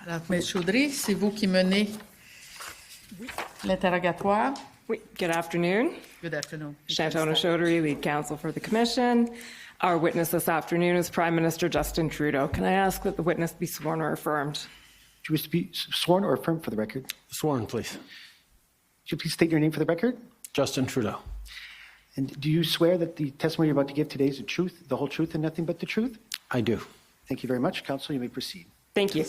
Alors, M. Chaudry, c'est vous qui menez l'interrogatoire. Oui. Good afternoon. Good afternoon. Shantona Chaudry, lead counsel for the Commission. Our witness this afternoon is Prime Minister Justin Trudeau. Can I ask that the witness be sworn or affirmed? Do you wish to be sworn or affirmed for the record? Sworn, please. Could you please state your name for the record? Justin Trudeau. And do you swear that the testimony you're about to give today is the truth, the whole truth, and nothing but the truth? I do. Thank you very much. Counsel, you may proceed. Thank you.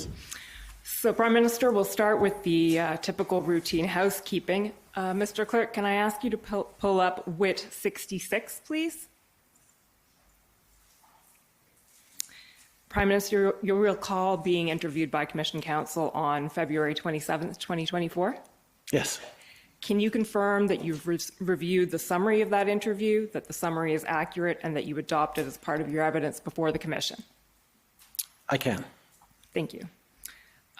So, Prime Minister, we'll start with the typical routine housekeeping. Mr. Clerk, can I ask you to pull up WIT 66, please? Prime Minister, you'll recall being interviewed by Commission Counsel on February 27th, 2024? Yes. Can you confirm that you've reviewed the summary of that interview, that the summary is accurate, and that you adopt it as part of your evidence before the Commission? I can. Thank you.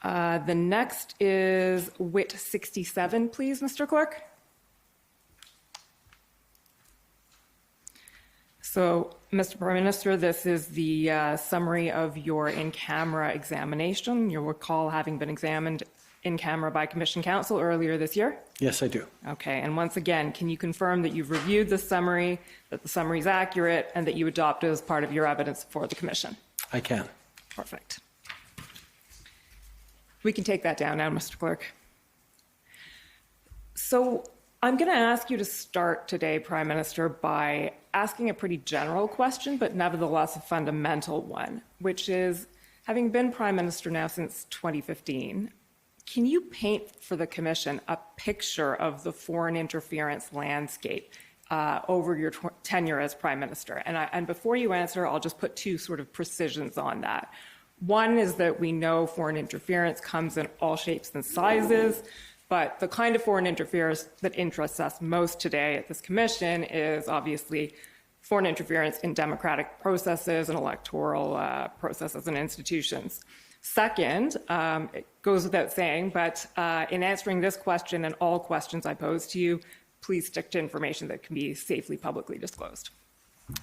The next is WIT 67, please, Mr. Clerk. So, Mr. Prime Minister, this is the summary of your in-camera examination. You'll recall having been examined in camera by Commission Counsel earlier this year? Yes, I do. Okay, and once again, can you confirm that you've reviewed the summary, that the summary is accurate, and that you adopt it as part of your evidence for the Commission? I can. Perfect. We can take that down now, Mr. Clerk. So I'm going to ask you to start today, Prime Minister, by asking a pretty general question, but nevertheless a fundamental one, which is, having been Prime Minister now since 2015, can you paint for the Commission a picture of the foreign interference landscape over your tenure as Prime Minister? And before you answer, I'll just put two sort of precisions on that. One is that we know foreign interference comes in all shapes and sizes, but the kind of foreign interference that interests us most today at this Commission is obviously foreign interference in democratic processes and electoral processes and institutions. Second, it goes without saying, but in answering this question and all questions I pose to you, please stick to information that can be safely publicly disclosed.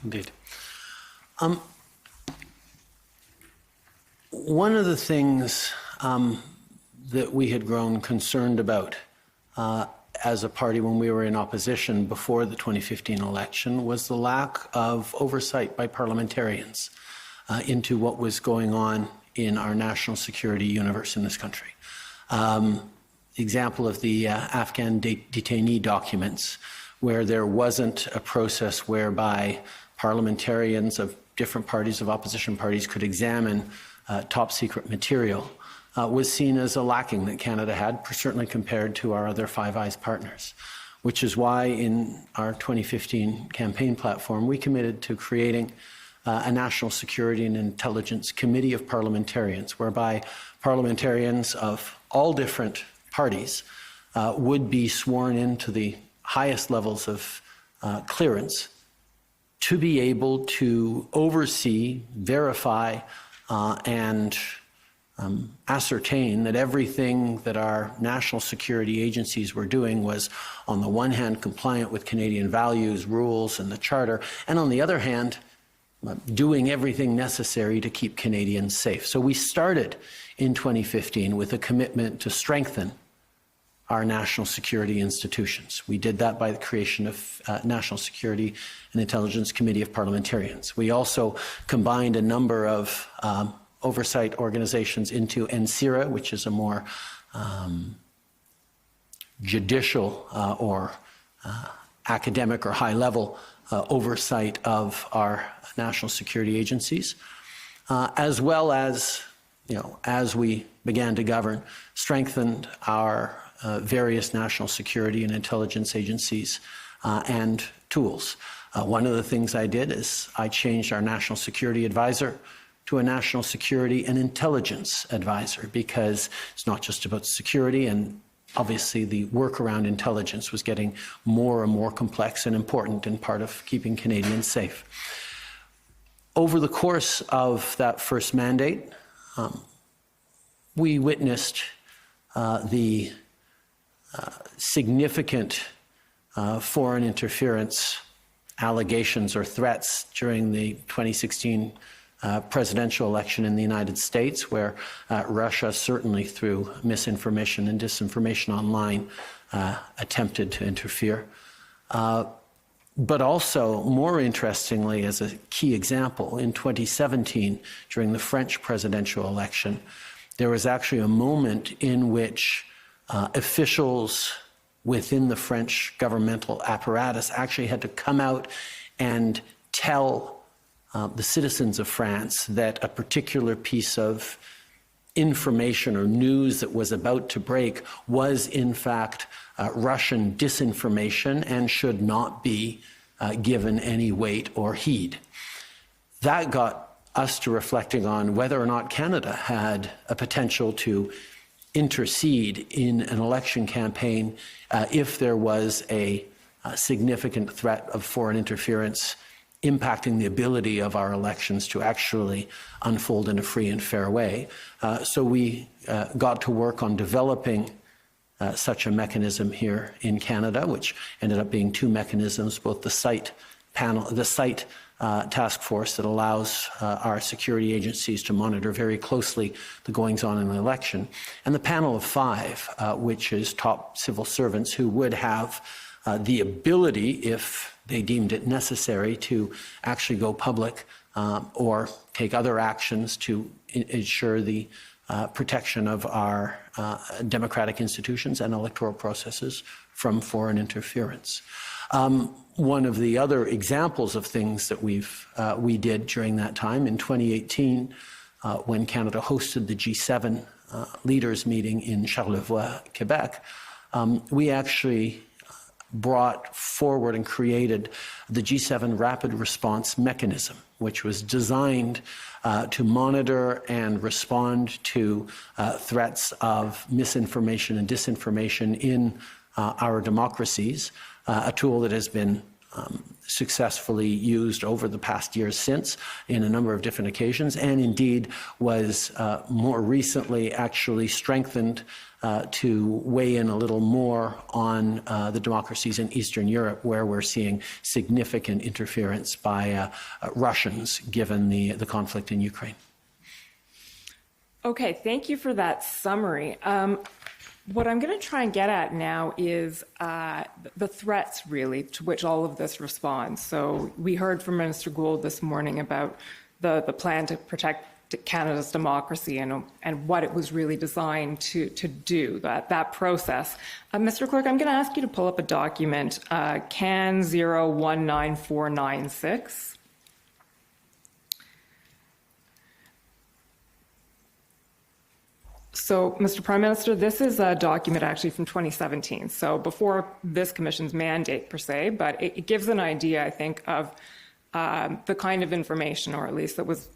Indeed. One of the things that we had grown concerned about as a party when we were in opposition before the 2015 election was the lack of oversight by parliamentarians into what was going on in our national security universe in this country. The example of the Afghan detainee documents, where there wasn't a process whereby parliamentarians of different parties, of opposition parties, could examine top secret material, was seen as a lacking that Canada had, certainly compared to our other Five Eyes partners, which is why in our 2015 campaign platform, we committed to creating a National Security and Intelligence Committee of Parliamentarians, whereby parliamentarians of all different parties would be sworn into the highest levels of clearance to be able to oversee, verify, and ascertain that everything that our national security agencies were doing was, on the one hand, compliant with Canadian values, rules, and the Charter, and on the other hand, doing everything necessary to keep Canadians safe. So we started in 2015 with a commitment to strengthen our national security institutions. We did that by the creation of National Security and Intelligence Committee of Parliamentarians. We also combined a number of oversight organizations into NCIRA, which is a more judicial or academic or high-level oversight of our national security agencies, as well as, as we began to govern, strengthened our various national security and intelligence agencies and tools. One of the things I did is I changed our national security advisor to a national security and intelligence advisor, because it's not just about security, and obviously the work around intelligence was getting more and more complex and important in part of keeping Canadians safe. Over the course of that first mandate, we witnessed the significant foreign interference allegations or threats during the 2016 presidential election in the United States, where Russia, certainly through misinformation and disinformation online, attempted to interfere. But also, more interestingly, as a key example, in 2017, during the French presidential election, there was actually a moment in which officials within the French governmental apparatus actually had to come out and tell the citizens of France that a particular piece of information or news that was about to break was in fact Russian disinformation and should not be given any weight or heed. That got us to reflecting on whether or not Canada had a potential to intercede in an election campaign if there was a significant threat of foreign interference impacting the ability of our elections to actually unfold in a free and fair way. So we got to work on developing such a mechanism here in Canada, which ended up being two mechanisms, both the site task force that allows our security agencies to monitor very closely the goings-on in the election, and the panel of five, which is top civil servants who would have the ability, if they deemed it necessary, to actually go public or take other actions to ensure the protection of our democratic institutions and electoral processes from foreign interference. One of the other examples of things that we did during that time in 2018, when Canada hosted the G7 leaders meeting in Charlevoix, Quebec, we actually brought forward and created the G7 Rapid Response Mechanism, which was designed to monitor and respond to threats of misinformation and disinformation in our democracies, a tool that has been successfully used over the past years since in a number of different occasions, and indeed was more recently actually strengthened to weigh in a little more on the democracies in Eastern Europe, where we're seeing significant interference by Russians, given the conflict in Ukraine. Okay, thank you for that summary. What I'm going to try and get at now is the threats, really, to which all of this responds. So we heard from Minister Gould this morning about the plan to protect Canada's democracy and what it was really designed to do, that process. Mr. Clerk, I'm going to ask you to pull up a document, CAN 019496. So, Mr. Prime Minister, this is a document actually from 2017, so before this Commission's mandate per se, but it gives an idea, I think, of the kind of information, or at least that was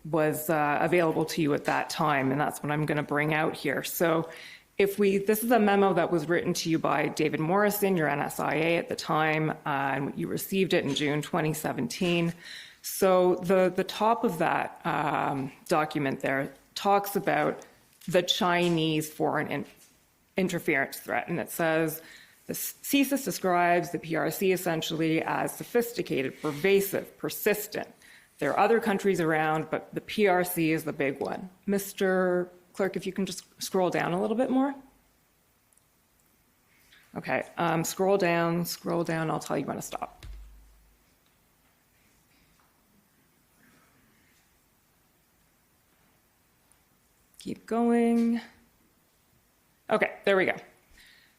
available to you at that time, and that's what I'm going to bring out here. So, this is a memo that was written to you by David Morrison, your NSIA at the time, and you received it in June 2017. So, the top of that document there talks about the Chinese foreign interference threat. And it says, the CSIS describes the PRC essentially as sophisticated, pervasive, persistent. There are other countries around, but the PRC is the big one. Mr. Clerk, if you can just scroll down a little bit more. Okay, scroll down, I'll tell you when to stop. Keep going. Okay, there we go.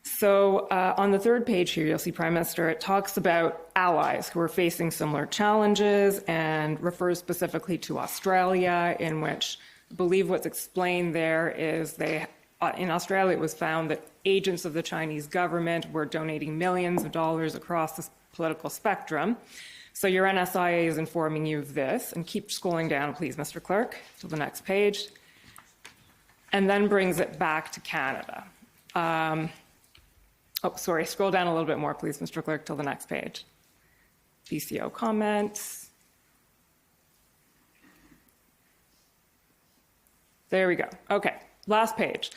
So on the third page here, you'll see Prime Minister, it talks about allies who are facing similar challenges and refers specifically to Australia, in which I believe what's explained there is in Australia it was found that agents of the Chinese government were donating millions of dollars across the political spectrum. So your NSIA is informing you of this, and keep scrolling down, please, Mr. Clerk, to the next page. And then brings it back to Canada. Scroll down a little bit more, please, Mr. Clerk, till the next page. BCO comments. There we go. Okay, last page.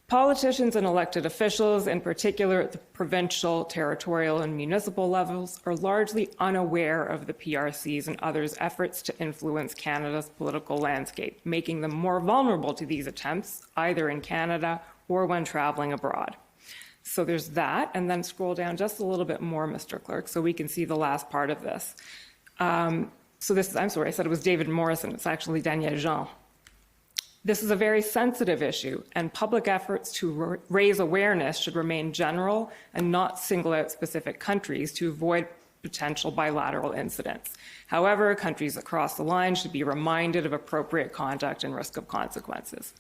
Politicians and elected officials, in particular at the provincial, territorial, and municipal levels, are largely unaware of the PRC's and others' efforts to influence Canada's political landscape, making them more vulnerable to these attempts, either in Canada or when traveling abroad. So there's that, and then scroll down just a little bit more, Mr. Clerk, so we can see the last part of this. So this is, I'm sorry, I said it was David Morrison, it's actually Daniel Jean. This is a very sensitive issue, and public efforts to raise awareness should remain general and not single out specific countries to avoid potential bilateral incidents. However, countries across the line should be reminded of appropriate conduct and risk of consequences.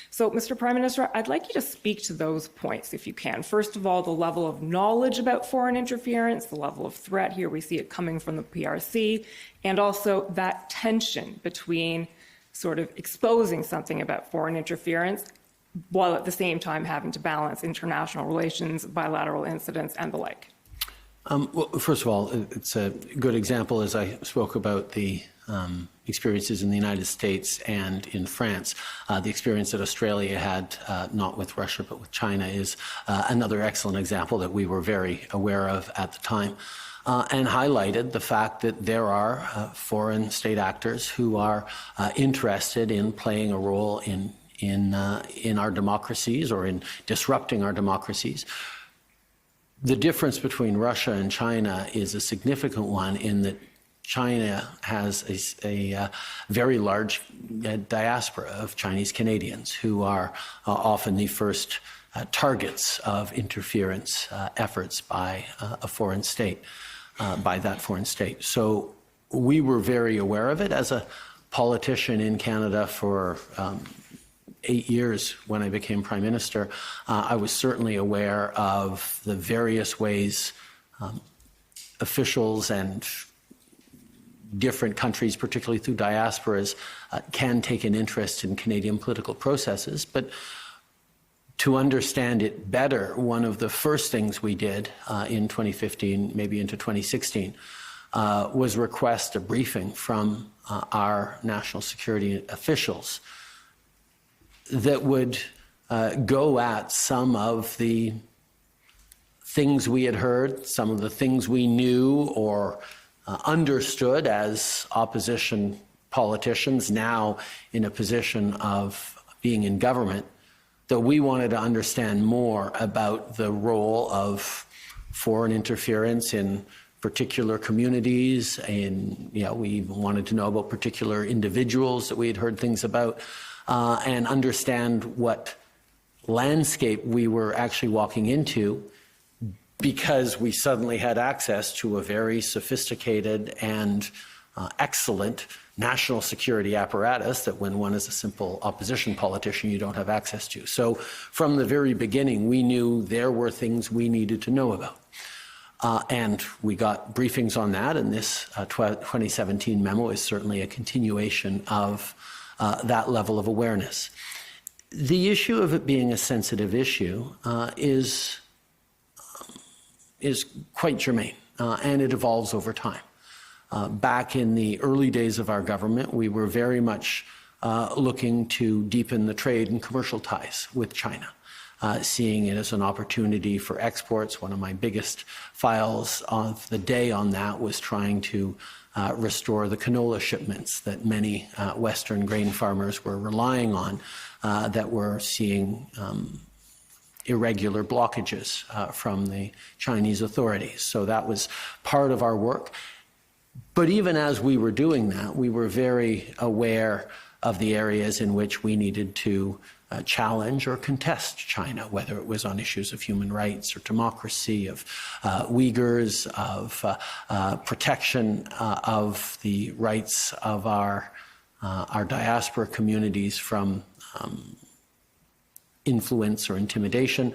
So, Mr. Prime Minister, I'd like you to speak to those points if you can. First of all, the level of knowledge about foreign interference, the level of threat, here we see it coming from the PRC, and also that tension between sort of exposing something about foreign interference while at the same time having to balance international relations, bilateral incidents, and the like. Well, first of all, it's a good example, as I spoke about the experiences in the United States and in France. The experience that Australia had, not with Russia, but with China, is another excellent example that we were very aware of at the time. And highlighted the fact that there are foreign state actors who are interested in playing a role in our democracies or in disrupting our democracies. The difference between Russia and China is a significant one in that China has a very large diaspora of Chinese Canadians who are often the first targets of interference efforts by a foreign state. By that foreign state. So we were very aware of it. As a politician in Canada for 8 years when I became Prime Minister, I was certainly aware of the various ways officials and different countries, particularly through diasporas, can take an interest in Canadian political processes. But to understand it better, one of the first things we did in 2015, maybe into 2016, was request a briefing from our national security officials that would go at some of the things we had heard, some of the things we knew or understood as opposition politicians, now in a position of being in government, that we wanted to understand more about the role of foreign interference in particular communities, and we even wanted to know about particular individuals that we had heard things about, and understand what landscape we were actually walking into, because we suddenly had access to a very sophisticated and excellent national security apparatus that when one is a simple opposition politician, you don't have access to. So from the very beginning, we knew there were things we needed to know about. And we got briefings on that, and this 2017 memo is certainly a continuation of that level of awareness. The issue of it being a sensitive issue is quite germane, and it evolves over time. Back in the early days of our government, we were very much looking to deepen the trade and commercial ties with China, seeing it as an opportunity for exports. One of my biggest files of the day on that was trying to restore the canola shipments that many Western grain farmers were relying on, that were seeing irregular blockages from the Chinese authorities. So that was part of our work. But even as we were doing that, we were very aware of the areas in which we needed to challenge or contest China, whether it was on issues of human rights or democracy, of Uyghurs, of protection of the rights of our diaspora communities from influence or intimidation.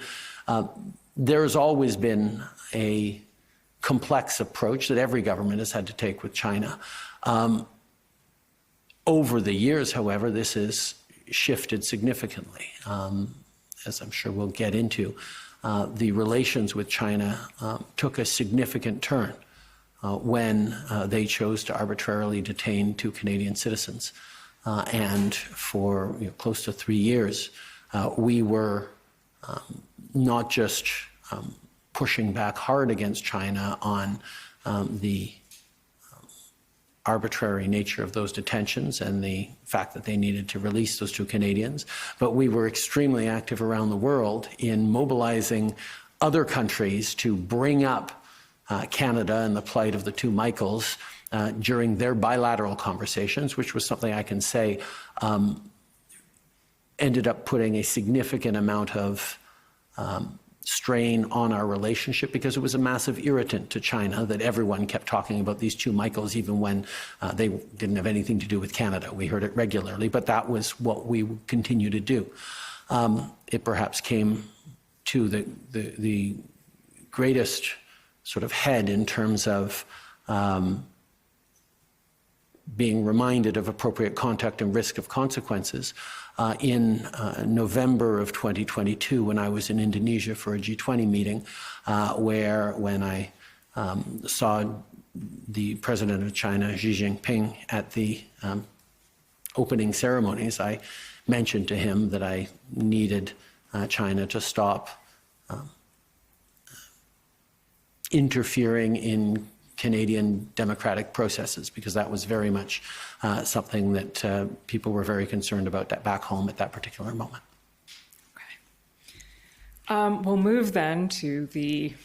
There has always been a complex approach that every government has had to take with China. Over the years, however, this has shifted significantly. As I'm sure we'll get into, the relations with China took a significant turn when they chose to arbitrarily detain 2 Canadian citizens. And for close to 3 years, we were not just pushing back hard against China on the arbitrary nature of those detentions and the fact that they needed to release those 2 Canadians, but we were extremely active around the world in mobilizing other countries to bring up Canada and the plight of the 2 Michaels during their bilateral conversations, which was something I can say ended up putting a significant amount of strain on our relationship, because it was a massive irritant to China that everyone kept talking about these 2 Michaels, even when they didn't have anything to do with Canada. We heard it regularly, but that was what we would continue to do. It perhaps came to the greatest sort of head in terms of being reminded of appropriate conduct and risk of consequences in November of 2022, when I was in Indonesia for a G20 meeting, when I saw the President of China, Xi Jinping, at the opening ceremonies, I mentioned to him that I needed China to stop interfering in Canadian democratic processes, because that was very much something that people were very concerned about back home at that particular moment. Okay. We'll move then to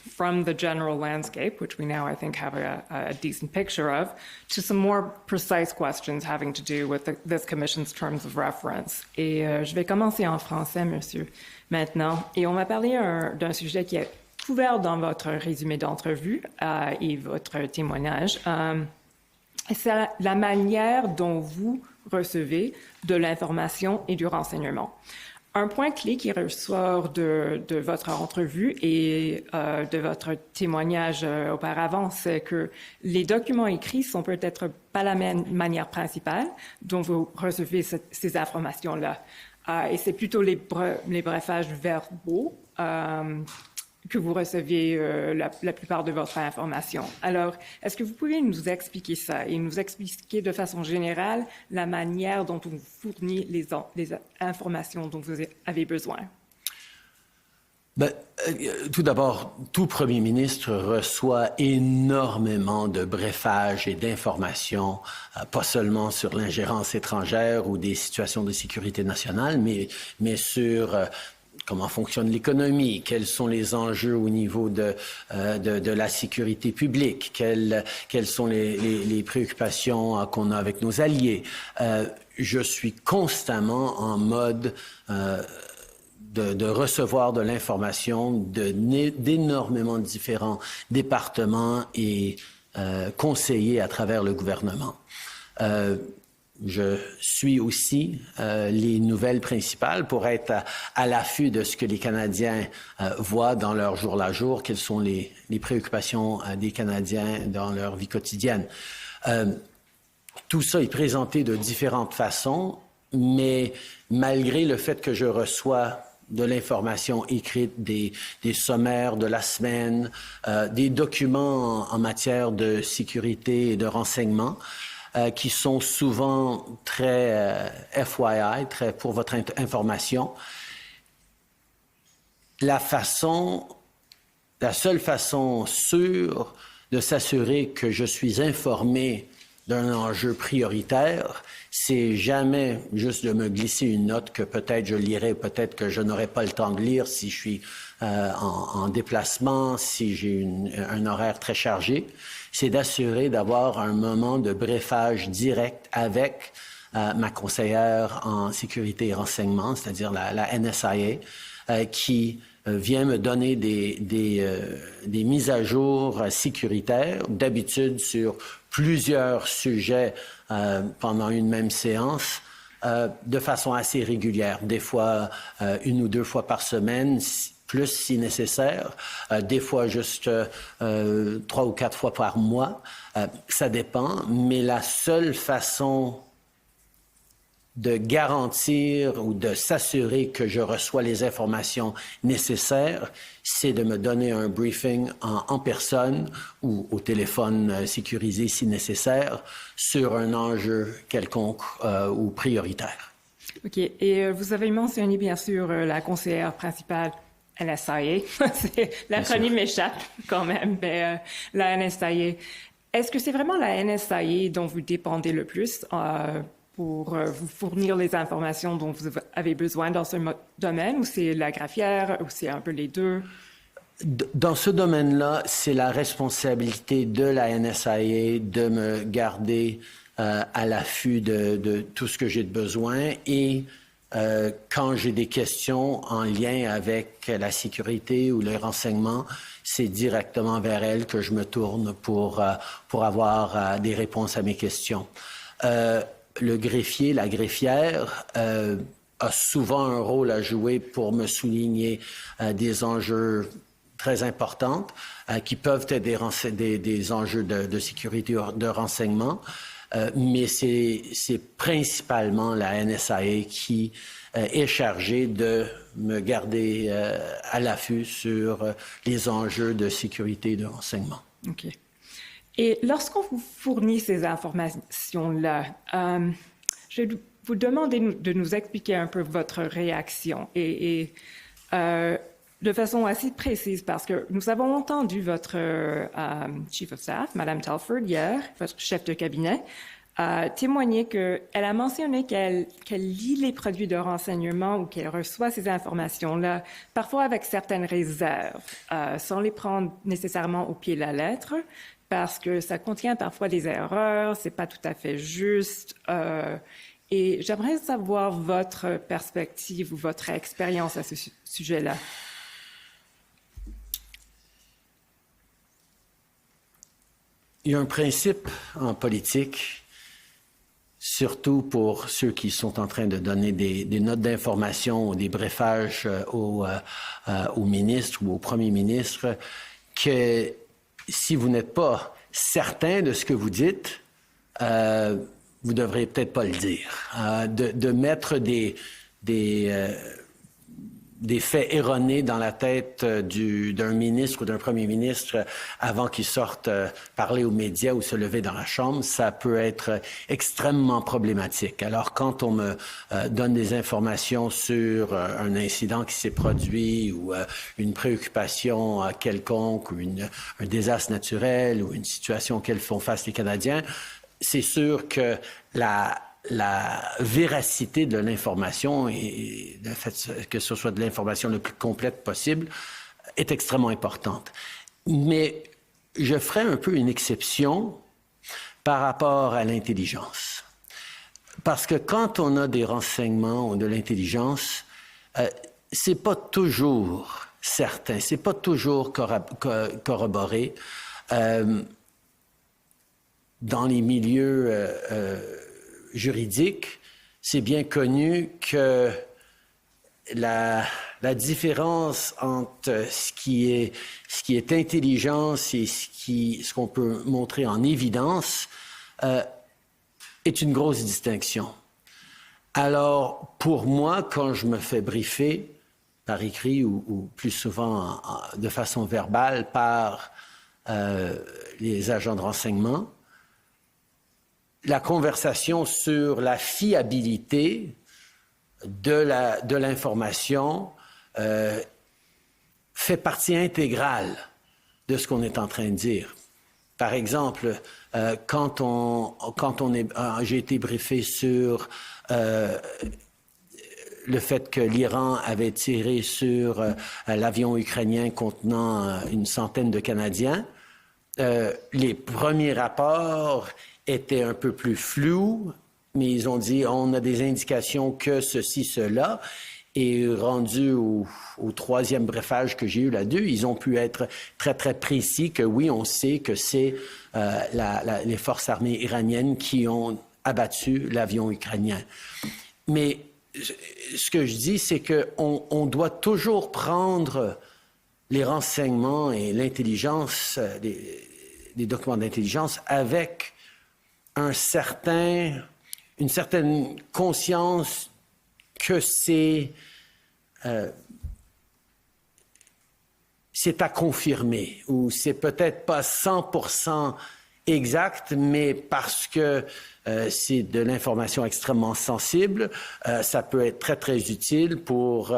from the general landscape, which we now, I think, have a decent picture of, to some more precise questions having to do with this Commission's terms of reference. Et je vais commencer en français, monsieur, maintenant. Et on va parler d'un sujet qui est couvert dans votre résumé d'entrevue et votre témoignage. C'est la manière dont vous recevez de l'information et du renseignement. Un point clé qui ressort de votre entrevue et de votre témoignage auparavant, c'est que les documents écrits sont peut-être pas la manière principale dont vous recevez ces informations-là. Et c'est plutôt les briefages verbaux que vous recevez la plupart de votre information. Alors, est-ce que vous pouvez nous expliquer ça et nous expliquer de façon générale la manière dont on vous fournit les informations dont vous avez besoin? Tout d'abord, tout Premier ministre reçoit énormément de briefages et d'informations, pas seulement sur l'ingérence étrangère ou des situations de sécurité nationale, mais sur comment fonctionne l'économie, quels sont les enjeux au niveau de la sécurité publique, quelles sont les préoccupations qu'on a avec nos alliés. Je suis constamment en mode de recevoir de l'information d'énormément différents départements et conseillers à travers le gouvernement. Je suis aussi les nouvelles principales pour être à l'affût de ce que les Canadiens voient dans leur jour le jour, quelles sont les préoccupations des Canadiens dans leur vie quotidienne. Tout ça est présenté de différentes façons, mais malgré le fait que je reçois de l'information écrite, des sommaires de la semaine, des documents en matière de sécurité et de renseignement, qui sont souvent très FYI, très pour votre information. La seule façon sûre de s'assurer que je suis informé d'un enjeu prioritaire, c'est jamais juste de me glisser une note que peut-être je lirai, peut-être que je n'aurai pas le temps de lire si je suis en déplacement, si j'ai un horaire très chargé. C'est d'assurer d'avoir un moment de briefage direct avec ma conseillère en sécurité et renseignement, c'est-à-dire la NSIA, qui vient me donner des mises à jour sécuritaires, d'habitude sur plusieurs sujets pendant une même séance, de façon assez régulière, des fois 1 ou 2 fois par semaine, plus si nécessaire, des fois juste 3 ou 4 fois par mois. Ça dépend, mais la seule façon de garantir ou de s'assurer que je reçois les informations nécessaires, c'est de me donner un briefing en personne ou au téléphone sécurisé si nécessaire sur un enjeu quelconque ou prioritaire. OK. Et vous avez mentionné, bien sûr, la conseillère principale NSIA. L'acronyme m'échappe quand même, mais la NSIA. Est-ce que c'est vraiment la NSIA dont vous dépendez le plus pour vous fournir les informations dont vous avez besoin dans ce domaine, ou c'est la greffière, ou c'est un peu les deux? Dans ce domaine-là, c'est la responsabilité de la NSIA de me garder à l'affût de tout ce que j'ai de besoin et quand j'ai des questions en lien avec la sécurité ou les renseignements, c'est directement vers elle que je me tourne pour avoir des réponses à mes questions. Le greffier, la greffière a souvent un rôle à jouer pour me souligner des enjeux très importants qui peuvent être des enjeux de sécurité ou de renseignement. Mais c'est principalement la NSIA qui est chargée de me garder à l'affût sur les enjeux de sécurité et de renseignement. OK. Et lorsqu'on vous fournit ces informations-là, je vais vous demander de nous expliquer un peu votre réaction et de façon assez précise, parce que nous avons entendu votre Chief of Staff, Mme Telford, hier, votre chef de cabinet, témoigner qu'elle a mentionné qu'elle lit les produits de renseignement ou qu'elle reçoit ces informations-là, parfois avec certaines réserves, sans les prendre nécessairement au pied de la lettre, parce que ça contient parfois des erreurs, c'est pas tout à fait juste. Et j'aimerais savoir votre perspective ou votre expérience à ce sujet-là. Il y a un principe en politique, surtout pour ceux qui sont en train de donner des notes d'information ou des briefages au ministre ou au premier ministre, que si vous n'êtes pas certain de ce que vous dites, vous devrez peut-être pas le dire. De mettre des faits erronés dans la tête d'un ministre ou d'un premier ministre avant qu'il sorte parler aux médias ou se lever dans la Chambre, ça peut être extrêmement problématique. Alors, quand on me donne des informations sur un incident qui s'est produit ou une préoccupation quelconque ou un désastre naturel ou une situation auquel font face les Canadiens, c'est sûr que la véracité de l'information et le fait que ce soit de l'information le plus complète possible est extrêmement importante. Mais je ferai un peu une exception par rapport à l'intelligence. Parce que quand on a des renseignements ou de l'intelligence, c'est pas toujours certain, c'est pas toujours corroboré. Dans les milieux juridique, c'est bien connu que la différence entre ce qui est intelligence et ce qu'on peut montrer en évidence est une grosse distinction. Alors, pour moi, quand je me fais briefer par écrit ou plus souvent de façon verbale par les agents de renseignement, la conversation sur la fiabilité de l'information fait partie intégrale de ce qu'on est en train de dire. Par exemple, j'ai été briefé sur le fait que l'Iran avait tiré sur l'avion ukrainien contenant une centaine de Canadiens. Les premiers rapports étaient un peu plus flous, mais ils ont dit on a des indications que ceci, cela. Et rendu au troisième briefage que j'ai eu là-dessus, ils ont pu être très, très précis que oui, on sait que c'est les forces armées iraniennes qui ont abattu l'avion ukrainien. Mais ce que je dis, c'est qu'on doit toujours prendre les renseignements et l'intelligence, les documents d'intelligence avec une certaine conscience que c'est à confirmer ou c'est peut-être pas 100% exact, mais parce que c'est de l'information extrêmement sensible, ça peut être très, très utile pour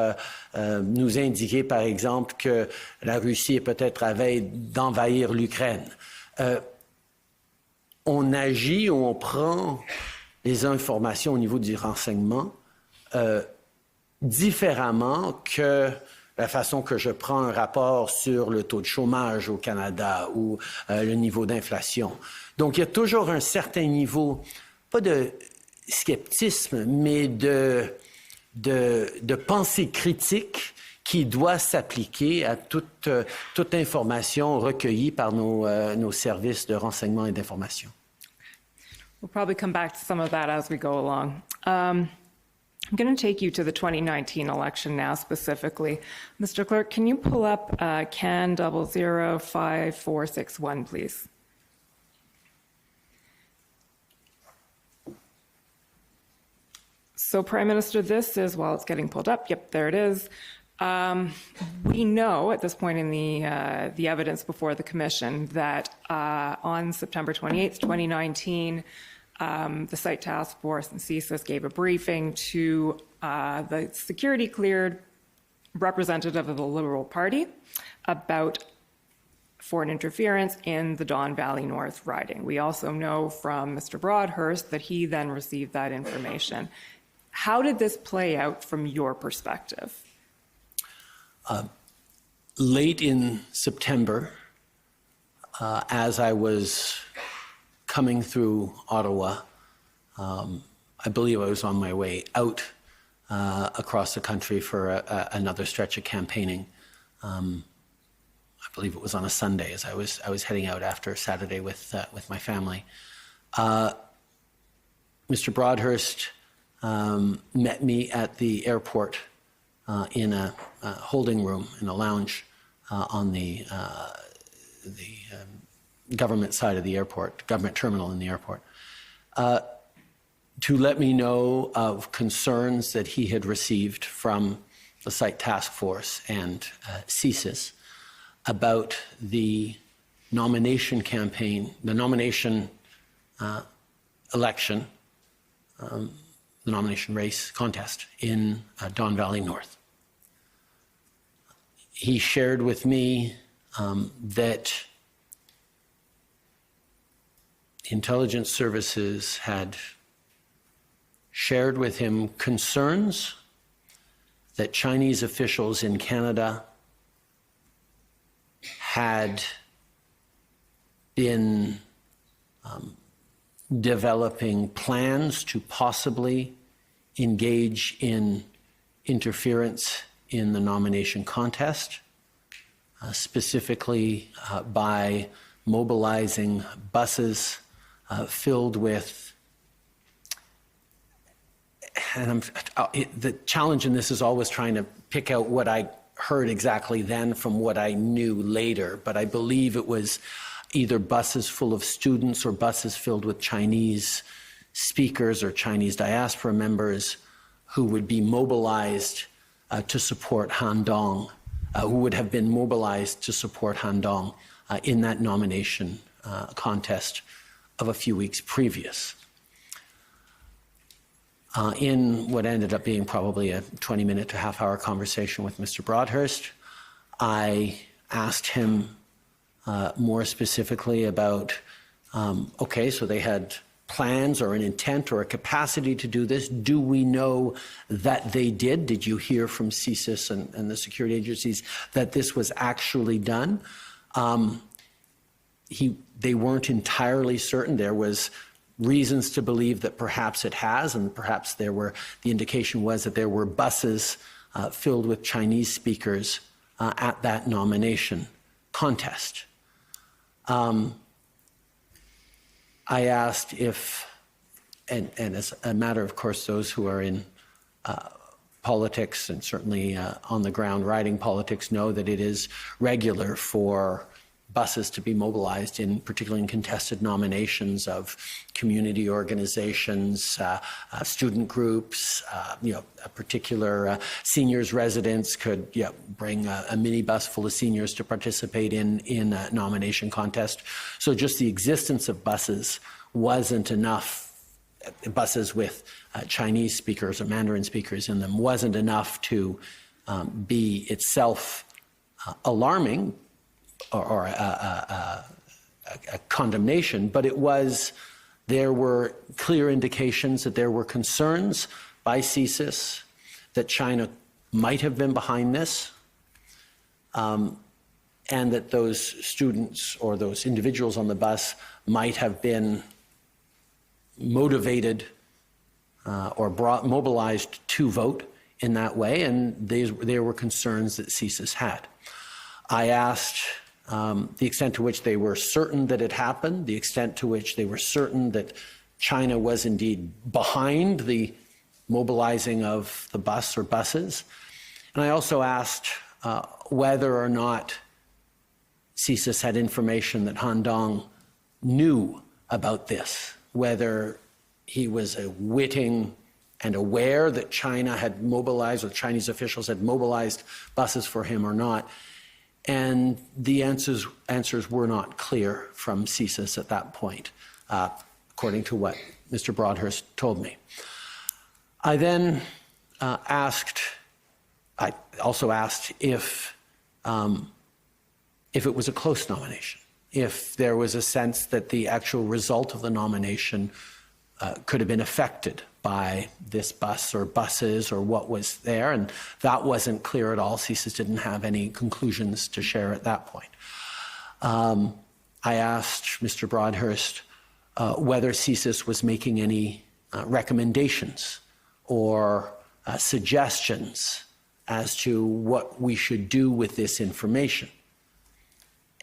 nous indiquer, par exemple, que la Russie est peut-être à veille d'envahir l'Ukraine. On agit ou on prend les informations au niveau du renseignement différemment que la façon que je prends un rapport sur le taux de chômage au Canada ou le niveau d'inflation. Donc, il y a toujours un certain niveau, pas de sceptisme, mais de pensée critique qui doit s'appliquer à toute information recueillie par nos services de renseignement et d'information. We'll probably come back to some of that as we go along. I'm going to take you to the 2019 election now specifically. Mr. Clerk, can you pull up CAN 005461, please? So, Prime Minister, this is, while it's getting pulled up, yep, there it is. We know at this point in the evidence before the Commission that on September 28th, 2019, the Site Task Force and CSIS gave a briefing to the security-cleared representative of the Liberal Party about foreign interference in the Don Valley North riding. We also know from Mr. Broadhurst that he then received that information. How did this play out from your perspective? Late in September, as I was coming through Ottawa, I believe I was on my way out across the country for another stretch of campaigning. I believe it was on a Sunday as I was heading out after Saturday with my family. Mr. Broadhurst met me at the airport in a holding room, in a lounge on the government side of the airport, government terminal in the airport, to let me know of concerns that he had received from the Site Task Force and CSIS about the nomination campaign, the nomination election, the nomination race contest in Don Valley North. He shared with me that intelligence services had shared with him concerns that Chinese officials in Canada had been developing plans to possibly engage in interference in the nomination contest, specifically by mobilizing buses filled with, and the challenge in this is always trying to pick out what I heard exactly then from what I knew later, but I believe it was either buses full of students or buses filled with Chinese speakers or Chinese diaspora members who would be mobilized to support Han Dong, who would have been mobilized to support Han Dong in that nomination contest of a few weeks previous. In what ended up being probably a 20-minute to half-hour conversation with Mr. Broadhurst, I asked him more specifically about, okay, so they had plans or an intent or a capacity to do this. Do we know that they did? Did you hear from CSIS and the security agencies that this was actually done? They weren't entirely certain. There was reasons to believe that perhaps it has, and perhaps the indication was that there were buses filled with Chinese speakers at that nomination contest. I asked if, and as a matter of course, those who are in politics and certainly on the ground riding politics know that it is regular for buses to be mobilized in particularly in contested nominations of community organizations, student groups, a particular seniors residence could bring a minibus full of seniors to participate in a nomination contest. So just the existence of buses wasn't enough. Buses with Chinese speakers or Mandarin speakers in them wasn't enough to be itself alarming or a condemnation, but there were clear indications that there were concerns by CSIS that China might have been behind this, and that those students or those individuals on the bus might have been motivated or mobilized to vote in that way, and there were concerns that CSIS had. I asked the extent to which they were certain that it happened, the extent to which they were certain that China was indeed behind the mobilizing of the bus or buses. And I also asked whether or not CSIS had information that Han Dong knew about this, whether he was witting and aware that China had mobilized, or Chinese officials had mobilized buses for him or not. And the answers were not clear from CSIS at that point, according to what Mr. Broadhurst told me. I then I also asked if it was a close nomination, if there was a sense that the actual result of the nomination could have been affected by this bus or buses or what was there, and that wasn't clear at all. CSIS didn't have any conclusions to share at that point. I asked Mr. Broadhurst whether CSIS was making any recommendations or suggestions as to what we should do with this information.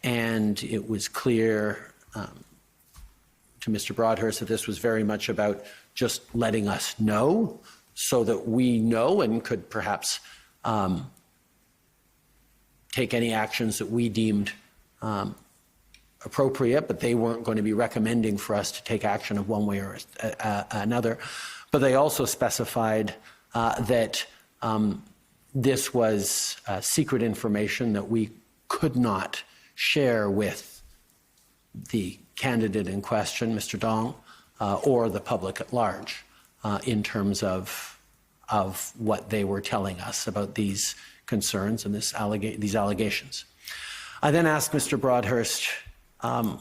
And it was clear to Mr. Broadhurst that this was very much about just letting us know so that we know and could perhaps take any actions that we deemed appropriate, but they weren't going to be recommending for us to take action of one way or another. But they also specified that this was secret information that we could not share with the candidate in question, Mr. Dong, or the public at large, in terms of what they were telling us about these concerns and these allegations. I then asked Mr. Broadhurst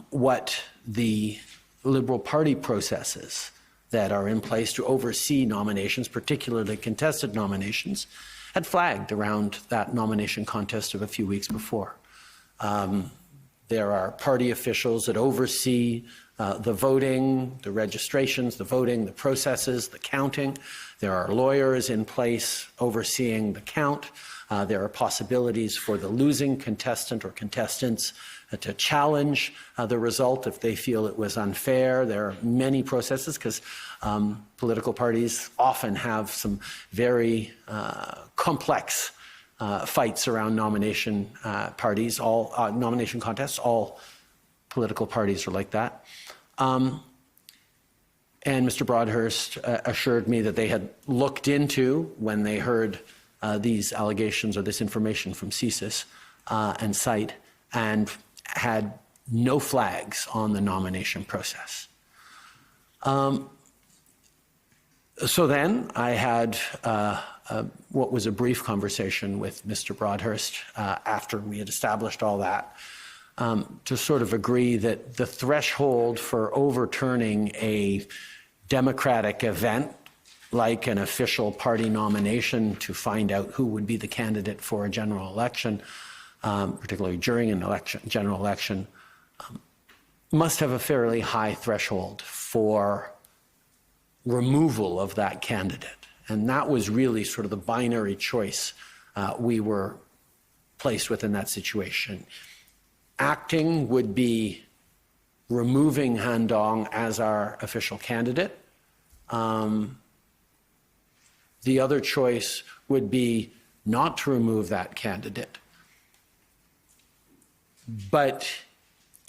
what the Liberal Party processes that are in place to oversee nominations, particularly contested nominations, had flagged around that nomination contest of a few weeks before. There are party officials that oversee the voting, the registrations, the voting, the processes, the counting. There are lawyers in place overseeing the count. There are possibilities for the losing contestant or contestants to challenge the result if they feel it was unfair. There are many processes because political parties often have some very complex fights around nomination parties, all nomination contests. All political parties are like that. And Mr. Broadhurst assured me that they had looked into, when they heard these allegations or this information from CSIS and CITE, and had no flags on the nomination process. So then I had what was a brief conversation with Mr. Broadhurst after we had established all that, to sort of agree that the threshold for overturning a democratic event like an official party nomination to find out who would be the candidate for a general election, particularly during an election, general election, must have a fairly high threshold for removal of that candidate. And that was really sort of the binary choice we were placed with in that situation. Acting would be removing Han Dong as our official candidate. The other choice would be not to remove that candidate, but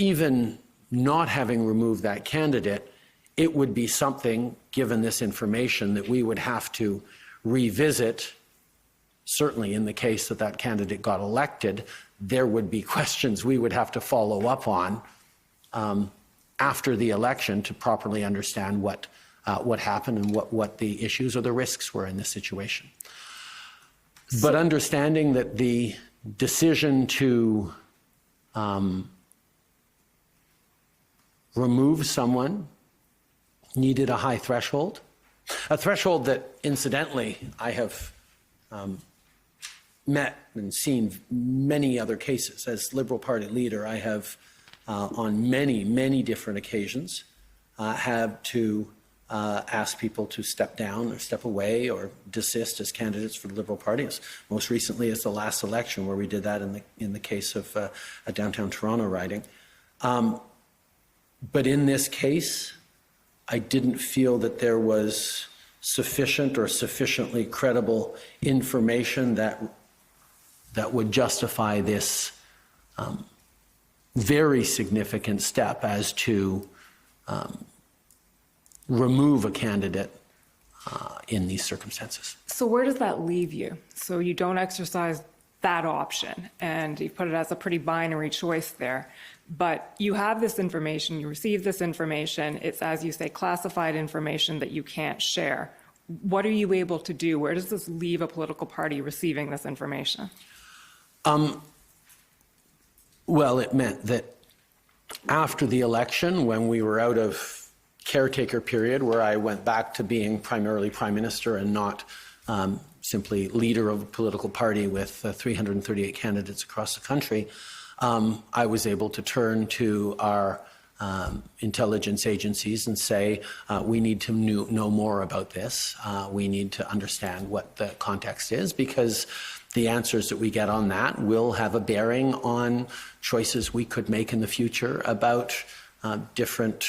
even not having removed that candidate, it would be something, given this information, that we would have to revisit. Certainly in the case that that candidate got elected, there would be questions we would have to follow up on after the election to properly understand what happened and what the issues or the risks were in this situation. But understanding that the decision to remove someone needed a high threshold, a threshold that, incidentally, I have met and seen many other cases. As Liberal Party leader, I have, on many, many different occasions, had to ask people to step down or step away or desist as candidates for the Liberal Party. Most recently, as the last election, where we did that in the case of a downtown Toronto riding. But in this case, I didn't feel that there was sufficient or sufficiently credible information that would justify this very significant step as to remove a candidate in these circumstances. So where does that leave you? So you don't exercise that option, and you put it as a pretty binary choice there. But you have this information, you receive this information, it's, as you say, classified information that you can't share. What are you able to do? Where does this leave a political party receiving this information? Well, it meant that after the election, when we were out of caretaker period, where I went back to being primarily Prime Minister and not simply leader of a political party with 338 candidates across the country, I was able to turn to our intelligence agencies and say, we need to know more about this. We need to understand what the context is, because the answers that we get on that will have a bearing on choices we could make in the future about different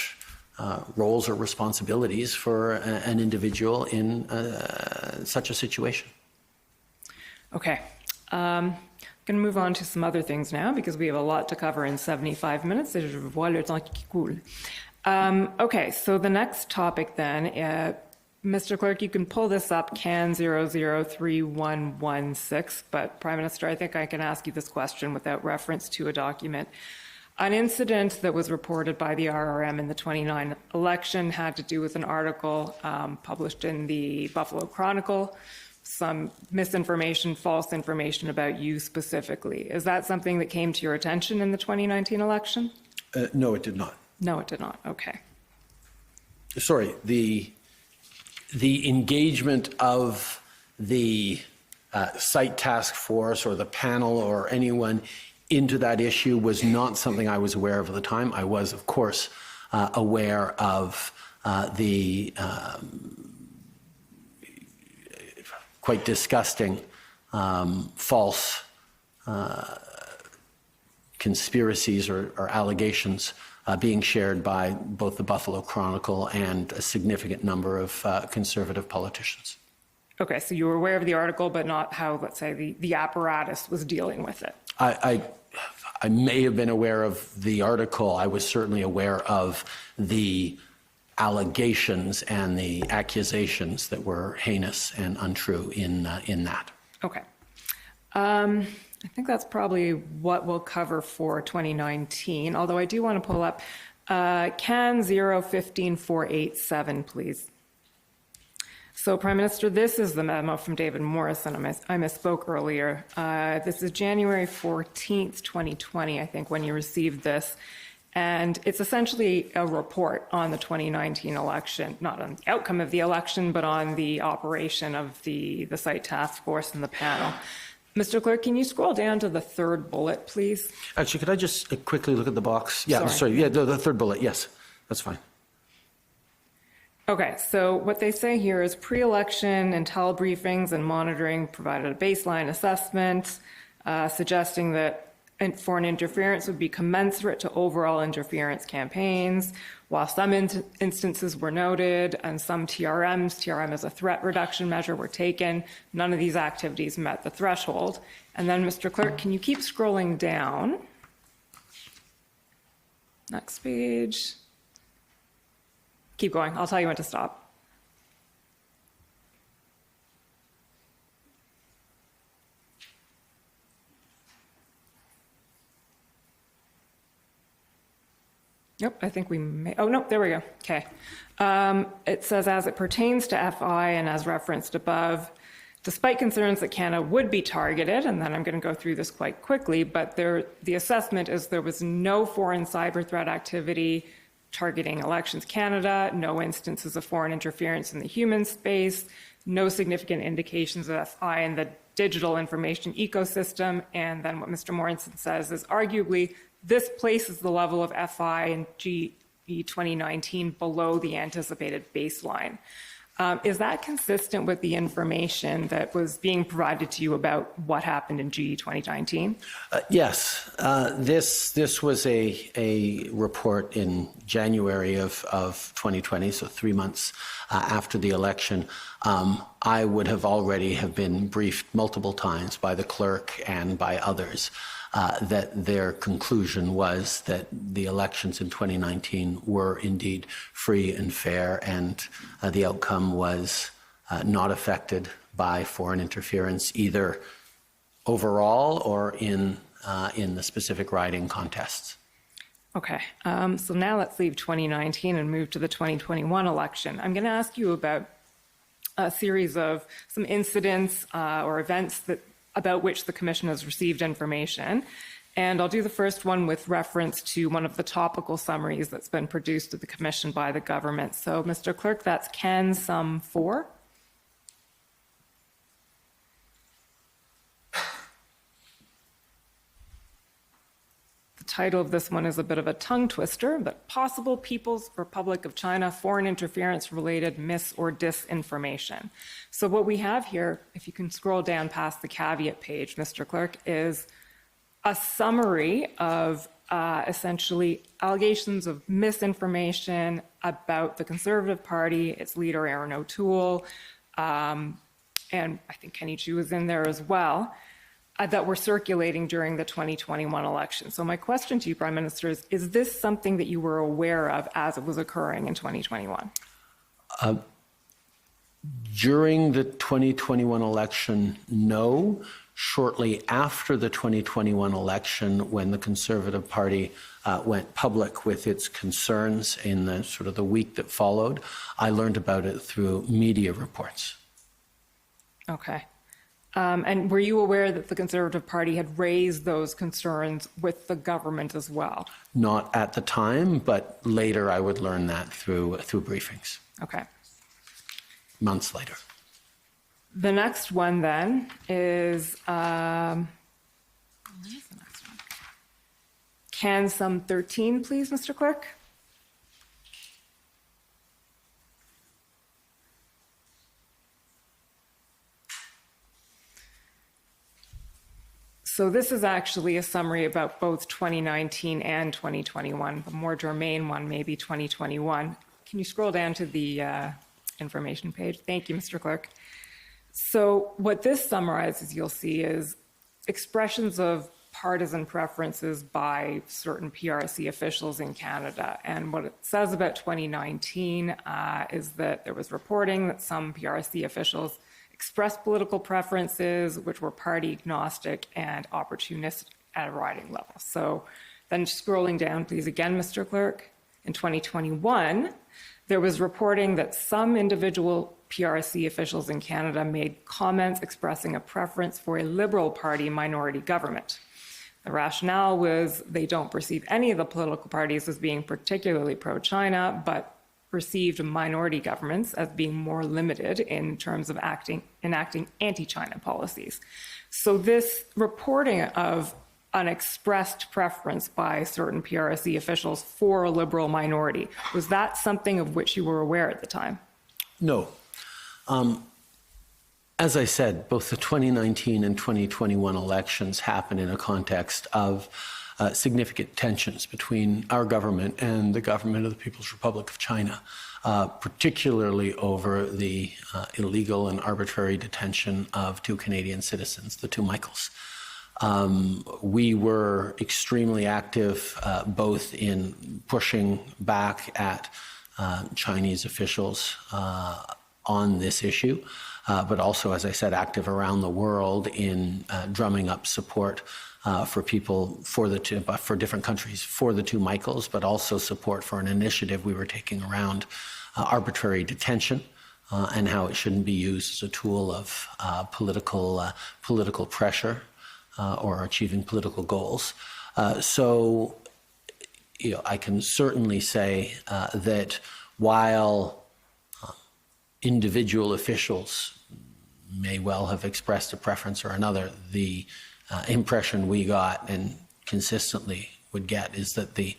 roles or responsibilities for an individual in such a situation. Okay. I'm going to move on to some other things now, because we have a lot to cover in 75 minutes. Je vois le temps qui coule. Okay, so the next topic then, Mr. Clerk, you can pull this up, CAN 003116, but Prime Minister, I think I can ask you this question without reference to a document. An incident that was reported by the RRM in the 29 election had to do with an article published in the Buffalo Chronicle, some misinformation, false information about you specifically. Is that something that came to your attention in the 2019 election? No, it did not. No, it did not. Okay. Sorry, the engagement of the site task force or the panel or anyone into that issue was not something I was aware of at the time. I was, of course, aware of the quite disgusting false conspiracies or allegations being shared by both the Buffalo Chronicle and a significant number of conservative politicians. Okay, so you were aware of the article, but not how, let's say, the apparatus was dealing with it. I may have been aware of the article. I was certainly aware of the allegations and the accusations that were heinous and untrue in that. Okay. I think that's probably what we'll cover for 2019, although I do want to pull up CAN 015487, please. So, Prime Minister, this is the memo from David Morrison. I misspoke earlier. This is January 14th, 2020, I think, when you received this. And it's essentially a report on the 2019 election, not on the outcome of the election, but on the operation of the site task force and the panel. Mr. Clerk, can you scroll down to the third bullet, please? Actually, could I just quickly look at the box? Yeah, sorry. Yeah, the third bullet. Yes, that's fine. Okay, so what they say here is pre-election intel briefings and monitoring provided a baseline assessment, suggesting that foreign interference would be commensurate to overall interference campaigns, while some instances were noted and some TRM as a threat reduction measure were taken. None of these activities met the threshold. And then, Mr. Clerk, can you keep scrolling down? Next page. Keep going. I'll tell you when to stop. Yep, I think we may. Oh, no, there we go. Okay. It says, as it pertains to FI and as referenced above, despite concerns that Canada would be targeted, and then I'm going to go through this quite quickly, but the assessment is there was no foreign cyber threat activity targeting Elections Canada, no instances of foreign interference in the human space, no significant indications of FI in the digital information ecosystem, and then what Mr. Morrison says is arguably this places the level of FI in GE 2019 below the anticipated baseline. Is that consistent with the information that was being provided to you about what happened in GE 2019? Yes. This was a report in January of 2020, so 3 months after the election. I would have already have been briefed multiple times by the clerk and by others that their conclusion was that the elections in 2019 were indeed free and fair, and the outcome was not affected by foreign interference, either overall or in the specific riding contests. Okay, so now let's leave 2019 and move to the 2021 election. I'm going to ask you about a series of some incidents or events about which the Commission has received information. And I'll do the first one with reference to one of the topical summaries that's been produced to the Commission by the government. So, Mr. Clerk, that's Can Sum 4. The title of this one is a bit of a tongue twister, but Possible People's Republic of China Foreign Interference Related Mis- or Disinformation. So what we have here, if you can scroll down past the caveat page, Mr. Clerk, is a summary of essentially allegations of misinformation about the Conservative Party, its leader Aaron O'Toole, and I think Kenny Chu was in there as well, that were circulating during the 2021 election. So my question to you, Prime Minister, is this something that you were aware of as it was occurring in 2021? During the 2021 election, no. Shortly after the 2021 election, when the Conservative Party went public with its concerns in the sort of the week that followed, I learned about it through media reports. Okay. And were you aware that the Conservative Party had raised those concerns with the government as well? Not at the time, but later I would learn that through briefings. Okay. Months later. The next one then is, where's the next one? Can Sum 13, please, Mr. Clerk? So this is actually a summary about both 2019 and 2021. The more germane one may be 2021. Can you scroll down to the information page? Thank you, Mr. Clerk. So what this summarizes, you'll see, is expressions of partisan preferences by certain PRC officials in Canada. And what it says about 2019 is that there was reporting that some PRC officials expressed political preferences which were party agnostic and opportunistic at a riding level. So then scrolling down, please, again, Mr. Clerk. In 2021, there was reporting that some individual PRC officials in Canada made comments expressing a preference for a Liberal Party minority government. The rationale was they don't perceive any of the political parties as being particularly pro-China, but perceived minority governments as being more limited in terms of enacting anti-China policies. So this reporting of an expressed preference by certain PRC officials for a Liberal minority, was that something of which you were aware at the time? No. As I said, both the 2019 and 2021 elections happened in a context of significant tensions between our government and the government of the People's Republic of China, particularly over the illegal and arbitrary detention of 2 Canadian citizens, the 2 Michaels. We were extremely active both in pushing back at Chinese officials on this issue, but also, as I said, active around the world in drumming up support for people, for different countries, for the two Michaels, but also support for an initiative we were taking around arbitrary detention and how it shouldn't be used as a tool of political pressure or achieving political goals. So, I can certainly say that while individual officials may well have expressed a preference or another, the impression we got and consistently would get is that the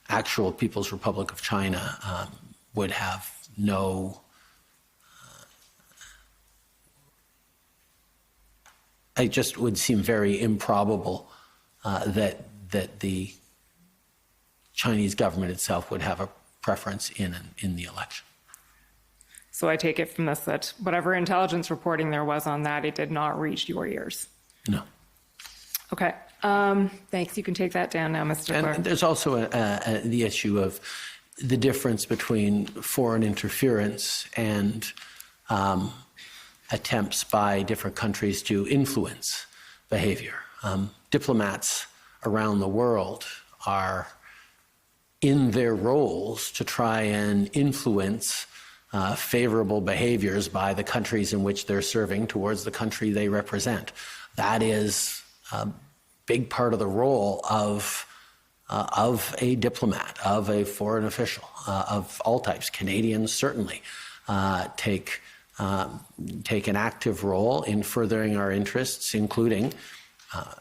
actual People's Republic of China would have no it just would seem very improbable that the Chinese government itself would have a preference in the election. So I take it from this that whatever intelligence reporting there was on that, it did not reach your ears. No. Okay. Thanks. You can take that down now, Mr. Clerk. And there's also the issue of the difference between foreign interference and attempts by different countries to influence behavior. Diplomats around the world are in their roles to try and influence favorable behaviors by the countries in which they're serving towards the country they represent. That is a big part of the role of a diplomat, of a foreign official, of all types. Canadians certainly take an active role in furthering our interests, including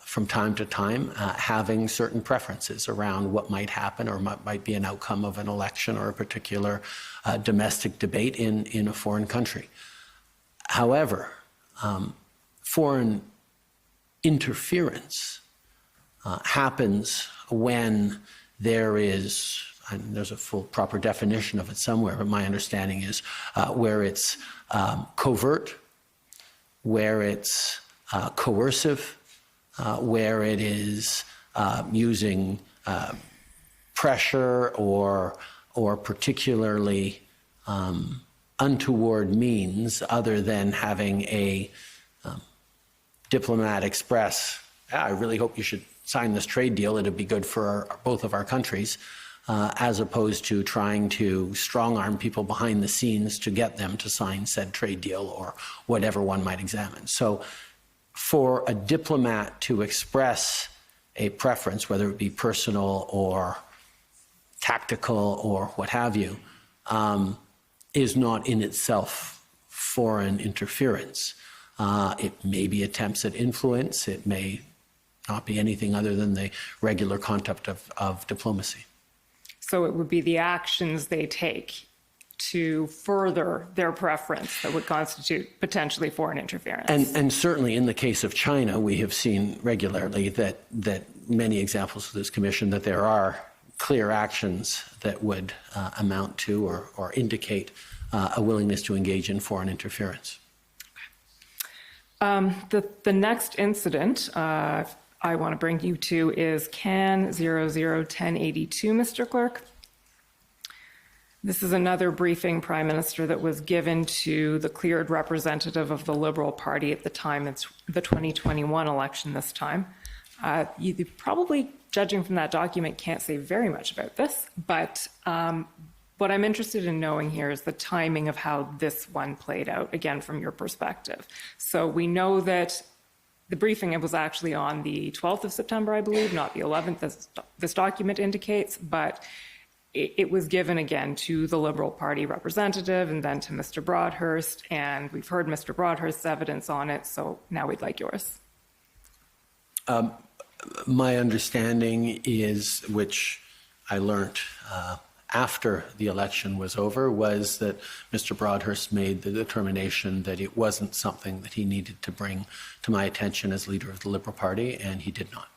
from time to time having certain preferences around what might happen or might be an outcome of an election or a particular domestic debate in a foreign country. However, foreign interference happens when there is, and there's a full proper definition of it somewhere, but my understanding is where it's covert, where it's coercive, where it is using pressure or particularly untoward means other than having a diplomat express, I really hope you should sign this trade deal, it'd be good for both of our countries, as opposed to trying to strong-arm people behind the scenes to get them to sign said trade deal or whatever one might examine. So for a diplomat to express a preference, whether it be personal or tactical or what have you, is not in itself foreign interference. It may be attempts at influence. It may not be anything other than the regular conduct of diplomacy. So it would be the actions they take to further their preference that would constitute potentially foreign interference. And certainly in the case of China, we have seen regularly that many examples of this commission that there are clear actions that would amount to or indicate a willingness to engage in foreign interference. The next incident I want to bring you to is CAN 001082, Mr. Clerk. This is another briefing, Prime Minister, that was given to the cleared representative of the Liberal Party at the time. It's the 2021 election this time. You probably, judging from that document, can't say very much about this, but what I'm interested in knowing here is the timing of how this one played out, again, from your perspective. So we know that the briefing, it was actually on the 12th of September, I believe, not the 11th, as this document indicates, but it was given again to the Liberal Party representative and then to Mr. Broadhurst, and we've heard Mr. Broadhurst's evidence on it, so now we'd like yours. My understanding is, which I learned after the election was over, was that Mr. Broadhurst made the determination that it wasn't something that he needed to bring to my attention as leader of the Liberal Party, and he did not.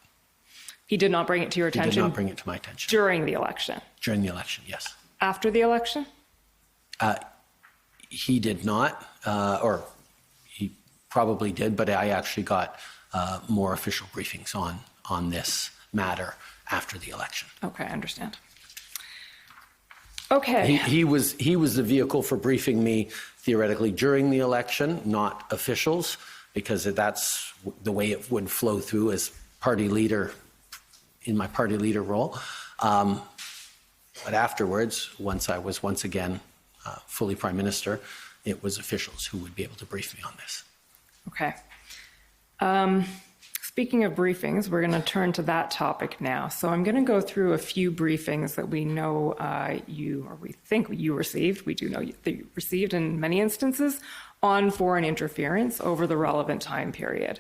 He did not bring it to your attention? He did not bring it to my attention. During the election? During the election, yes. After the election? He did not, or he probably did, but I actually got more official briefings on this matter after the election. Okay, I understand. Okay. He was the vehicle for briefing me theoretically during the election, not officials, because that's the way it would flow through as party leader in my party leader role. But afterwards, once I was once again fully Prime Minister, it was officials who would be able to brief me on this. Okay. Speaking of briefings, we're going to turn to that topic now. So I'm going to go through a few briefings that we know we think you received. We do know that you received in many instances on foreign interference over the relevant time period.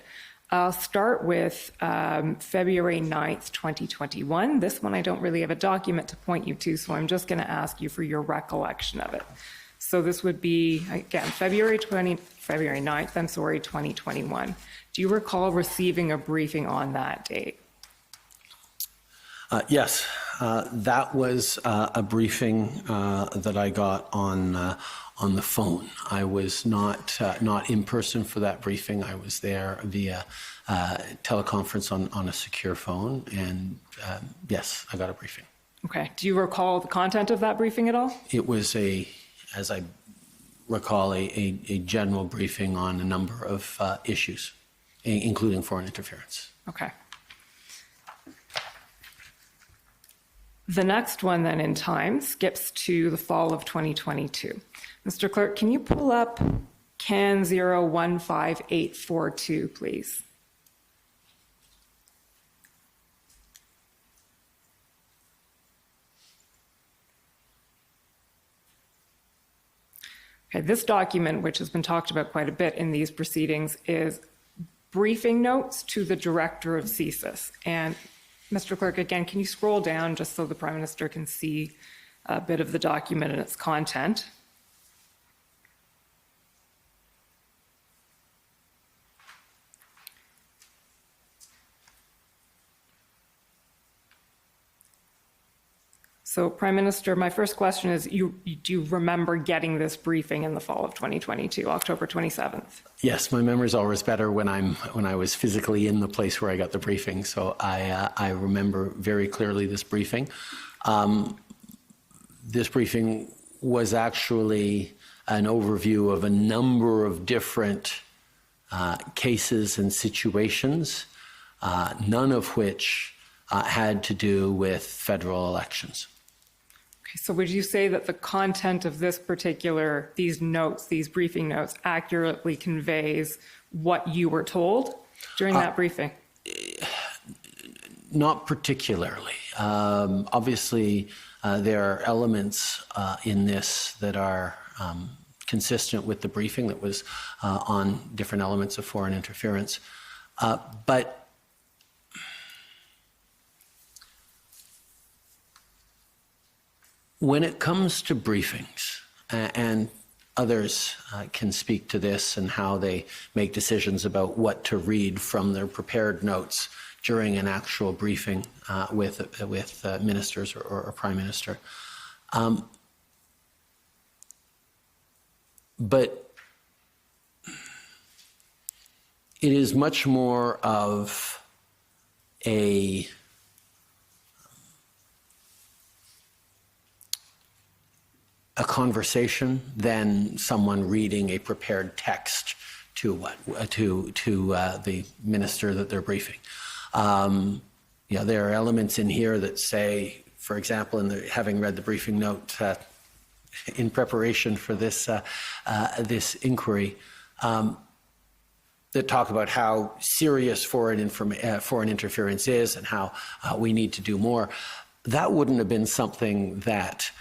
I'll start with February 9th, 2021. This one I don't really have a document to point you to, so I'm just going to ask you for your recollection of it. So this would be, again, February 9th, 2021. Do you recall receiving a briefing on that date? Yes, that was a briefing that I got on the phone. I was not in person for that briefing. I was there via teleconference on a secure phone, and yes, I got a briefing. Okay. Do you recall the content of that briefing at all? It was as I recall, a general briefing on a number of issues, including foreign interference. Okay. The next one then in time skips to the fall of 2022. Mr. Clerk, can you pull up CAN 015842, please? Okay, this document, which has been talked about quite a bit in these proceedings, is briefing notes to the director of CSIS. And Mr. Clerk, again, can you scroll down just so the Prime Minister can see a bit of the document and its content? So, Prime Minister, my first question is, do you remember getting this briefing in the fall of 2022, October 27th? Yes, my memory is always better when I was physically in the place where I got the briefing. So I remember very clearly this briefing. This briefing was actually an overview of a number of different cases and situations, none of which had to do with federal elections. Okay, so would you say that the content of these briefing notes, accurately conveys what you were told during that briefing? Not particularly. Obviously, there are elements in this that are consistent with the briefing that was on different elements of foreign interference. But when it comes to briefings, and others can speak to this and how they make decisions about what to read from their prepared notes during an actual briefing with ministers or Prime Minister. But it is much more of a conversation than someone reading a prepared text to the minister that they're briefing. There are elements in here that say, for example, having read the briefing note in preparation for this this inquiry, that talk about how serious foreign interference is and how we need to do more. That wouldn't have been something that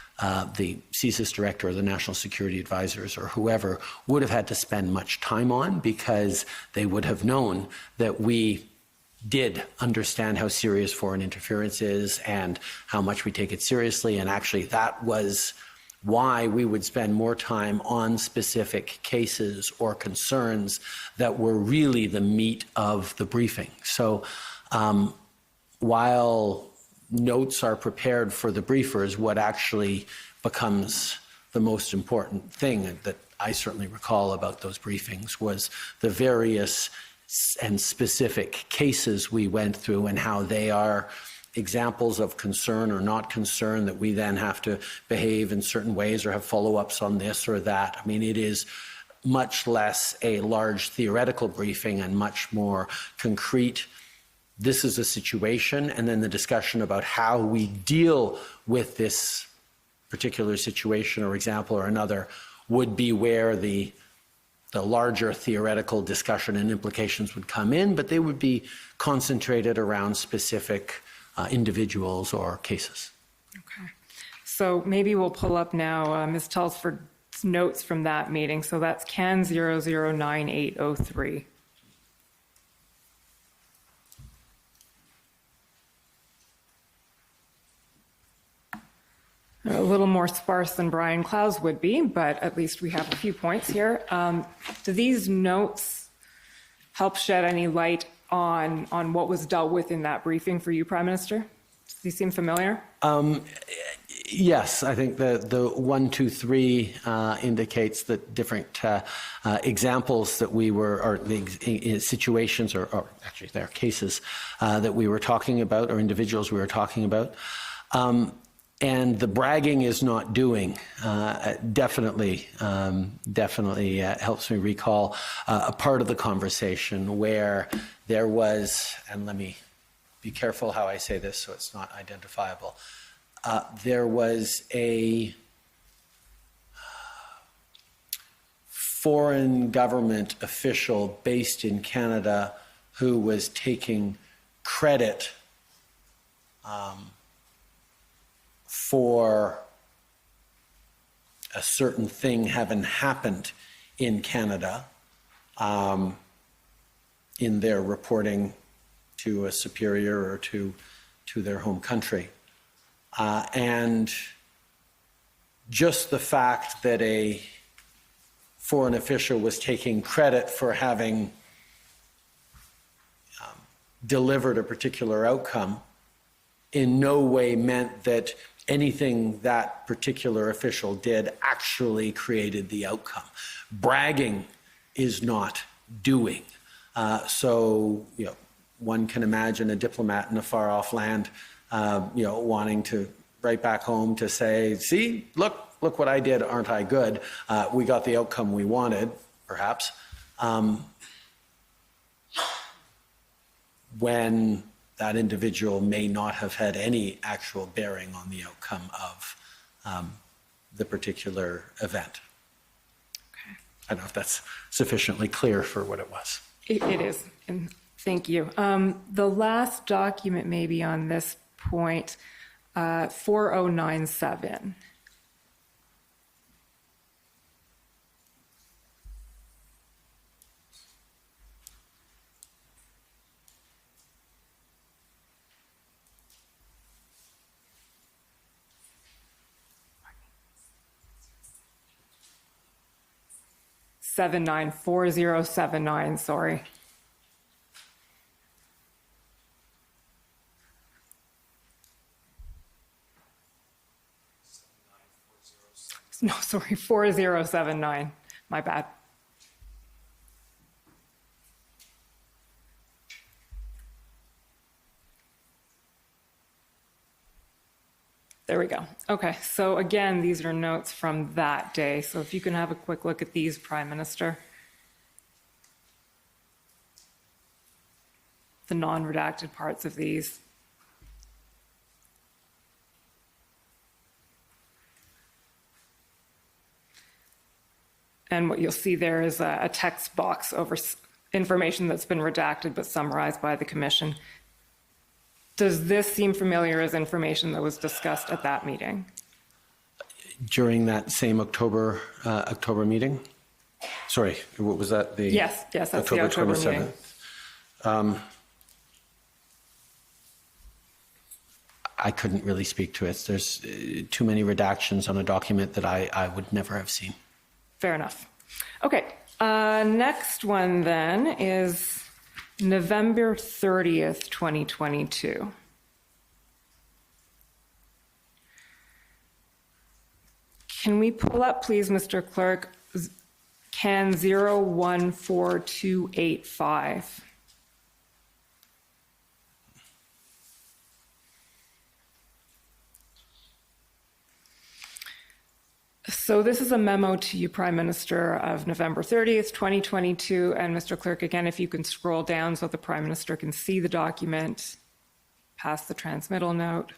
the CSIS director or the national security advisors or whoever would have had to spend much time on, because they would have known that we did understand how serious foreign interference is and how much we take it seriously. And actually, that was why we would spend more time on specific cases or concerns that were really the meat of the briefing. So while notes are prepared for the briefers, what actually becomes the most important thing that I certainly recall about those briefings was the various and specific cases we went through and how they are examples of concern or not concern, that we then have to behave in certain ways or have follow-ups on this or that. I mean, it is much less a large theoretical briefing and much more concrete. This is a situation, and then the discussion about how we deal with this particular situation or example or another would be where the larger theoretical discussion and implications would come in, but they would be concentrated around specific individuals or cases. Okay. So maybe we'll pull up now Ms. Telford's notes from that meeting. So that's CAN 009803. A little more sparse than Brian Clow's would be, but at least we have a few points here. Do these notes help shed any light on what was dealt with in that briefing for you, Prime Minister? Do these seem familiar? Yes, I think the 1, 2, 3 indicates that different examples that we were, or the situations, or actually there are cases that we were talking about, or individuals we were talking about. And the bragging is not doing definitely helps me recall a part of the conversation where there was, and let me be careful how I say this so it's not identifiable. There was a foreign government official based in Canada who was taking credit for a certain thing having happened in Canada in their reporting to a superior or to their home country. And just the fact that a foreign official was taking credit for having delivered a particular outcome in no way meant that anything that particular official did actually created the outcome. Bragging is not doing. So, one can imagine a diplomat in a far-off land, wanting to write back home to say, see, look what I did, aren't I good? We got the outcome we wanted, perhaps. When that individual may not have had any actual bearing on the outcome of the particular event. Okay. I don't know if that's sufficiently clear for what it was. It is, and thank you. The last document maybe on this point, 4097. (4079), sorry. No, sorry, 4079. My bad. There we go. Okay, so again, these are notes from that day. So if you can have a quick look at these, Prime Minister. The non-redacted parts of these. And what you'll see there is a text box over information that's been redacted but summarized by the Commission. Does this seem familiar as information that was discussed at that meeting? During that same October meeting? Sorry, what was that? Yes, that's the October meeting. I couldn't really speak to it. There's too many redactions on a document that I would never have seen. Fair enough. Okay, next one then is November 30th, 2022. Can we pull up, please, Mr. Clerk, can 014285. So this is a memo to you, Prime Minister, of November 30th, 2022. And Mr. Clerk, again, if you can scroll down so the Prime Minister can see the document, past the transmittal note.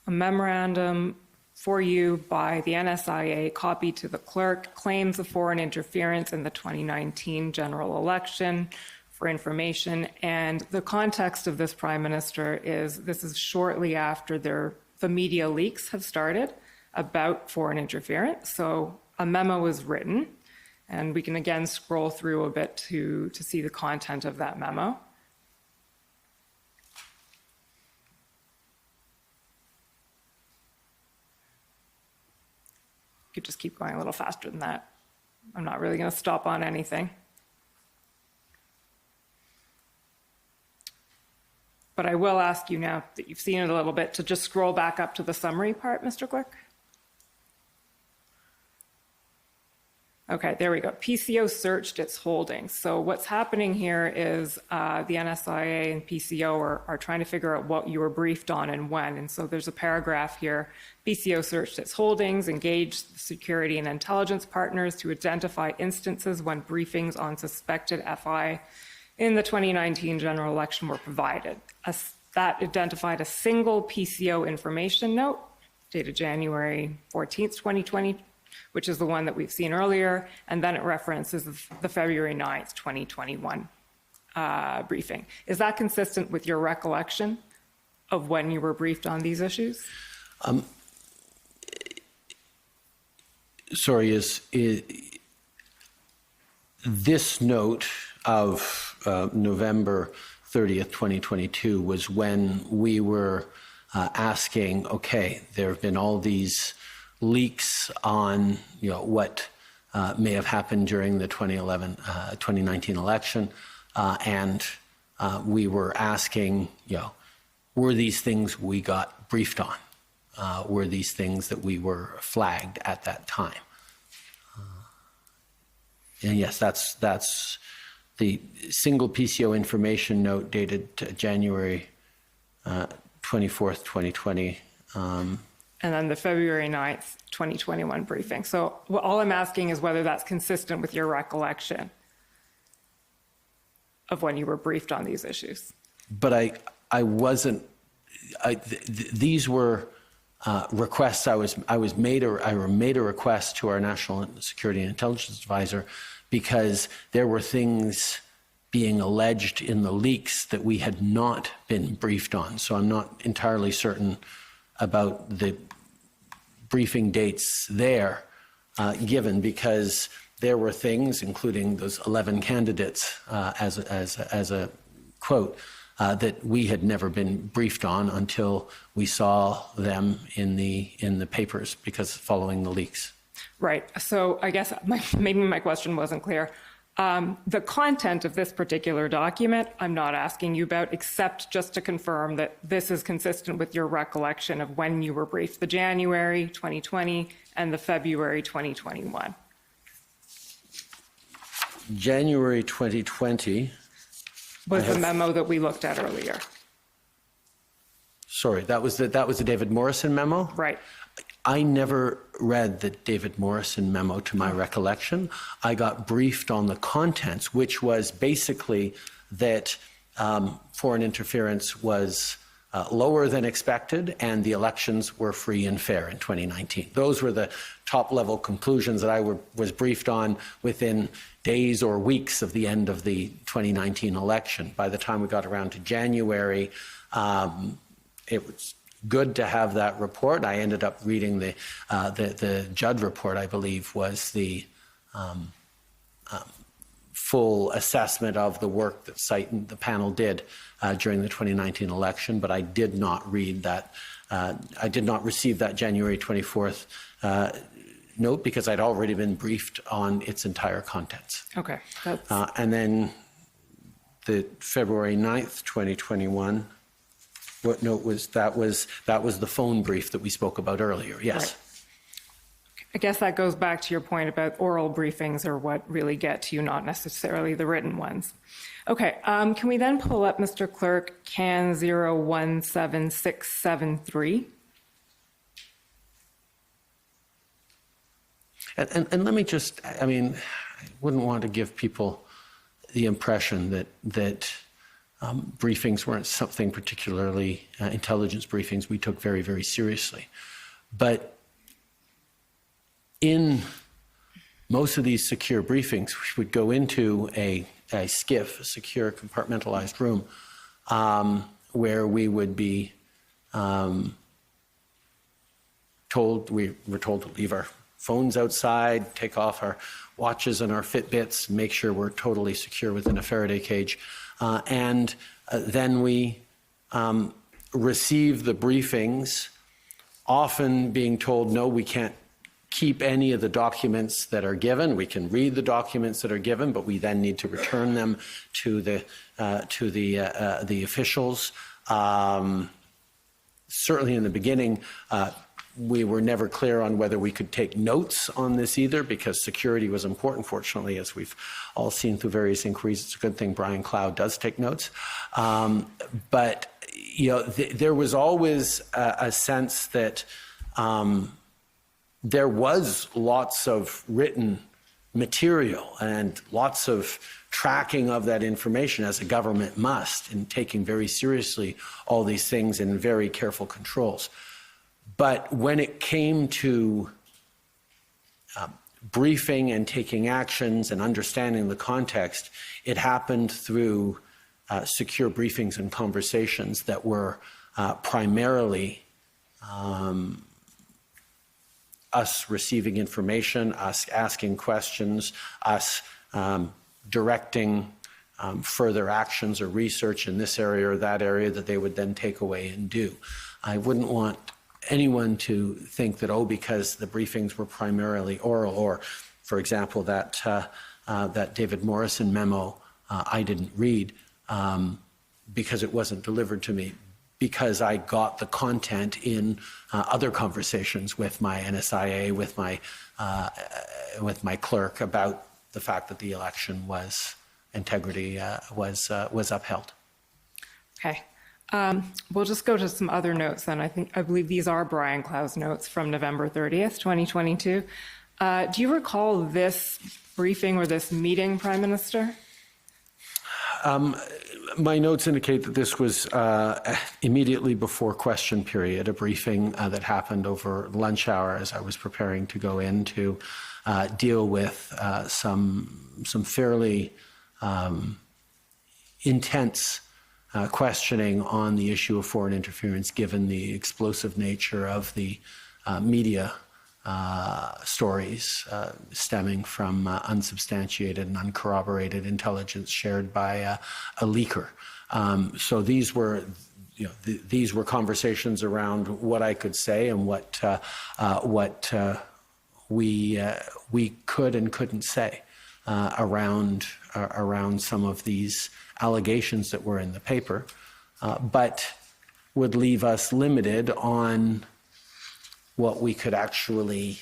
A memorandum for you by the NSIA, copied to the clerk, claims of foreign interference in the 2019 general election for information. And the context of this, Prime Minister, is this is shortly after the media leaks have started about foreign interference. So a memo was written, and we can again scroll through a bit to see the content of that memo. You could just keep going a little faster than that. I'm not really going to stop on anything. But I will ask you now that you've seen it a little bit to just scroll back up to the summary part, Mr. Clerk. Okay, there we go. PCO searched its holdings. So what's happening here is the NSIA and PCO are trying to figure out what you were briefed on and when. And so there's a paragraph here. PCO searched its holdings, engaged security and intelligence partners to identify instances when briefings on suspected FI in the 2019 general election were provided. That identified a single PCO information note dated January 14th, 2020, which is the one that we've seen earlier, and then it references the February 9th, 2021 briefing. Is that consistent with your recollection of when you were briefed on these issues? Sorry, is this note of November 30th, 2022 was when we were asking, okay, there have been all these leaks on, what may have happened during the 2019 election, and we were asking, were these things we got briefed on? Were these things that we were flagged at that time? And yes, that's the single PCO information note dated January 24th, 2020. And then the February 9th, 2021 briefing. So all I'm asking is whether that's consistent with your recollection of when you were briefed on these issues. But I wasn't, these were requests I made a request to our National Security and Intelligence Advisor because there were things being alleged in the leaks that we had not been briefed on. So I'm not entirely certain about the briefing dates there given, because there were things, including those 11 candidates as a quote, that we had never been briefed on until we saw them in the papers, because following the leaks. Right. So I guess maybe my question wasn't clear. The content of this particular document, I'm not asking you about, except just to confirm that this is consistent with your recollection of when you were briefed, the January 2020 and the February 2021. January 2020 was the memo that we looked at earlier. Sorry, that was the David Morrison memo? Right. I never read the David Morrison memo to my recollection. I got briefed on the contents, which was basically that foreign interference was lower than expected and the elections were free and fair in 2019. Those were the top level conclusions that I was briefed on within days or weeks of the end of the 2019 election. By the time we got around to January, it was good to have that report. I ended up reading the Judd report, I believe, was the full assessment of the work that the panel did during the 2019 election, but I did not read that. I did not receive that January 24th note because I'd already been briefed on its entire contents. Okay. And then the February 9th, 2021, what note was that? Was the phone brief that we spoke about earlier? Yes. Right. I guess that goes back to your point about oral briefings are what really get to you, not necessarily the written ones. Okay, can we then pull up, Mr. Clerk, CAN 017673? And let me just, I mean, I wouldn't want to give people the impression that briefings weren't something particularly, intelligence briefings we took very, very seriously. But in most of these secure briefings, we would go into a SCIF, a secure compartmentalized room, where we would be told, we were told to leave our phones outside, take off our watches and our Fitbits, make sure we're totally secure within a Faraday cage. And then we receive the briefings, often being told, no, we can't keep any of the documents that are given. We can read the documents that are given, but we then need to return them to the officials. Certainly in the beginning, we were never clear on whether we could take notes on this either, because security was important. Fortunately, as we've all seen through various inquiries, it's a good thing Brian Cloud does take notes. But you know, there was always a sense that there was lots of written material and lots of tracking of that information, as a government must, in taking very seriously all these things and very careful controls. But when it came to briefing and taking actions and understanding the context, it happened through secure briefings and conversations that were primarily us receiving information, us asking questions, us directing further actions or research in this area or that area that they would then take away and do. I wouldn't want anyone to think that, oh, because the briefings were primarily oral, or, for example, that David Morrison memo I didn't read because it wasn't delivered to me, because I got the content in other conversations with my NSIA, with my clerk, about the fact that the election was integrity was upheld. Okay. We'll just go to some other notes then. I believe these are Brian Cloud's notes from November 30th, 2022. Do you recall this briefing or this meeting, Prime Minister? My notes indicate that this was immediately before question period, a briefing that happened over lunch hour as I was preparing to go in to deal with some fairly intense questioning on the issue of foreign interference, given the explosive nature of the media stories stemming from unsubstantiated and uncorroborated intelligence shared by a leaker. So these were, these were conversations around what I could say and what we could and couldn't say around some of these allegations that were in the paper, but would leave us limited on what we could actually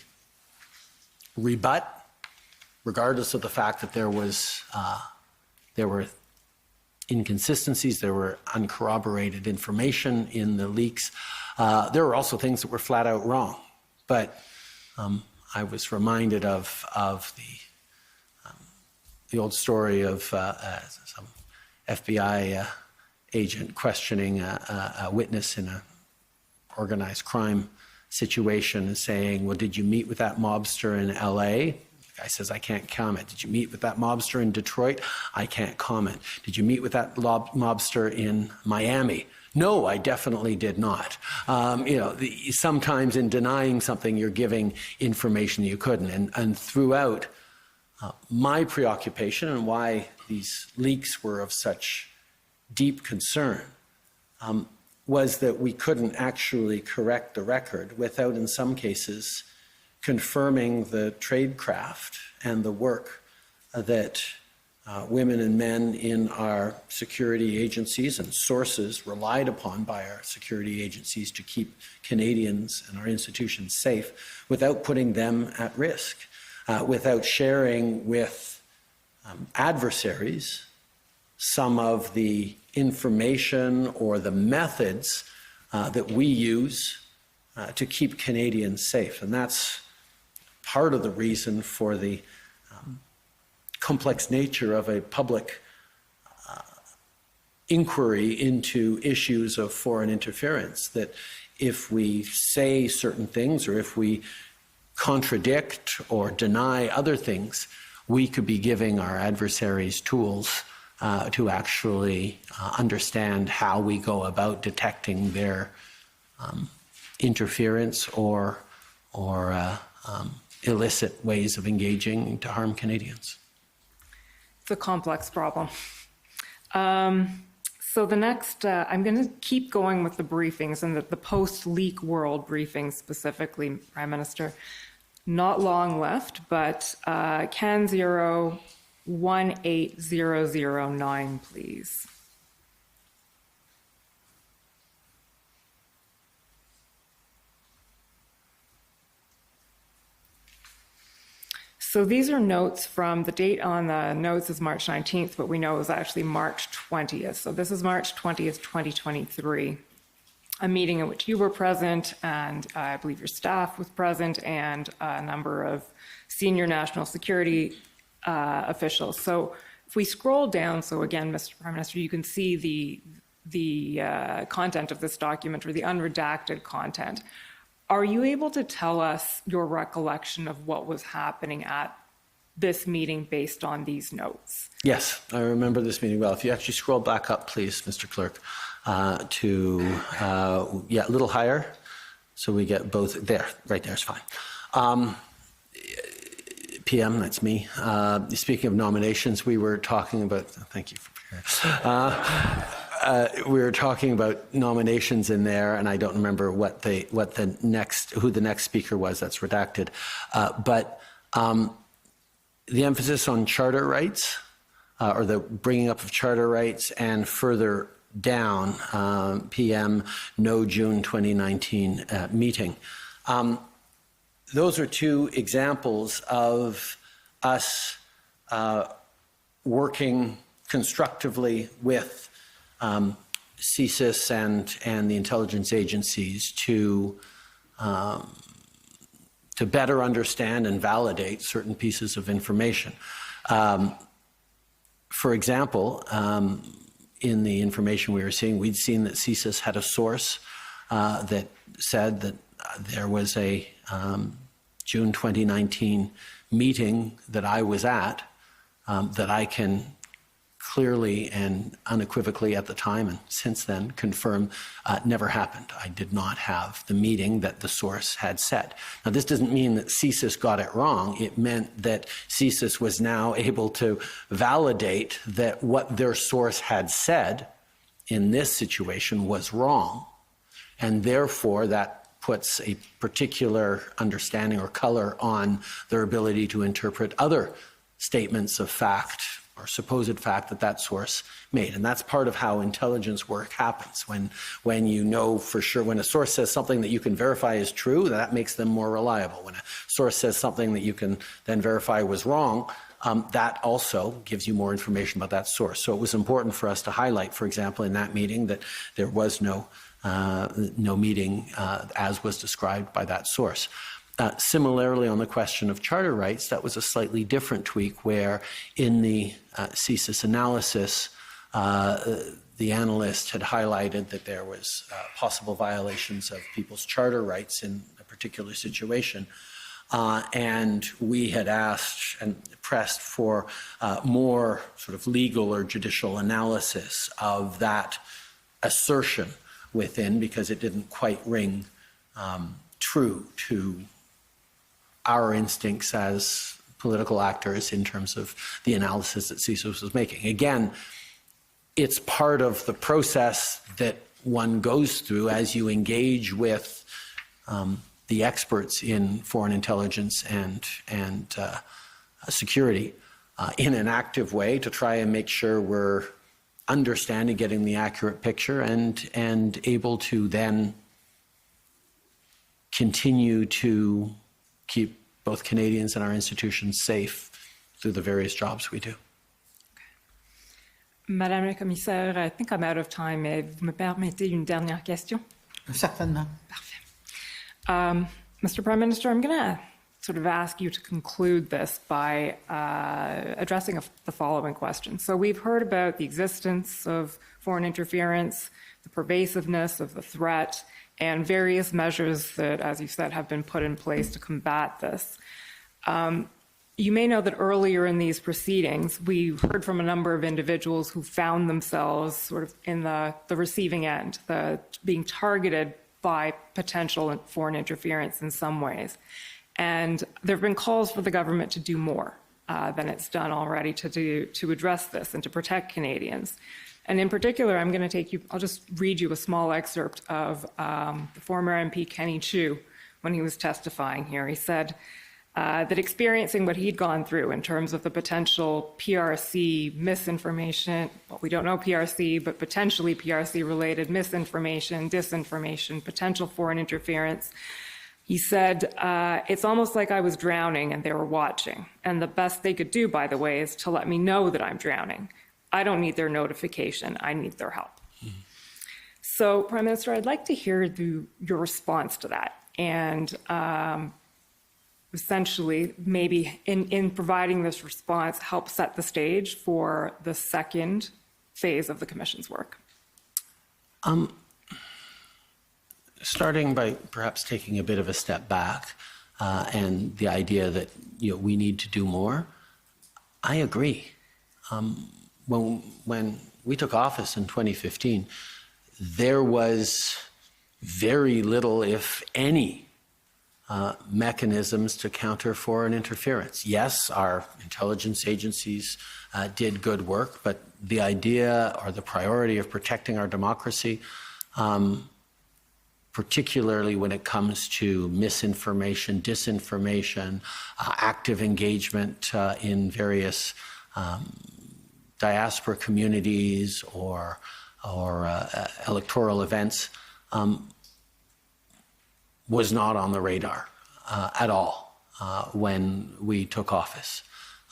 rebut, regardless of the fact that there were inconsistencies, there were uncorroborated information in the leaks. There were also things that were flat out wrong. But I was reminded of the old story of some FBI agent questioning a witness in an organized crime situation and saying, well, did you meet with that mobster in LA? The guy says, I can't comment. Did you meet with that mobster in Detroit? I can't comment. Did you meet with that mobster in Miami? No, I definitely did not. Sometimes in denying something, you're giving information you couldn't. And throughout my preoccupation and why these leaks were of such deep concern was that we couldn't actually correct the record without, in some cases, confirming the tradecraft and the work that women and men in our security agencies and sources relied upon by our security agencies to keep Canadians and our institutions safe without putting them at risk, without sharing with adversaries some of the information or the methods that we use to keep Canadians safe. And that's part of the reason for the complex nature of a public inquiry into issues of foreign interference, that if we say certain things or if we contradict or deny other things, we could be giving our adversaries tools to actually understand how we go about detecting their interference or illicit ways of engaging to harm Canadians. It's a complex problem. So the next, I'm going to keep going with the briefings and the post-leak world briefings specifically, Prime Minister. Not long left, but CAN 018009, please. So these are notes from, the date on the notes is March 19th, but we know it was actually March 20th. So this is March 20th, 2023, a meeting in which you were present, and I believe your staff was present, and a number of senior national security officials. So if we scroll down, so again, Mr. Prime Minister, you can see the content of this document, or the unredacted content. Are you able to tell us your recollection of what was happening at this meeting based on these notes? Yes, I remember this meeting well. If you actually scroll back up, please, Mr. Clerk, a little higher, so we get both. There, right there is fine. PM, that's me. Speaking of nominations, we were talking about. Thank you for we were talking about nominations in there, and I don't remember who the next speaker was. That's redacted. But the emphasis on charter rights, or the bringing up of charter rights, and further down, PM, no June 2019 meeting. Those are two examples of us working constructively with CSIS and the intelligence agencies to better understand and validate certain pieces of information. For example, in the information we were seeing, we'd seen that CSIS had a source that said that there was a June 2019 meeting that I was at that I can clearly and unequivocally at the time and since then confirm never happened. I did not have the meeting that the source had said. Now, this doesn't mean that CSIS got it wrong. It meant that CSIS was now able to validate that what their source had said in this situation was wrong, and therefore that puts a particular understanding or color on their ability to interpret other statements of fact or supposed fact that that source made. And that's part of how intelligence work happens. When you know for sure, when a source says something that you can verify is true, that makes them more reliable. When a source says something that you can then verify was wrong, that also gives you more information about that source. So it was important for us to highlight, for example, in that meeting that there was no meeting as was described by that source. Similarly, on the question of charter rights, that was a slightly different tweak where in the CSIS analysis, the analyst had highlighted that there was possible violations of people's charter rights in a particular situation. And we had asked and pressed for more sort of legal or judicial analysis of that assertion within, because it didn't quite ring true to our instincts as political actors in terms of the analysis that CSIS was making. Again, it's part of the process that one goes through as you engage with the experts in foreign intelligence and security in an active way to try and make sure we're understanding, getting the accurate picture, and able to then continue to keep both Canadians and our institutions safe through the various jobs we do. Madame la Commissaire, I think I'm out of time, mais vous me permettez une dernière question? Certainement. Parfait. Mr. Prime Minister, I'm going to sort of ask you to conclude this by addressing the following question. So we've heard about the existence of foreign interference, the pervasiveness of the threat, and various measures that, as you said, have been put in place to combat this. You may know that earlier in these proceedings, we heard from a number of individuals who found themselves sort of in the receiving end, being targeted by potential foreign interference in some ways. And there have been calls for the government to do more than it's done already to address this and to protect Canadians. And in particular, I'll just read you a small excerpt of the former MP Kenny Chiu when he was testifying here. He said that experiencing what he'd gone through in terms of the potential PRC misinformation, well, we don't know PRC, but potentially PRC-related misinformation, disinformation, potential foreign interference, he said, it's almost like I was drowning and they were watching. And the best they could do, by the way, is to let me know that I'm drowning. I don't need their notification. I need their help. Mm-hmm. So, Prime Minister, I'd like to hear your response to that. And essentially, maybe in providing this response, help set the stage for the second phase of the Commission's work. Starting by perhaps taking a bit of a step back and the idea that we need to do more, I agree. When we took office in 2015, there was very little, if any, mechanisms to counter foreign interference. Yes, our intelligence agencies did good work, but the idea or the priority of protecting our democracy, particularly when it comes to misinformation, disinformation, active engagement in various diaspora communities or electoral events, was not on the radar at all when we took office.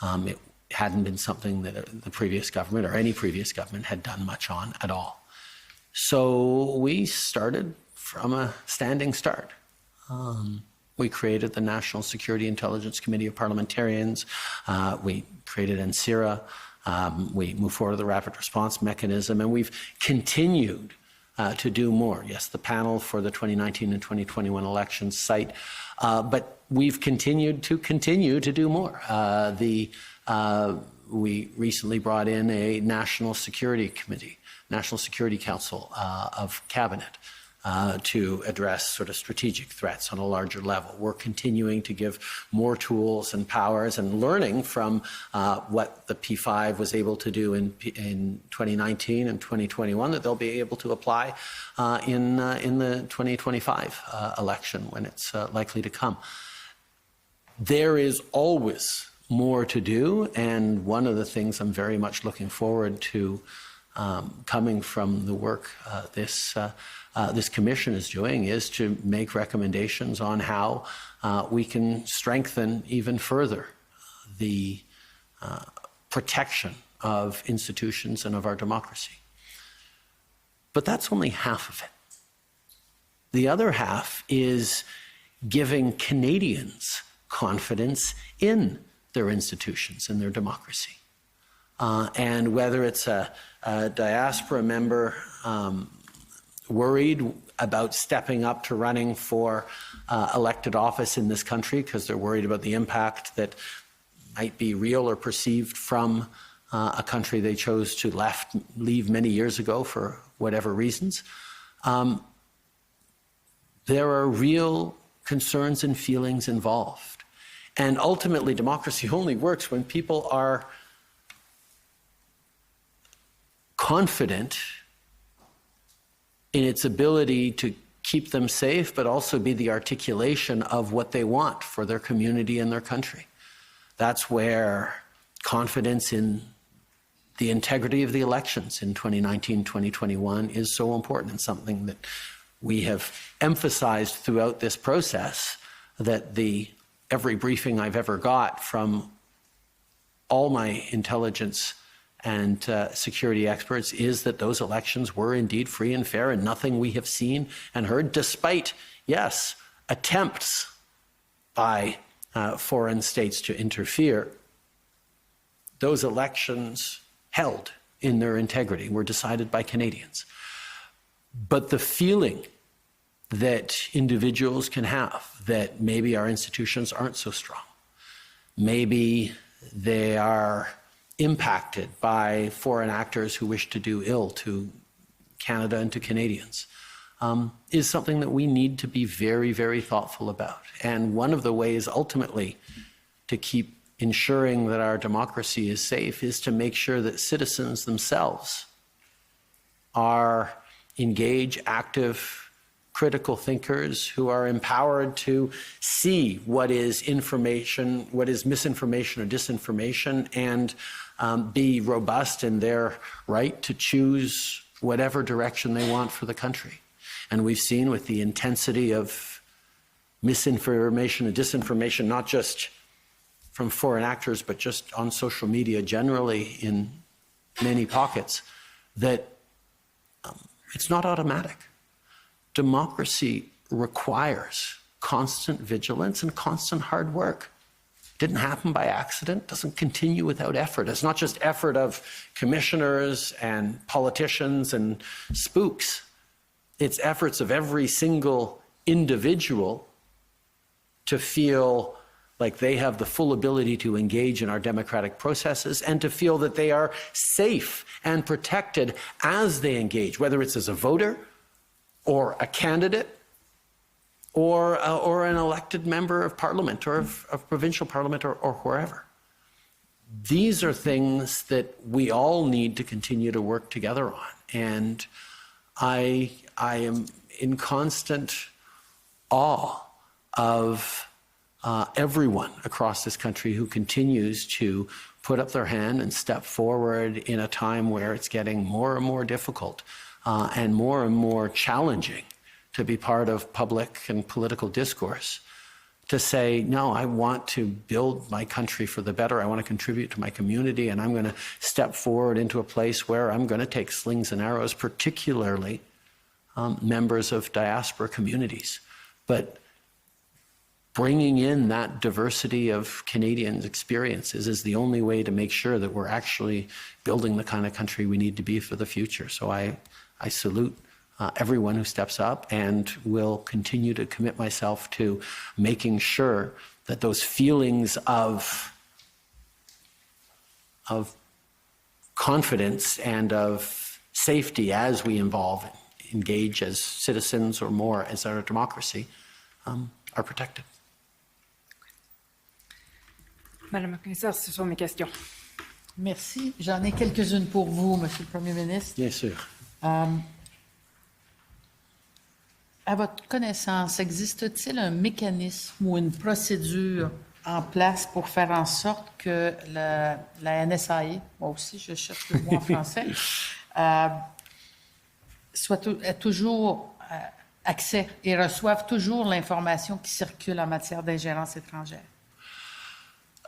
It hadn't been something that the previous government or any previous government had done much on at all. So we started from a standing start. We created the National Security Intelligence Committee of Parliamentarians. We created NSIRA. We moved forward with the Rapid Response Mechanism, and we've continued to do more. Yes, the panel for the 2019 and 2021 elections cite, but we've continued to do more. We recently brought in a National Security Committee, National Security Council of Cabinet to address sort of strategic threats on a larger level. We're continuing to give more tools and powers and learning from what the P5 was able to do in 2019 and 2021 that they'll be able to apply in the 2025 election when it's likely to come. There is always more to do, and one of the things I'm very much looking forward to coming from the work this commission is doing is to make recommendations on how we can strengthen even further the protection of institutions and of our democracy. But that's only half of it. The other half is giving Canadians confidence in their institutions and their democracy. And whether it's a diaspora member worried about stepping up to running for elected office in this country because they're worried about the impact that might be real or perceived from a country they chose to leave many years ago for whatever reasons. There are real concerns and feelings involved. And ultimately, democracy only works when people are confident in its ability to keep them safe, but also be the articulation of what they want for their community and their country. That's where confidence in the integrity of the elections in 2019, 2021 is so important and something that we have emphasized throughout this process, that every briefing I've ever got from all my intelligence and security experts is that those elections were indeed free and fair, and nothing we have seen and heard, despite, yes, attempts by foreign states to interfere, those elections held in their integrity were decided by Canadians. But the feeling that individuals can have that maybe our institutions aren't so strong, maybe they are impacted by foreign actors who wish to do ill to Canada and to Canadians, is something that we need to be very, very thoughtful about. And one of the ways ultimately to keep ensuring that our democracy is safe is to make sure that citizens themselves are engaged, active, critical thinkers who are empowered to see what is information, what is misinformation or disinformation, and be robust in their right to choose whatever direction they want for the country. And we've seen with the intensity of misinformation and disinformation, not just from foreign actors, but just on social media generally in many pockets, that it's not automatic. Democracy requires constant vigilance and constant hard work. It didn't happen by accident, doesn't continue without effort. It's not just effort of commissioners and politicians and spooks. It's efforts of every single individual to feel like they have the full ability to engage in our democratic processes and to feel that they are safe and protected as they engage, whether it's as a voter or a candidate or an elected member of parliament or of provincial parliament or wherever. These are things that we all need to continue to work together on. And I am in constant awe of everyone across this country who continues to put up their hand and step forward in a time where it's getting more and more difficult and more challenging to be part of public and political discourse, to say, no, I want to build my country for the better. I want to contribute to my community, and I'm going to step forward into a place where I'm going to take slings and arrows, particularly members of diaspora communities. But bringing in that diversity of Canadians' experiences is the only way to make sure that we're actually building the kind of country we need to be for the future. So I salute everyone who steps up, and will continue to commit myself to making sure that those feelings of confidence and of safety as we engage as citizens or more as our democracy are protected. Madame la Commissaire, ce sont mes questions. Merci. J'en ai quelques-unes pour vous, Monsieur le Premier ministre. Bien sûr. À votre connaissance, existe-t-il un mécanisme ou une procédure en place pour faire en sorte que la NSA, moi aussi je cherche le mot en français, ait toujours accès et reçoive toujours l'information qui circule en matière d'ingérence étrangère?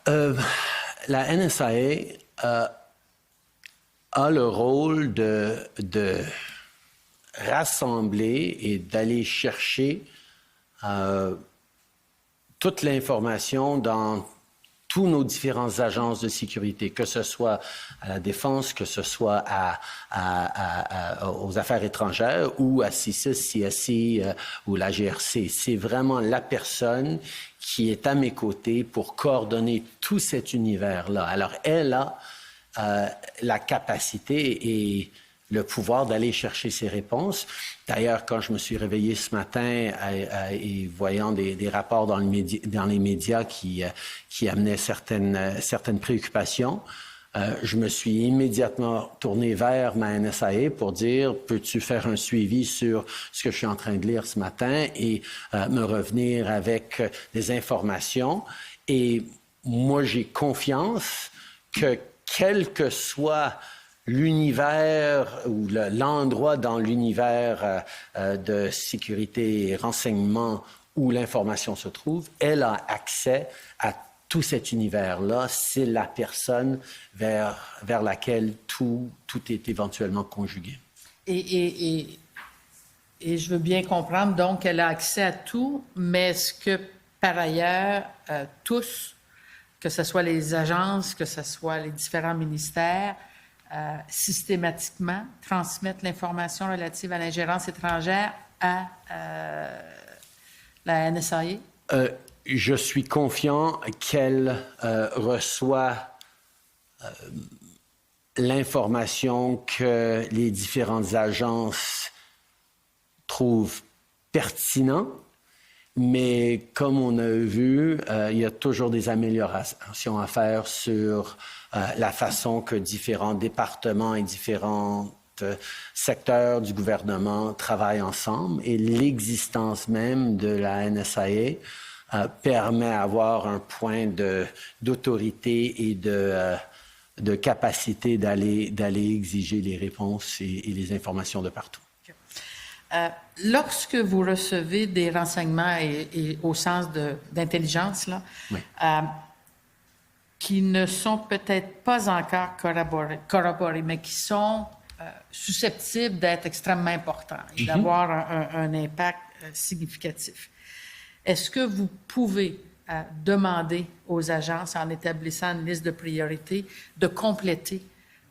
La NSA a le rôle de rassembler et d'aller chercher toute l'information dans tous nos différentes agences de sécurité, que ce soit à la Défense, que ce soit aux Affaires étrangères ou à CSIS, CSI ou la GRC. C'est vraiment la personne qui est à mes côtés pour coordonner tout cet univers-là. Alors, elle a la capacité et le pouvoir d'aller chercher ces réponses. D'ailleurs, quand je me suis réveillé ce matin et voyant des rapports dans les médias qui amenaient certaines préoccupations, je me suis immédiatement tourné vers ma NSA pour dire, peux-tu faire un suivi sur ce que je suis en train de lire ce matin et me revenir avec des informations. Et moi, j'ai confiance que quel que soit l'univers ou l'endroit dans l'univers de sécurité et renseignement où l'information se trouve, elle a accès à tout cet univers-là. C'est la personne vers laquelle tout est éventuellement conjugué. Et je veux bien comprendre, donc, elle a accès à tout, mais est-ce que, par ailleurs, tous, que ce soit les agences, que ce soit les différents ministères, systématiquement transmettent l'information relative à l'ingérence étrangère à la NSIA? Je suis confiant qu'elle reçoit l'information que les différentes agences trouvent pertinent, mais comme on a vu, il y a toujours des améliorations à faire sur la façon que différents départements et différents secteurs du gouvernement travaillent ensemble, et l'existence même de la NSIA permet d'avoir un point d'autorité et de capacité d'aller exiger les réponses et les informations de partout. Lorsque vous recevez des renseignements et au sens d'intelligence, là, Oui. Qui ne sont peut-être pas encore corroborés, mais qui sont susceptibles d'être extrêmement importants et d'avoir un impact significatif, est-ce que vous pouvez demander aux agences, en établissant une liste de priorités, de compléter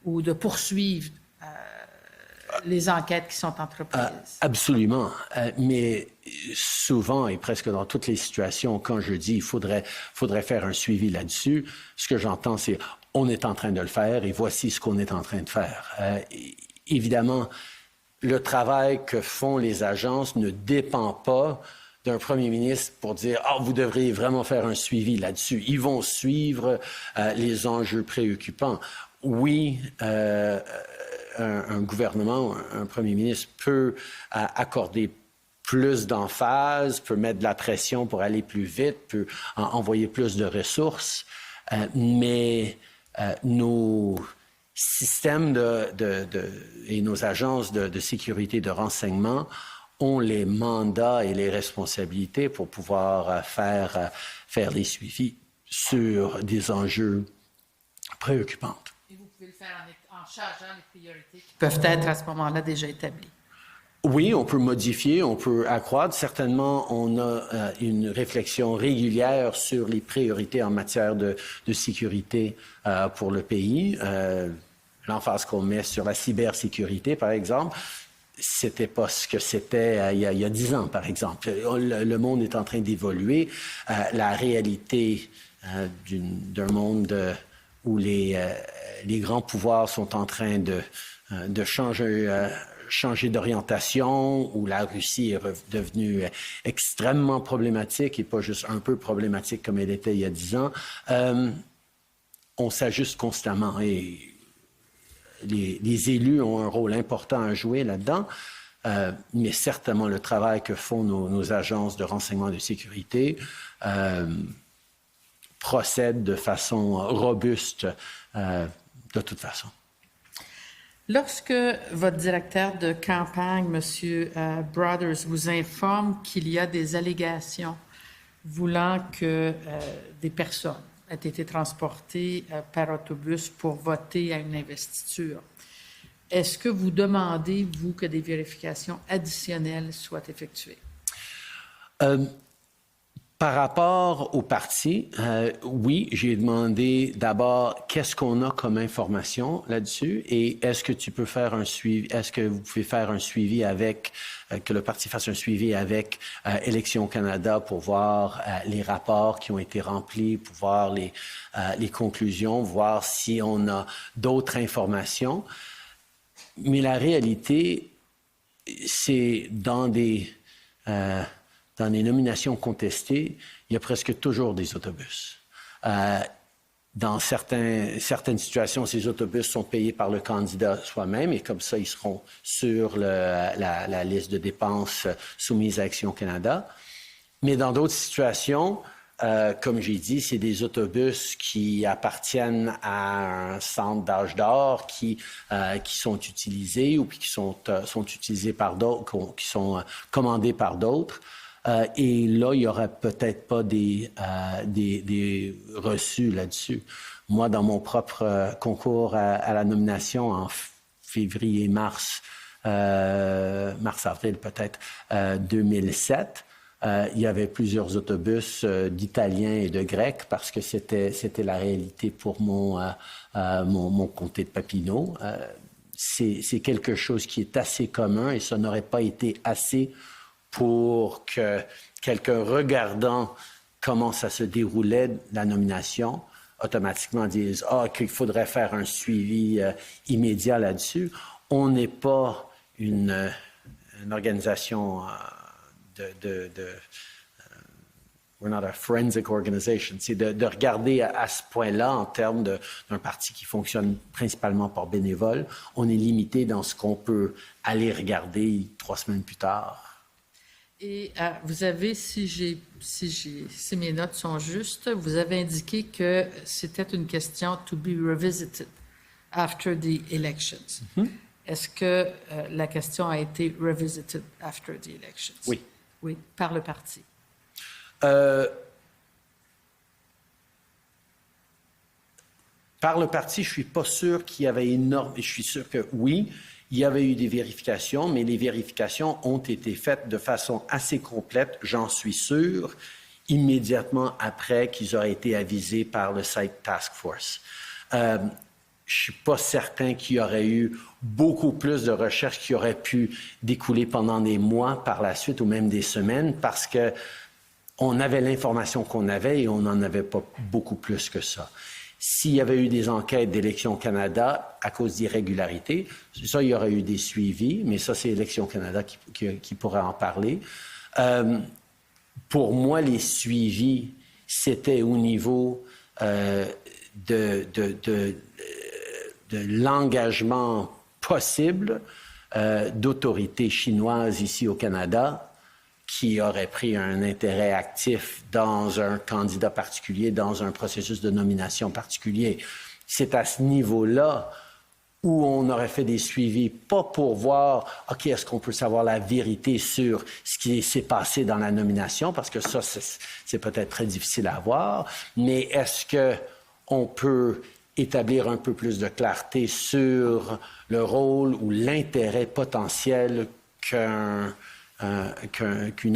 ou de poursuivre les enquêtes qui sont entreprises? Absolument. Mais souvent et presque dans toutes les situations, quand je dis il faudrait faire un suivi là-dessus, ce que j'entends, c'est on est en train de le faire et voici ce qu'on est en train de faire. Évidemment, le travail que font les agences ne dépend pas d'un premier ministre pour dire « Ah, vous devriez vraiment faire un suivi là-dessus ». Ils vont suivre les enjeux préoccupants. Oui, un gouvernement, un premier ministre peut accorder plus d'emphase, peut mettre de la pression pour aller plus vite, peut envoyer plus de ressources, mais nos systèmes et nos agences de sécurité de renseignement ont les mandats et les responsabilités pour pouvoir faire les suivis sur des enjeux préoccupants. Et vous pouvez le faire en chargeant les priorités qui peuvent être à ce moment-là déjà établies. Oui, on peut modifier, on peut accroître. Certainement, on a une réflexion régulière sur les priorités en matière de sécurité pour le pays. L'emphase qu'on met sur la cybersécurité, par exemple, c'était pas ce que c'était il y a 10 ans, par exemple. Le monde est en train d'évoluer. La réalité d'un monde où les grands pouvoirs sont en train de changer d'orientation, où la Russie est devenue extrêmement problématique et pas juste un peu problématique comme elle était il y a 10 ans, on s'ajuste constamment et les élus ont un rôle important à jouer là-dedans, mais certainement le travail que font nos agences de renseignement et de sécurité procède de façon robuste de toute façon. Lorsque votre directeur de campagne, M. Brothers, vous informe qu'il y a des allégations voulant que des personnes aient été transportées par autobus pour voter à une investiture, est-ce que vous demandez, vous, que des vérifications additionnelles soient effectuées? Par rapport au parti, oui, j'ai demandé d'abord qu'est-ce qu'on a comme information là-dessus et est-ce que tu peux faire un suivi, est-ce que vous pouvez faire un suivi avec, que le parti fasse un suivi avec Élections Canada pour voir les rapports qui ont été remplis, pour voir les conclusions, voir si on a d'autres informations. Mais la réalité, c'est dans les nominations contestées, il y a presque toujours des autobus. Dans certaines situations, ces autobus sont payés par le candidat soi-même et comme ça, ils seront sur la liste de dépenses soumise à Action Canada. Mais dans d'autres situations, Comme j'ai dit, c'est des autobus qui appartiennent à un centre d'âge d'or qui sont utilisés ou qui sont utilisés par d'autres, qui sont commandés par d'autres. Et là, il n'y aurait peut-être pas des reçus là-dessus. Moi, dans mon propre concours à la nomination en février-mars, mars-avril peut-être, 2007, il y avait plusieurs autobus d'Italiens et de Grecs parce que c'était la réalité pour mon comté de Papineau. C'est quelque chose qui est assez commun et ça n'aurait pas été assez pour que quelqu'un regardant comment ça se déroulait, la nomination, automatiquement dise qu'il faudrait faire un suivi immédiat là-dessus. On n'est pas une organisation we're not a forensic organization. C'est de regarder à ce point-là en termes d'un parti qui fonctionne principalement par bénévoles. On est limité dans ce qu'on peut aller regarder 3 semaines plus tard. Et vous avez, si mes notes sont justes, vous avez indiqué que c'était une question to be revisited after the elections. Mm-hmm. Est-ce que la question a été revisited after the elections? Oui. Oui, par le parti. Par le parti, je ne suis pas sûr qu'il y avait énorme. Je suis sûr que oui, il y avait eu des vérifications, mais les vérifications ont été faites de façon assez complète, j'en suis sûr, immédiatement après qu'ils auraient été avisés par le site Task Force. Je ne suis pas certain qu'il y aurait eu beaucoup plus de recherches qui auraient pu découler pendant des mois par la suite ou même des semaines parce qu'on avait l'information qu'on avait et on n'en avait pas beaucoup plus que ça. S'il y avait eu des enquêtes d'Élections Canada à cause d'irrégularités, ça, il y aurait eu des suivis, mais ça, c'est Élections Canada qui pourrait en parler. Pour moi, les suivis, c'était au niveau de l'engagement possible d'autorités chinoises ici au Canada qui auraient pris un intérêt actif dans un candidat particulier, dans un processus de nomination particulier. C'est à ce niveau-là où on aurait fait des suivis, pas pour voir, OK, est-ce qu'on peut savoir la vérité sur ce qui s'est passé dans la nomination, parce que ça, c'est peut-être très difficile à voir, mais est-ce qu'on peut établir un peu plus de clarté sur le rôle ou l'intérêt potentiel qu'une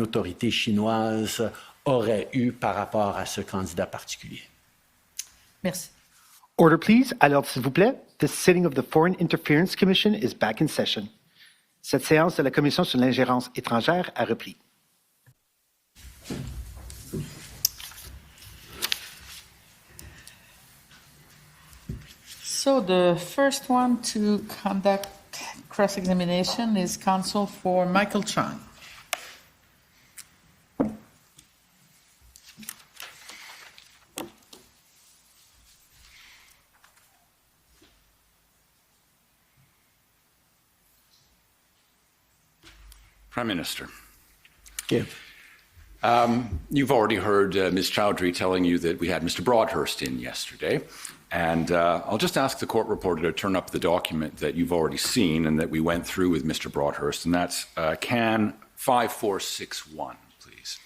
autorité chinoise aurait eu par rapport à ce candidat particulier. Merci. Order, please. Alors, s'il vous plaît, the sitting of the Foreign Interference Commission is back in session. Cette séance de la Commission sur l'ingérence étrangère a repris. So the first one to conduct cross-examination is counsel for Michael Chang. Prime Minister. Yeah. You've already heard Ms. Chowdhury telling you that we had Mr. Broadhurst in yesterday. And I'll just ask the court reporter to turn up the document that you've already seen and that we went through with Mr. Broadhurst, and that's CAN 5461, please.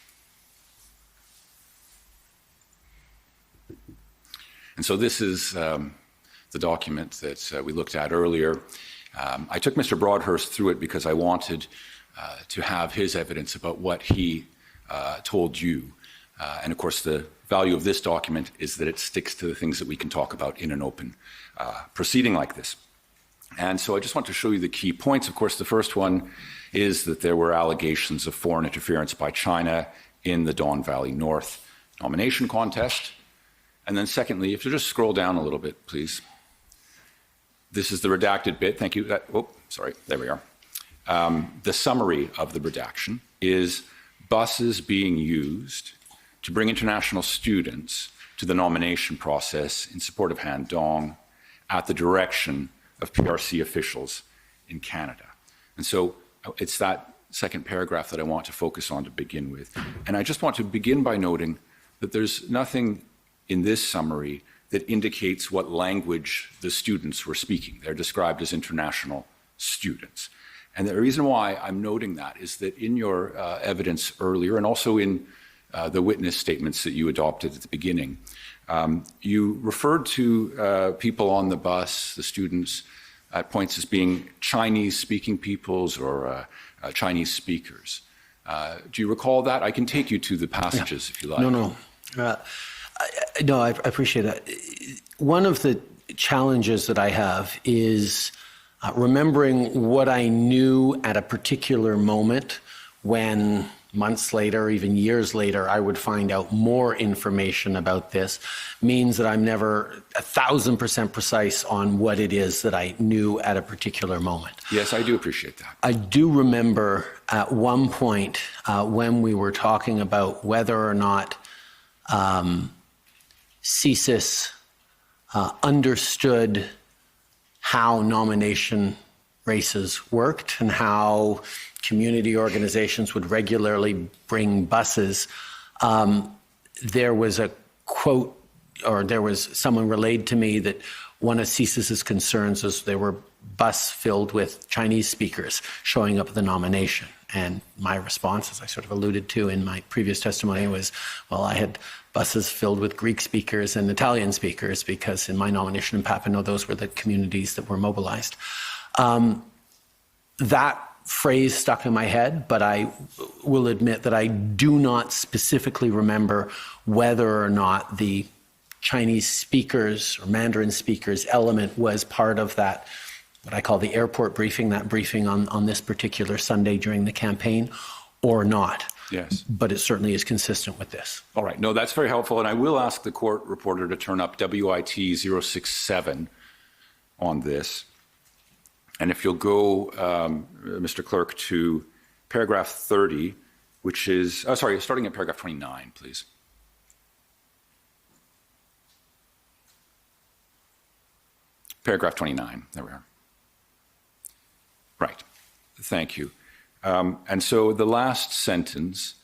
And so this is the document that we looked at earlier. I took Mr. Broadhurst through it because I wanted to have his evidence about what he told you. And of course, the value of this document is that it sticks to the things that we can talk about in an open proceeding like this. And so I just want to show you the key points. Of course, the first one is that there were allegations of foreign interference by China in the Don Valley North nomination contest. And then secondly, if you just scroll down a little bit, please. This is the redacted bit. Thank you. Sorry. There we are. The summary of the redaction is buses being used to bring international students to the nomination process in support of Han Dong at the direction of PRC officials in Canada. And so it's that second paragraph that I want to focus on to begin with. And I just want to begin by noting that there's nothing in this summary that indicates what language the students were speaking. They're described as international students. And the reason why I'm noting that is that in your evidence earlier, and also in the witness statements that you adopted at the beginning, you referred to people on the bus, the students, at points as being Chinese-speaking peoples or Chinese speakers. Do you recall that? I can take you to the passages if you like. No. I appreciate that. One of the challenges that I have is remembering what I knew at a particular moment when months later, even years later, I would find out more information about this, means that I'm never 1,000% precise on what it is that I knew at a particular moment. Yes, I do appreciate that. I do remember at one point when we were talking about whether or not CSIS understood how nomination races worked and how community organizations would regularly bring buses. There was a quote, or there was someone relayed to me that one of CSIS's concerns was there were bus filled with Chinese speakers showing up at the nomination. And my response, as I sort of alluded to in my previous testimony, was, well, I had buses filled with Greek speakers and Italian speakers because in my nomination in Papineau, those were the communities that were mobilized. That phrase stuck in my head, but I will admit that I do not specifically remember whether or not the Chinese speakers or Mandarin speakers element was part of that, what I call the airport briefing, that briefing on this particular Sunday during the campaign, or not. Yes. But it certainly is consistent with this. All right. No, that's very helpful. And I will ask the court reporter to turn up WIT 067 on this. And if you'll go, Mr. Clerk, to paragraph 30, which is, starting at paragraph 29, please. Paragraph 29, there we are. Right, thank you. And so the last sentence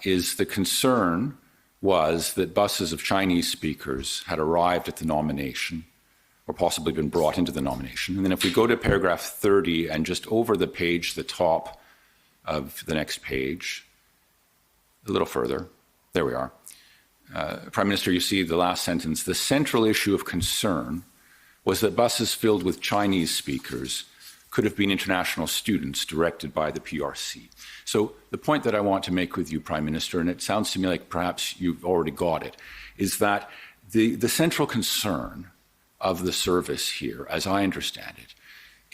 is the concern was that buses of Chinese speakers had arrived at the nomination or possibly been brought into the nomination. And then if we go to paragraph 30 and just over the page, the top of the next page, a little further, there we are. Prime Minister, you see the last sentence, the central issue of concern was that buses filled with Chinese speakers could have been international students directed by the PRC. So the point that I want to make with you, Prime Minister, and it sounds to me like perhaps you've already got it, is that the central concern of the service here, as I understand it,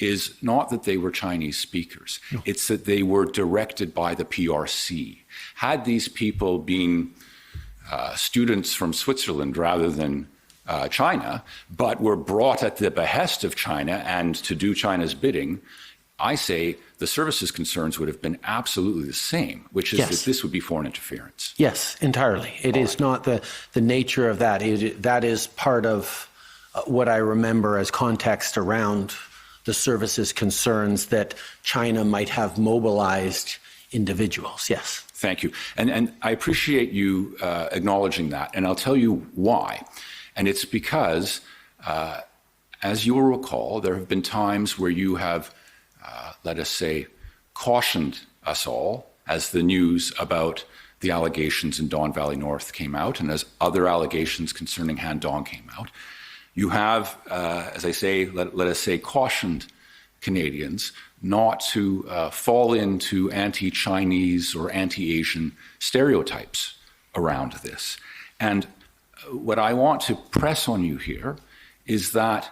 is not that they were Chinese speakers. No. It's that they were directed by the PRC. Had these people been students from Switzerland rather than China, but were brought at the behest of China and to do China's bidding, I say the service's concerns would have been absolutely the same, which is that this would be foreign interference. Yes, entirely. It is not the nature of that. That is part of what I remember as context around the service's concerns that China might have mobilized individuals. Yes. Thank you. And I appreciate you acknowledging that, and I'll tell you why. And it's because, as you will recall, there have been times where you have, let us say, cautioned us all as the news about the allegations in Don Valley North came out and as other allegations concerning Han Dong came out. You have, as I say, let us say, cautioned Canadians not to fall into anti-Chinese or anti-Asian stereotypes around this. And what I want to press on you here is that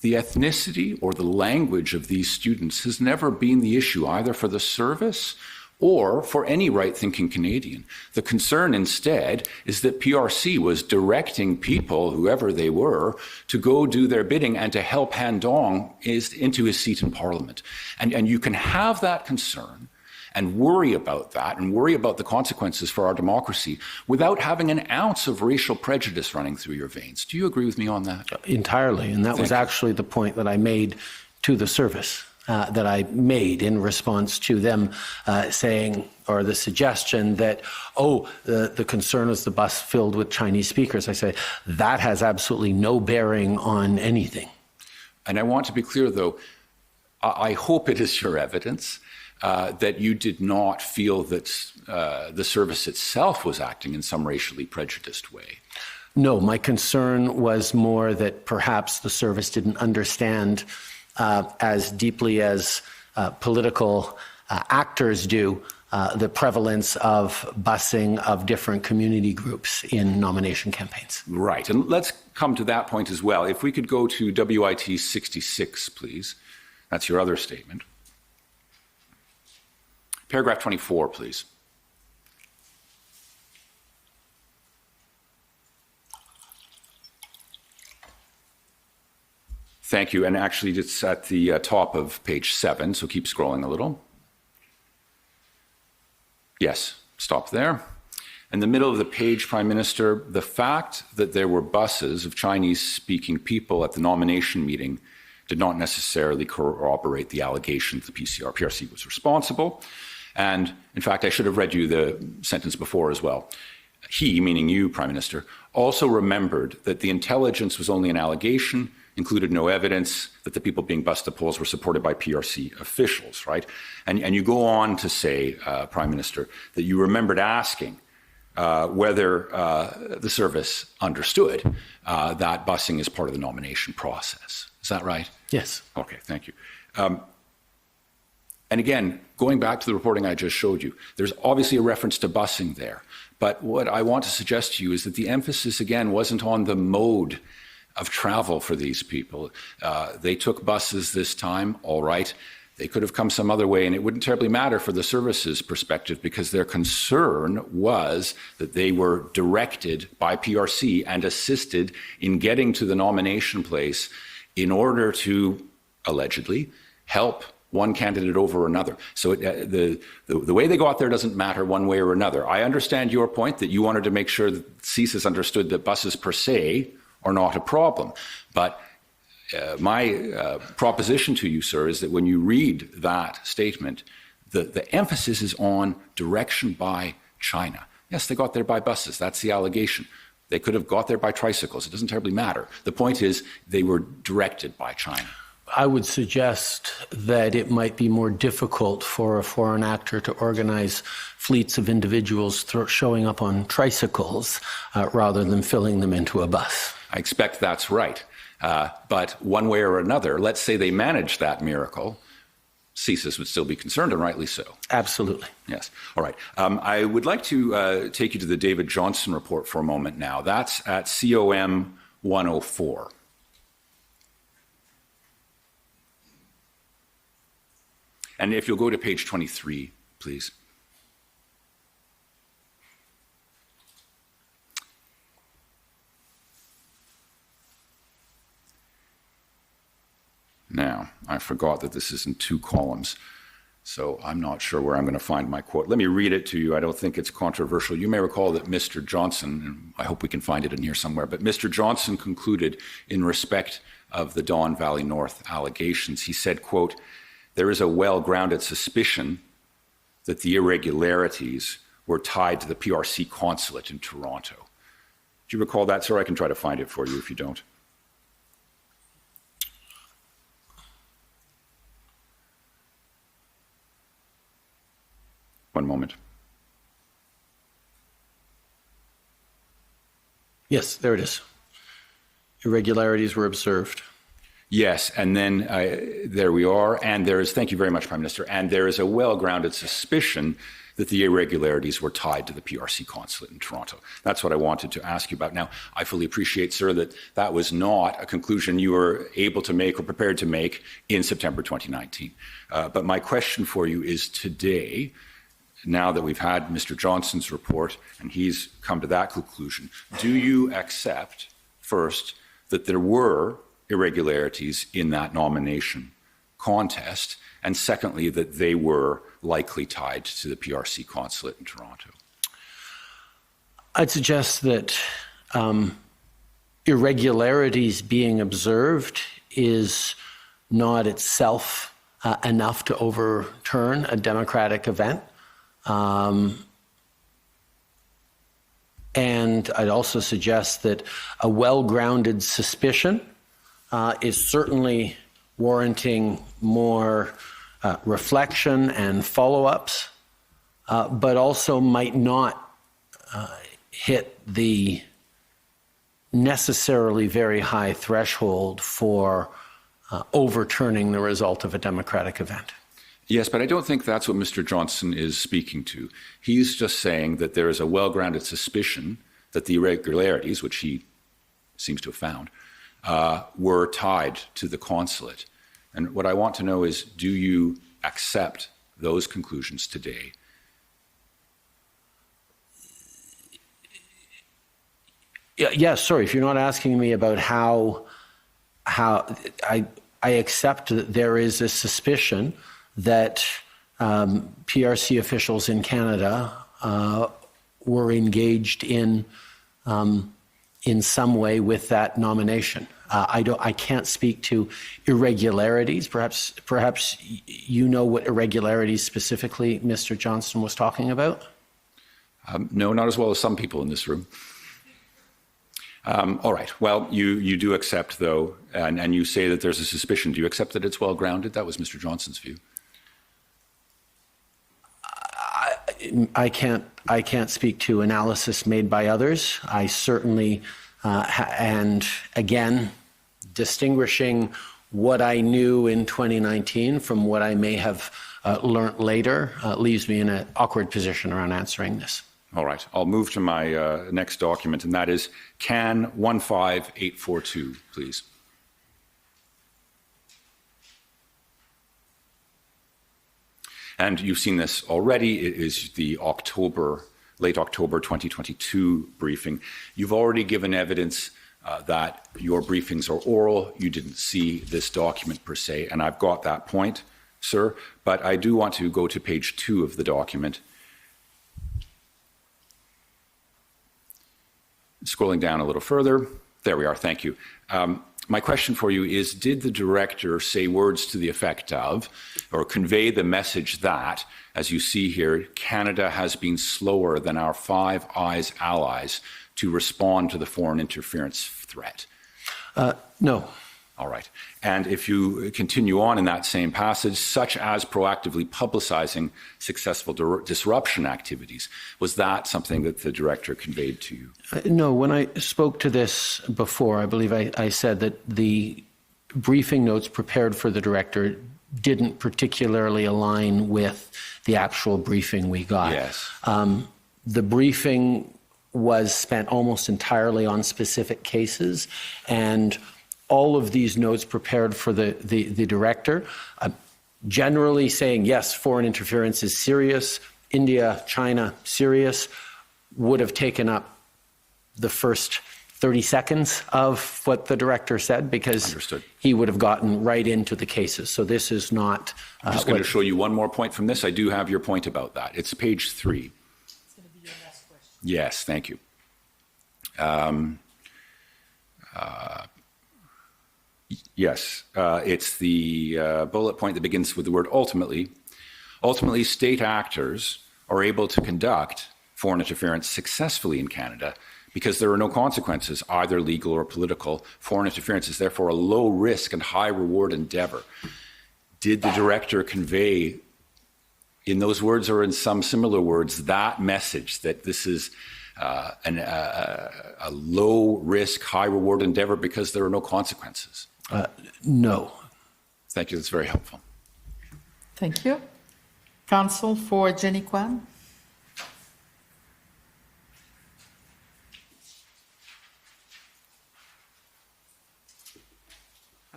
the ethnicity or the language of these students has never been the issue either for the service or for any right-thinking Canadian. The concern instead is that PRC was directing people, whoever they were, to go do their bidding and to help Han Dong into his seat in Parliament. And you can have that concern and worry about that and worry about the consequences for our democracy without having an ounce of racial prejudice running through your veins. Do you agree with me on that? Entirely. And that was actually the point that I made to the service. that I made in response to them saying, or the suggestion that, the concern is the bus filled with Chinese speakers. I say, that has absolutely no bearing on anything. And I want to be clear, though, I hope it is your evidence that you did not feel that the service itself was acting in some racially prejudiced way. No, my concern was more that perhaps the service didn't understand as deeply as political actors do the prevalence of busing of different community groups in nomination campaigns. Right, and let's come to that point as well. If we could go to WIT 66, please. That's your other statement. Paragraph 24, please. Thank you. And actually, it's at the top of page 7, so keep scrolling a little. Yes, stop there. In the middle of the page, Prime Minister, the fact that there were buses of Chinese-speaking people at the nomination meeting did not necessarily corroborate the allegation that the PRC was responsible. And in fact, I should have read you the sentence before as well. He, meaning you, Prime Minister, also remembered that the intelligence was only an allegation, included no evidence that the people being bused to polls were supported by PRC officials, right? And you go on to say, Prime Minister, that you remembered asking whether the service understood that busing is part of the nomination process. Is that right? Yes. Okay, thank you. And again, going back to the reporting I just showed you, there's obviously a reference to busing there. But what I want to suggest to you is that the emphasis, again, wasn't on the mode of travel for these people. They took buses this time, all right. They could have come some other way, and it wouldn't terribly matter for the services perspective because their concern was that they were directed by PRC and assisted in getting to the nomination place in order to, allegedly, help one candidate over another. So the way they got there doesn't matter one way or another. I understand your point that you wanted to make sure that CSIS understood that buses per se are not a problem. But my proposition to you, sir, is that when you read that statement, the emphasis is on direction by China. Yes, they got there by buses. That's the allegation. They could have got there by tricycles. It doesn't terribly matter. The point is they were directed by China. I would suggest that it might be more difficult for a foreign actor to organize fleets of individuals showing up on tricycles rather than filling them into a bus. I expect that's right. But one way or another, let's say they managed that miracle, CSIS would still be concerned, and rightly so. Absolutely. Yes. All right. I would like to take you to the David Johnson report for a moment now. That's at COM 104. And if you'll go to page 23, please. Now, I forgot that this is in 2 columns, so I'm not sure where I'm going to find my quote. Let me read it to you. I don't think it's controversial. You may recall that Mr. Johnson, and I hope we can find it in here somewhere, but Mr. Johnson concluded in respect of the Don Valley North allegations. He said, quote, "There is a well-grounded suspicion that the irregularities were tied to the PRC consulate in Toronto." Do you recall that, sir? I can try to find it for you if you don't. One moment. Yes, there it is. Irregularities were observed. Yes, and then there we are, and there is, thank you very much, Prime Minister, and there is a well-grounded suspicion that the irregularities were tied to the PRC consulate in Toronto. That's what I wanted to ask you about. Now, I fully appreciate, sir, that that was not a conclusion you were able to make or prepared to make in September 2019. But my question for you is today, now that we've had Mr. Johnson's report and he's come to that conclusion, do you accept, first, that there were irregularities in that nomination contest, and secondly, that they were likely tied to the PRC consulate in Toronto? I'd suggest that irregularities being observed is not itself enough to overturn a democratic event. And I'd also suggest that a well-grounded suspicion is certainly warranting more reflection and follow-ups, but also might not hit the necessarily very high threshold for overturning the result of a democratic event. Yes, but I don't think that's what Mr. Johnson is speaking to. He's just saying that there is a well-grounded suspicion that the irregularities, which he seems to have found, were tied to the consulate. And what I want to know is, do you accept those conclusions today? Yes, sorry, if you're not asking me about how I accept that there is a suspicion that PRC officials in Canada were engaged in some way with that nomination. I can't speak to irregularities. Perhaps you know what irregularities specifically Mr. Johnson was talking about? No, not as well as some people in this room. All right. Well, you do accept, though, and you say that there's a suspicion. Do you accept that it's well-grounded? That was Mr. Johnson's view. I can't speak to analysis made by others. I certainly, and again, distinguishing what I knew in 2019 from what I may have learnt later leaves me in an awkward position around answering this. All right. I'll move to my next document, and that is CAN 15842, please. And you've seen this already. It is the late October 2022 briefing. You've already given evidence that your briefings are oral. You didn't see this document per se, and I've got that point, sir. But I do want to go to page 2 of the document. Scrolling down a little further. There we are. Thank you. My question for you is, did the director say words to the effect of, or convey the message that, as you see here, Canada has been slower than our Five Eyes allies to respond to the foreign interference threat? No. All right. And if you continue on in that same passage, such as proactively publicizing successful disruption activities, was that something that the director conveyed to you? No. When I spoke to this before, I believe I said that the briefing notes prepared for the director didn't particularly align with the actual briefing we got. Yes. The briefing was spent almost entirely on specific cases, and all of these notes prepared for the director, generally saying, yes, foreign interference is serious, India, China, serious, would have taken up the first 30 seconds of what the director said, because Understood. He would have gotten right into the cases. So this is not... I'm just going to show you one more point from this. I do have your point about that. It's page 3. It's going to be your last question. Yes, thank you. Yes, it's the bullet point that begins with the word ultimately. Ultimately, state actors are able to conduct foreign interference successfully in Canada because there are no consequences, either legal or political. Foreign interference is therefore a low-risk and high-reward endeavor. Did the director convey, in those words or in some similar words, that message that this is a low-risk, high-reward endeavor because there are no consequences? No. Thank you. That's very helpful. Thank you. Counsel for Jenny Kwan.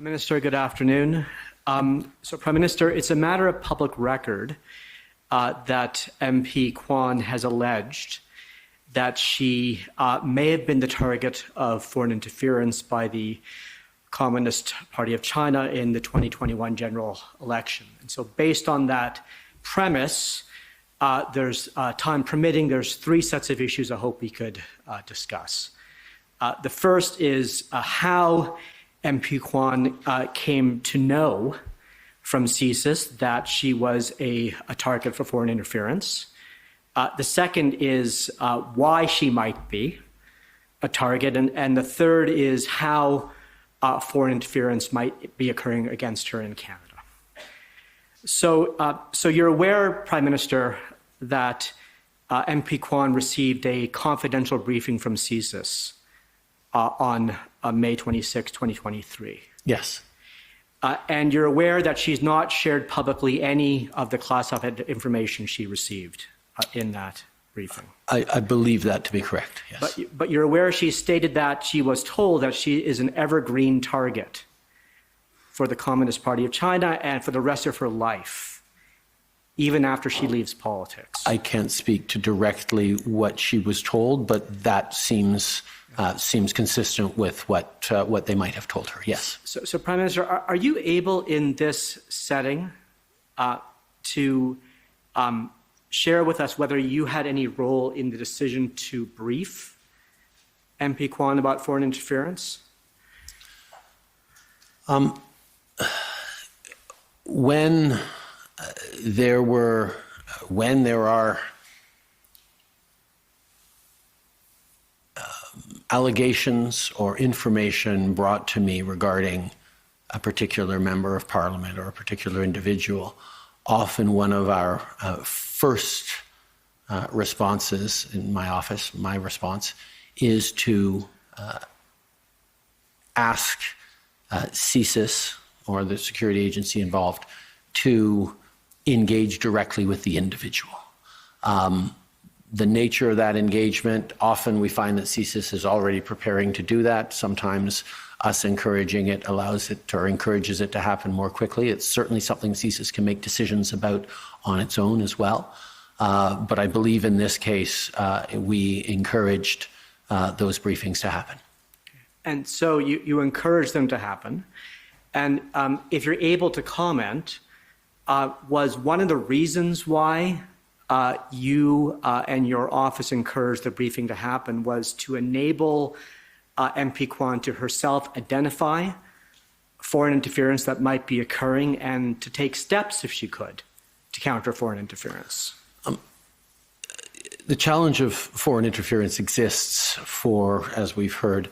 Minister, good afternoon. So, Prime Minister, it's a matter of public record that MP Kwan has alleged that she may have been the target of foreign interference by the Communist Party of China in the 2021 general election. And so based on that premise, there's time permitting, there's 3 sets of issues I hope we could discuss. The first is how MP Kwan came to know from CSIS that she was a target for foreign interference. The second is why she might be a target. And the third is how foreign interference might be occurring against her in Canada. So you're aware, Prime Minister, that MP Kwan received a confidential briefing from CSIS on May 26, 2023. Yes. And you're aware that she's not shared publicly any of the classified information she received in that briefing. I believe that to be correct, yes. But you're aware she stated that she was told that she is an evergreen target for the Communist Party of China and for the rest of her life, even after she leaves politics. I can't speak to directly what she was told, but that seems consistent with what they might have told her, yes. So Prime Minister, are you able in this setting to share with us whether you had any role in the decision to brief MP Kwan about foreign interference? When there are allegations or information brought to me regarding a particular member of parliament or a particular individual, often one of our first responses in my office, my response, is to ask CSIS or the security agency involved to engage directly with the individual. The nature of that engagement, often we find that CSIS is already preparing to do that. Sometimes us encouraging it allows it or encourages it to happen more quickly. It's certainly something CSIS can make decisions about on its own as well. But I believe in this case, we encouraged those briefings to happen. And so you encouraged them to happen. And if you're able to comment, was one of the reasons why you and your office encouraged the briefing to happen was to enable MP Kwan to herself identify foreign interference that might be occurring and to take steps, if she could, to counter foreign interference? The challenge of foreign interference exists for, as we've heard,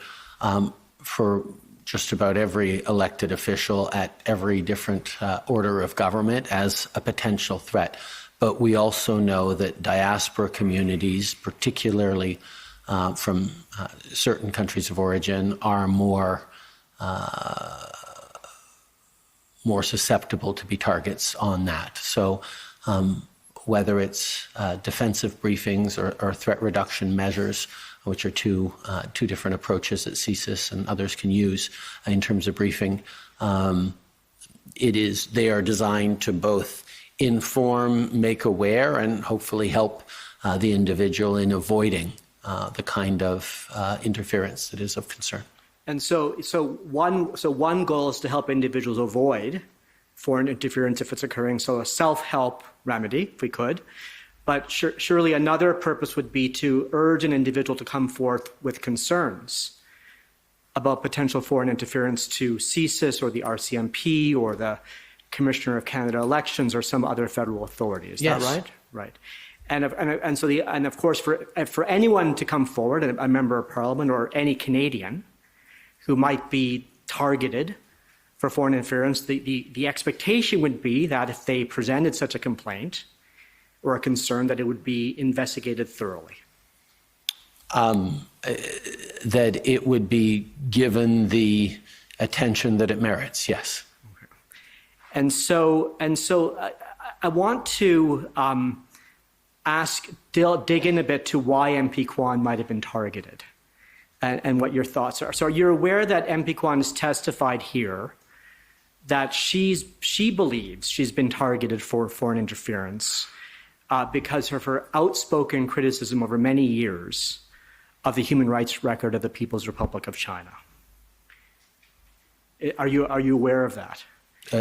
for just about every elected official at every different order of government as a potential threat. But we also know that diaspora communities, particularly from certain countries of origin, are more susceptible to be targets on that. So whether it's defensive briefings or threat reduction measures, which are two different approaches that CSIS and others can use in terms of briefing, they are designed to both inform, make aware, and hopefully help the individual in avoiding the kind of interference that is of concern. And so one goal is to help individuals avoid foreign interference if it's occurring, so a self-help remedy, if we could. But surely another purpose would be to urge an individual to come forth with concerns about potential foreign interference to CSIS or the RCMP or the Commissioner of Canada Elections or some other federal authority. Is Yes. that right? Right. And of course, for anyone to come forward, a member of Parliament or any Canadian who might be targeted for foreign interference, the expectation would be that if they presented such a complaint or a concern, that it would be investigated thoroughly. That it would be given the attention that it merits, yes. Okay. And so I want to dig in a bit to why MP Kwan might have been targeted and what your thoughts are. So you're aware that MP Kwan has testified here that she believes she's been targeted for foreign interference because of her outspoken criticism over many years of the human rights record of the People's Republic of China. Are you aware of that?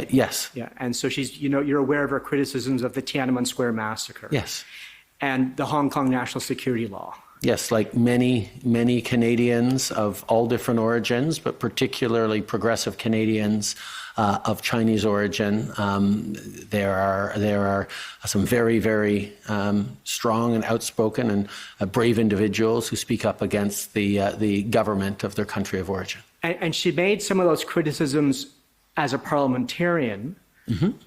Yes. Yeah, and so you're aware of her criticisms of the Tiananmen Square massacre. Yes. And the Hong Kong national security law. Yes, like many Canadians of all different origins, but particularly progressive Canadians of Chinese origin, there are some very strong and outspoken and brave individuals who speak up against the government of their country of origin. And she made some of those criticisms as a parliamentarian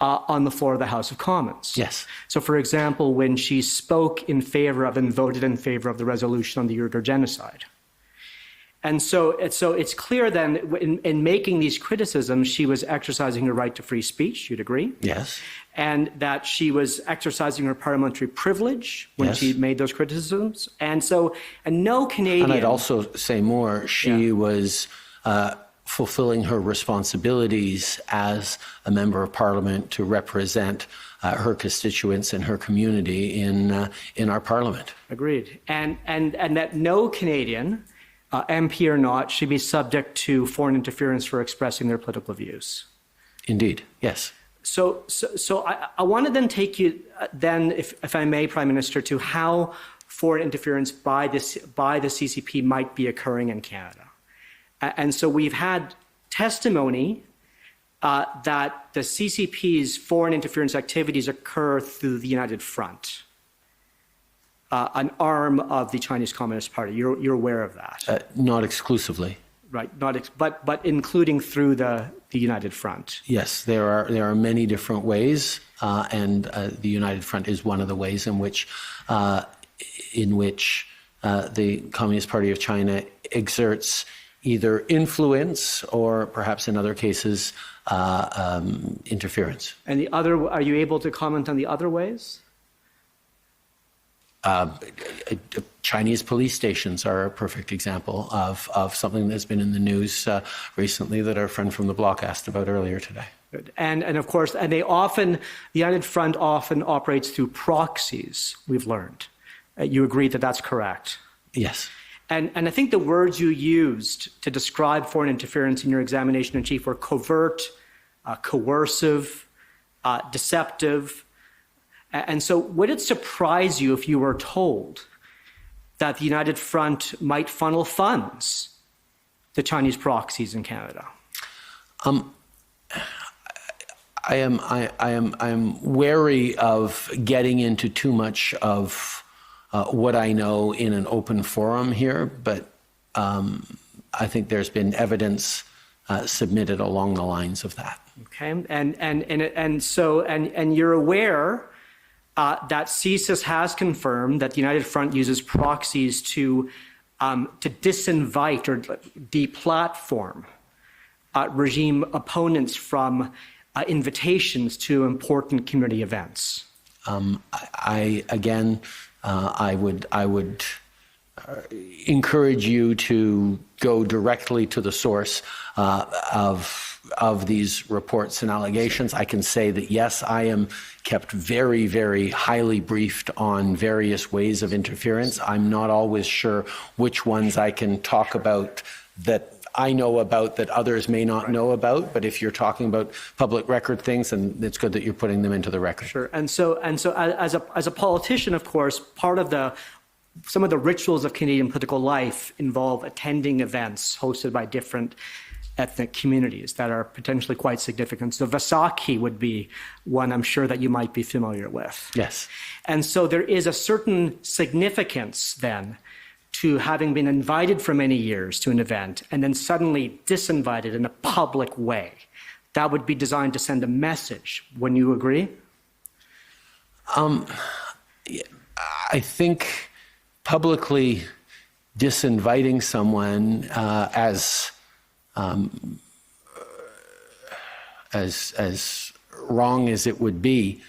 on the floor of the House of Commons. Yes. So, for example, when she spoke in favor of and voted in favor of the resolution on the Uyghur genocide. And so it's clear then in making these criticisms, she was exercising her right to free speech, you'd agree? Yes. And that she was exercising her parliamentary privilege when Yes. she made those criticisms. And no Canadian... And I'd also say more, she was fulfilling her responsibilities as a member of parliament to represent her constituents and her community in our parliament. Agreed. And that no Canadian, MP or not, should be subject to foreign interference for expressing their political views. Indeed, yes. So I want to then take you then, if I may, Prime Minister, to how foreign interference by the CCP might be occurring in Canada. And so we've had testimony that the CCP's foreign interference activities occur through the United Front, an arm of the Chinese Communist Party. You're aware of that? Not exclusively. Right, but including through the United Front. Yes, there are many different ways, and the United Front is one of the ways in which the Communist Party of China exerts either influence or perhaps in other cases interference. And are you able to comment on the other ways? Chinese police stations are a perfect example of something that's been in the news recently that our friend from the block asked about earlier today. And of course, the United Front often operates through proxies, we've learned. You agree that that's correct? Yes. And I think the words you used to describe foreign interference in your examination in chief were covert, coercive, deceptive. And so would it surprise you if you were told that the United Front might funnel funds to Chinese proxies in Canada? I am wary of getting into too much of what I know in an open forum here, but I think there's been evidence submitted along the lines of that. Okay, and you're aware that CSIS has confirmed that the United Front uses proxies to disinvite or deplatform regime opponents from invitations to important community events. I would encourage you to go directly to the source of these reports and allegations. I can say that, yes, I am kept very, very highly briefed on various ways of interference. I'm not always sure which ones I can talk about that I know about that others may not know about, but if you're talking about public record things, then it's good that you're putting them into the record. Sure. And so as a politician, of course, part of some of the rituals of Canadian political life involve attending events hosted by different ethnic communities that are potentially quite significant. So Vaisakhi would be one I'm sure that you might be familiar with. Yes. And so there is a certain significance then to having been invited for many years to an event and then suddenly disinvited in a public way. That would be designed to send a message. Wouldn't you agree? I think publicly disinviting someone as wrong as it would be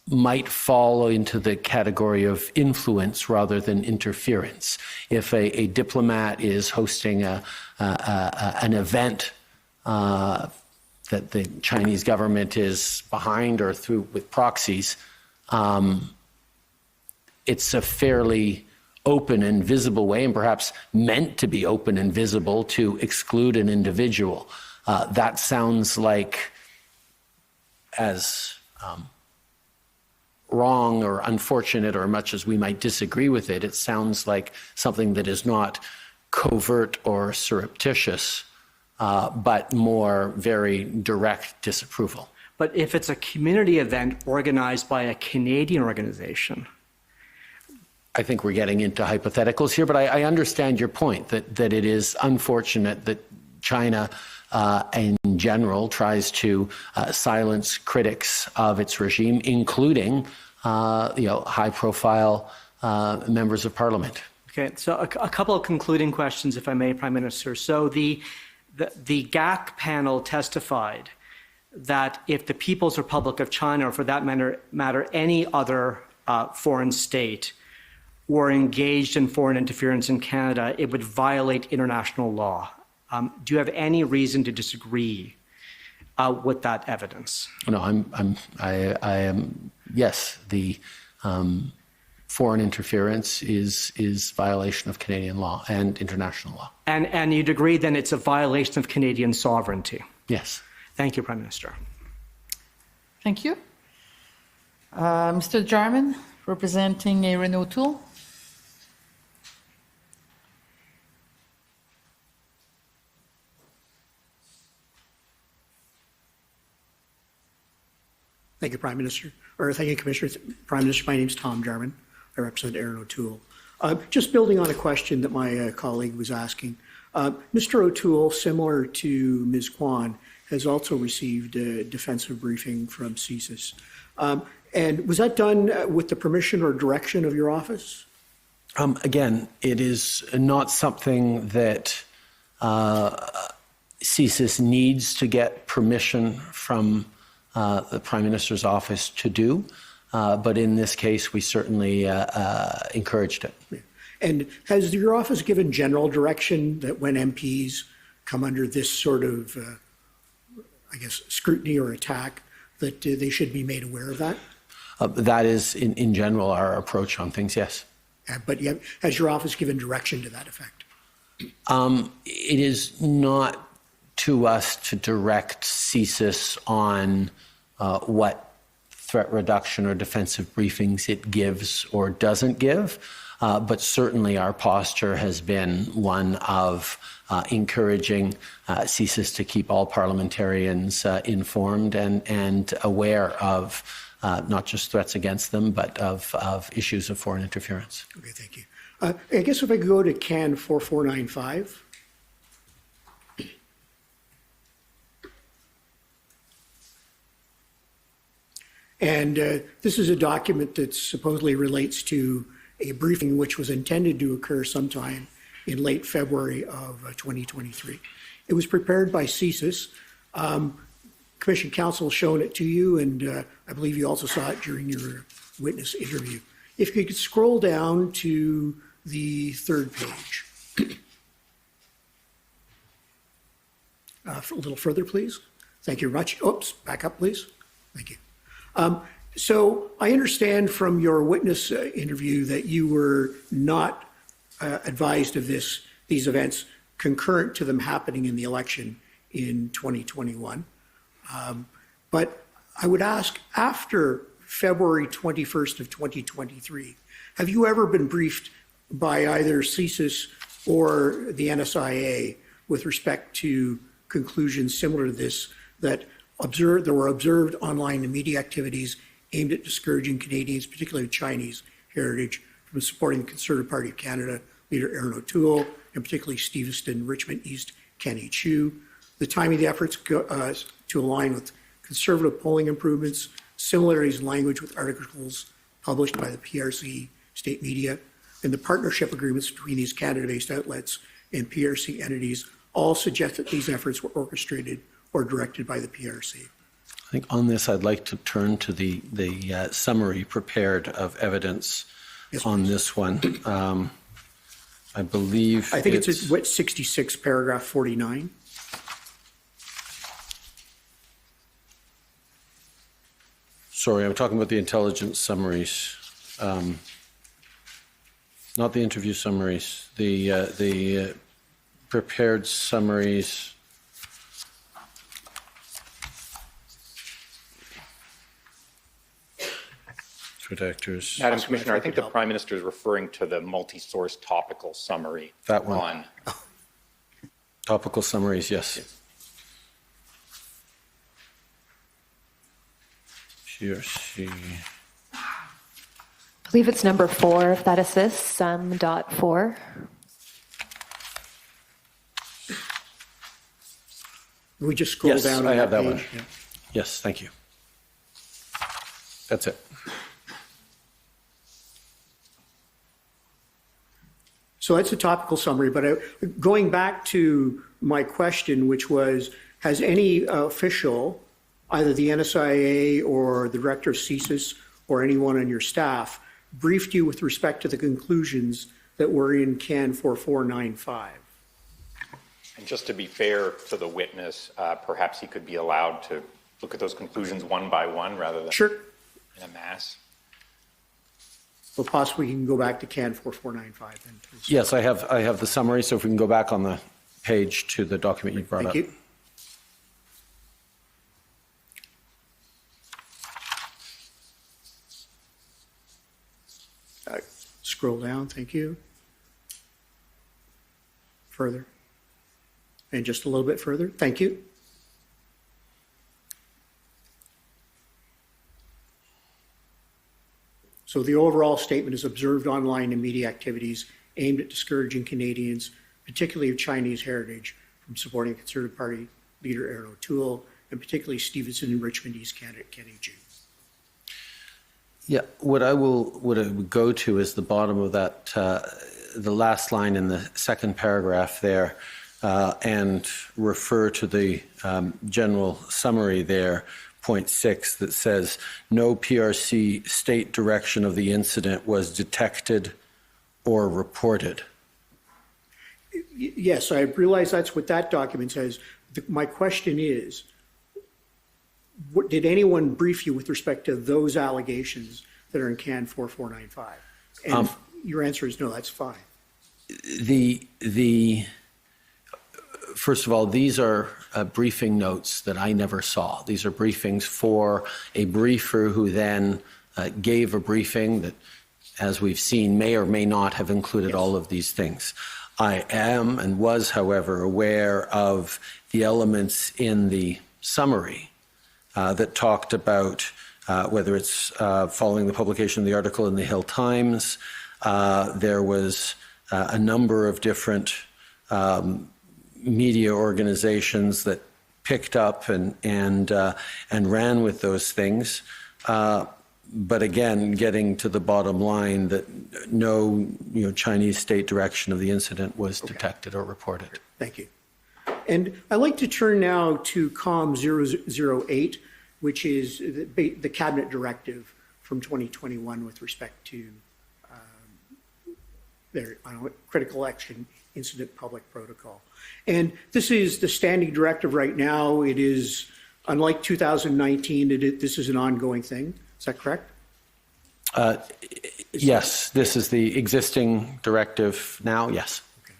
might fall into the category of influence rather than interference. If a diplomat is hosting an event that the Chinese government is behind or through with proxies, it's a fairly open and visible way, and perhaps meant to be open and visible, to exclude an individual. That sounds like as wrong or unfortunate, or much as we might disagree with it, it sounds like something that is not covert or surreptitious, but more very direct disapproval. But if it's a community event organized by a Canadian organization, I think we're getting into hypotheticals here, but I understand your point that it is unfortunate that China in general tries to silence critics of its regime, including high-profile members of parliament. Okay, so a couple of concluding questions, if I may, Prime Minister. So the GAC panel testified that if the People's Republic of China, or for that matter any other foreign state, were engaged in foreign interference in Canada, it would violate international law. Do you have any reason to disagree with that evidence? No, I am. Yes, the foreign interference is violation of Canadian law and international law. And you'd agree then it's a violation of Canadian sovereignty? Yes. Thank you, Prime Minister. Thank you. Mr. Jarman, representing Erin O'Toole. Thank you, Prime Minister. Or thank you, Commissioner. Prime Minister, my name is Tom Jarman. I represent Erin O'Toole. Just building on a question that my colleague was asking, Mr. O'Toole, similar to Ms. Kwan, has also received a defensive briefing from CSIS. And was that done with the permission or direction of your office? Again, it is not something that CSIS needs to get permission from the Prime Minister's office to do. But in this case, we certainly encouraged it. Yeah. And has your office given general direction that when MPs come under this sort of, scrutiny or attack, that they should be made aware of that? That is, in general, our approach on things, yes. But has your office given direction to that effect? It is not to us to direct CSIS on what threat reduction or defensive briefings it gives or doesn't give, but certainly our posture has been one of encouraging CSIS to keep all parliamentarians informed and aware of not just threats against them, but of issues of foreign interference. Okay, thank you. I guess if I could go to CAN 4495. And this is a document that supposedly relates to a briefing which was intended to occur sometime in late February of 2023. It was prepared by CSIS. Commission counsel shown it to you, and I believe you also saw it during your witness interview. If you could scroll down to the third page. A little further, please. Thank you very much. Oops, back up, please. Thank you. So I understand from your witness interview that you were not advised of these events concurrent to them happening in the election in 2021. But I would ask, after February 21st of 2023, have you ever been briefed by either CSIS or the NSIA with respect to conclusions similar to this, that there were observed online and media activities aimed at discouraging Canadians, particularly Chinese heritage, from supporting the Conservative Party of Canada leader Erin O'Toole, and particularly Steveston, Richmond East, Kenny Chu? The timing of the efforts to align with Conservative polling improvements, similarities in language with articles published by the PRC state media, and the partnership agreements between these Canada-based outlets and PRC entities all suggest that these efforts were orchestrated or directed by the PRC. I think on this, I'd like to turn to the summary prepared of evidence on this one. I believe I think it's at 66, paragraph 49. Sorry, I'm talking about the intelligence summaries, not the interview summaries. The prepared summaries. protectors. Madam Commissioner, I think the Prime Minister is referring to the multi-source topical summary. That one. Topical summaries, yes. She or she. I believe it's number 4, if that assists, dot 4. We just scroll Yes, down. I on have that page. one. Yeah. Yes, thank you. That's it. So that's a topical summary, but going back to my question, which was, has any official, either the NSIA or the director of CSIS or anyone on your staff, briefed you with respect to the conclusions that were in CAN 4495? And just to be fair to the witness, perhaps he could be allowed to look at those conclusions one by one rather than Sure. in a mass. Well, possibly you can go back to CAN 4495 then, please. Yes, I have the summary, so if we can go back on the page to the document you brought up. Thank you. Scroll down, thank you. Further. And just a little bit further, thank you. So the overall statement is observed online and media activities aimed at discouraging Canadians, particularly of Chinese heritage, from supporting Conservative Party leader Aaron O'Toole, and particularly Stevenson and Richmond East candidate Kenny Jew. Yeah, what I would go to is the bottom of that, the last line in the second paragraph there, and refer to the general summary there, point 6, that says no PRC state direction of the incident was detected or reported. Yes, I realize that's what that document says. My question is, did anyone brief you with respect to those allegations that are in CAN 4495? And if your answer is no, that's fine. First of all, these are briefing notes that I never saw. These are briefings for a briefer who then gave a briefing that, as we've seen, may or may not have included all of these things. I am and was, however, aware of the elements in the summary that talked about whether it's following the publication of the article in the Hill Times. There was a number of different media organizations that picked up and ran with those things. But again, getting to the bottom line that no Chinese state direction of the incident was detected or reported. Thank you. And I'd like to turn now to COM 008, which is the cabinet directive from 2021 with respect to their critical action incident public protocol. And this is the standing directive right now. It is, unlike 2019, this is an ongoing thing. Is that correct? Yes, this is the existing directive now, yes. Okay.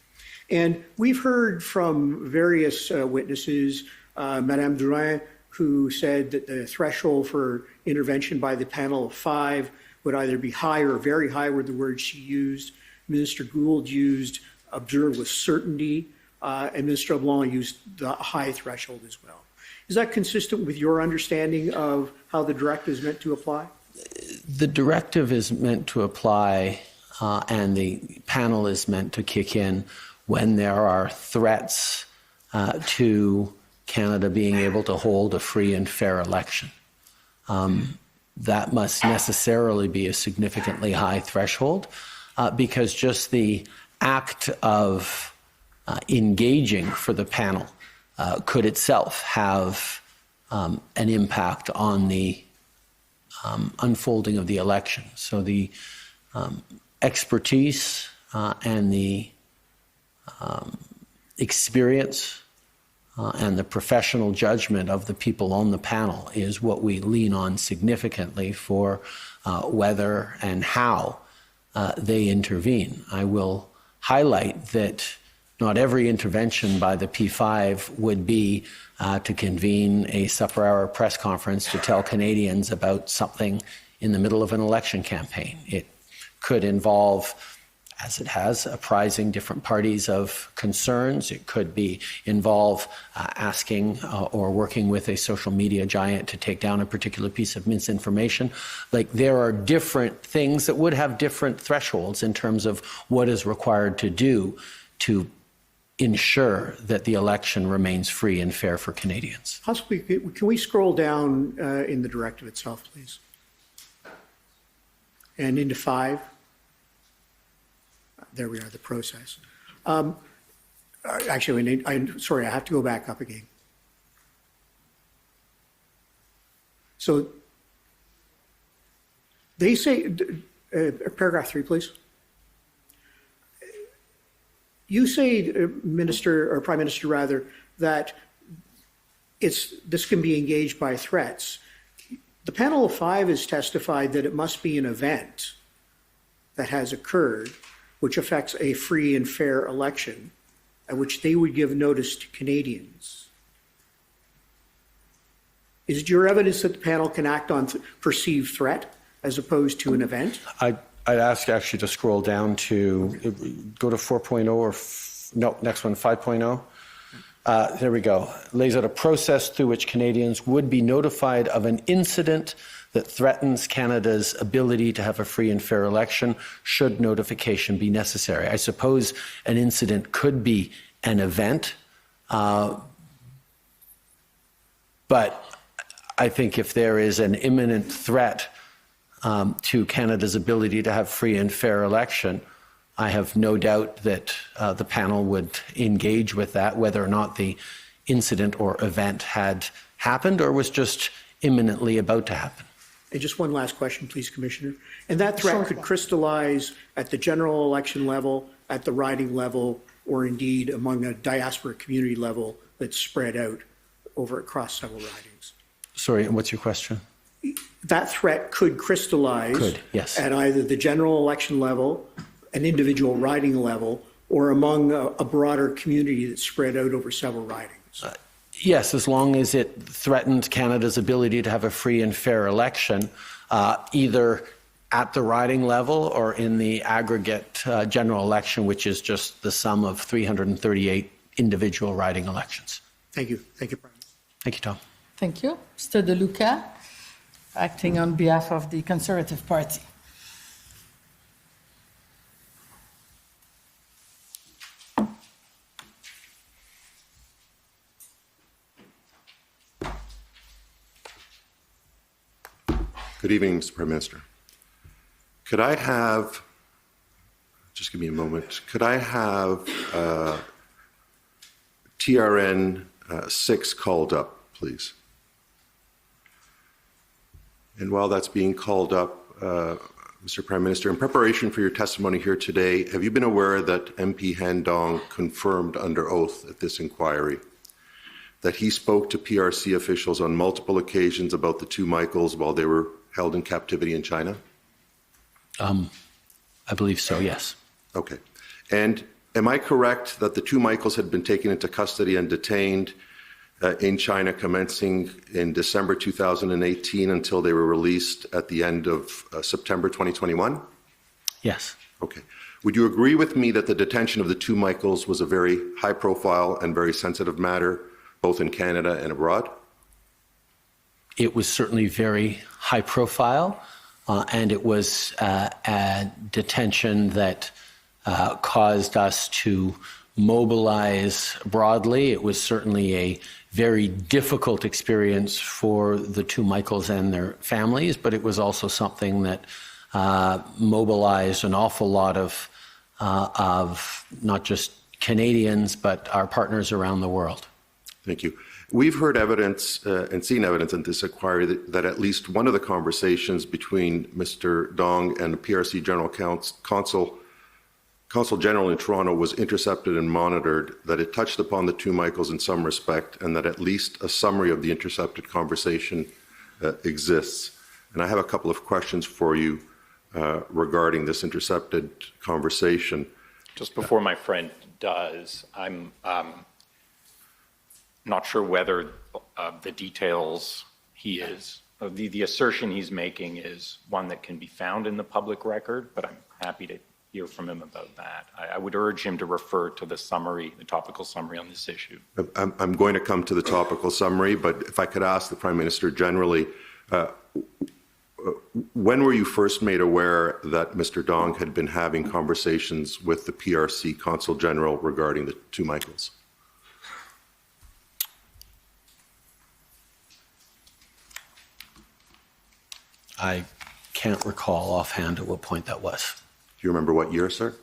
And we've heard from various witnesses, Madame Drouin, who said that the threshold for intervention by the panel of 5 would either be high or very high, were the words she used. Minister Gould used observe with certainty, and Minister LeBlanc used the high threshold as well. Is that consistent with your understanding of how the directive is meant to apply? The directive is meant to apply and the panel is meant to kick in when there are threats to Canada being able to hold a free and fair election. That must necessarily be a significantly high threshold because just the act of engaging for the panel could itself have an impact on the unfolding of the election. So the expertise and the experience and the professional judgment of the people on the panel is what we lean on significantly for whether and how they intervene. I will highlight that not every intervention by the P5 would be to convene a supper hour press conference to tell Canadians about something in the middle of an election campaign. It could involve, as it has, apprising different parties of concerns. It could involve asking or working with a social media giant to take down a particular piece of misinformation. Like, there are different things that would have different thresholds in terms of what is required to do to ensure that the election remains free and fair for Canadians. Possibly, can we scroll down in the directive itself, please? And into 5. There we are, the process. Actually, I'm sorry, I have to go back up again. So they say, paragraph 3, please. You say, Minister, or Prime Minister rather, that this can be engaged by threats. The panel of 5 has testified that it must be an event that has occurred which affects a free and fair election, at which they would give notice to Canadians. Is it your evidence that the panel can act on perceived threat as opposed to an event? I'd ask actually to scroll down to, go to 4.0 or, no, next one, 5.0. There we go. Lays out a process through which Canadians would be notified of an incident that threatens Canada's ability to have a free and fair election should notification be necessary. I suppose an incident could be an event, but I think if there is an imminent threat to Canada's ability to have free and fair election, I have no doubt that the panel would engage with that, whether or not the incident or event had happened or was just imminently about to happen. And just one last question, please, Commissioner. And that threat could crystallize at the general election level, at the riding level, or indeed among a diaspora community level that's spread out across several ridings. Sorry, and what's your question? That threat could crystallize yes. at either the general election level, an individual riding level, or among a broader community that's spread out over several ridings. Yes, as long as it threatened Canada's ability to have a free and fair election, either at the riding level or in the aggregate general election, which is just the sum of 338 individual riding elections. Thank you. Thank you, Prime Minister. Thank you, Tom. Thank you. Mr. De Luca, acting on behalf of the Conservative Party. Good evening, Mr. Prime Minister. Could I have, just give me a moment, could I have TRN 6 called up, please? And while that's being called up, Mr. Prime Minister, in preparation for your testimony here today, have you been aware that MP Han Dong confirmed under oath at this inquiry that he spoke to PRC officials on multiple occasions about the two Michaels while they were held in captivity in China? I believe so, yes. Okay. And am I correct that the two Michaels had been taken into custody and detained in China commencing in December 2018 until they were released at the end of September 2021? Yes. Okay. Would you agree with me that the detention of the two Michaels was a very high profile and very sensitive matter, both in Canada and abroad? It was certainly very high profile, and it was a detention that caused us to mobilize broadly. It was certainly a very difficult experience for the two Michaels and their families, but it was also something that mobilized an awful lot of not just Canadians, but our partners around the world. Thank you. We've heard evidence and seen evidence in this inquiry that at least one of the conversations between Mr. Dong and the PRC General Consul General in Toronto was intercepted and monitored, that it touched upon the two Michaels in some respect, and that at least a summary of the intercepted conversation exists. And I have a couple of questions for you regarding this intercepted conversation. Just before my friend does, I'm not sure whether the details he is the assertion he's making is one that can be found in the public record, but I'm happy to hear from him about that. I would urge him to refer to the summary, the topical summary on this issue. I'm going to come to the topical summary, but if I could ask the Prime Minister generally, when were you first made aware that Mr. Dong had been having conversations with the PRC Consul General regarding the two Michaels? I can't recall offhand at what point that was. Do you remember what year, sir?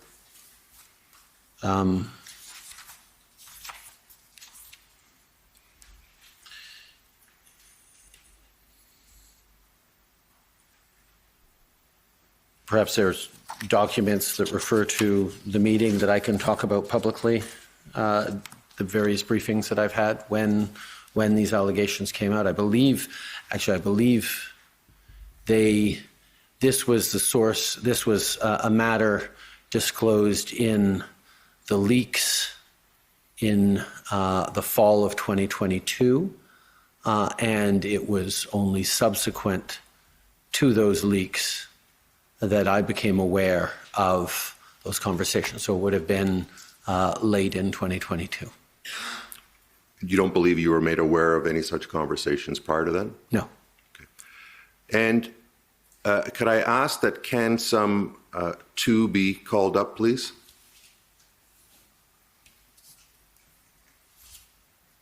Perhaps there's documents that refer to the meeting that I can talk about publicly, the various briefings that I've had when these allegations came out. I believe this was the source, this was a matter disclosed in the leaks in the fall of 2022, and it was only subsequent to those leaks that I became aware of those conversations. So it would have been late in 2022. You don't believe you were made aware of any such conversations prior to then? No. Okay. And could I ask that can some two be called up, please?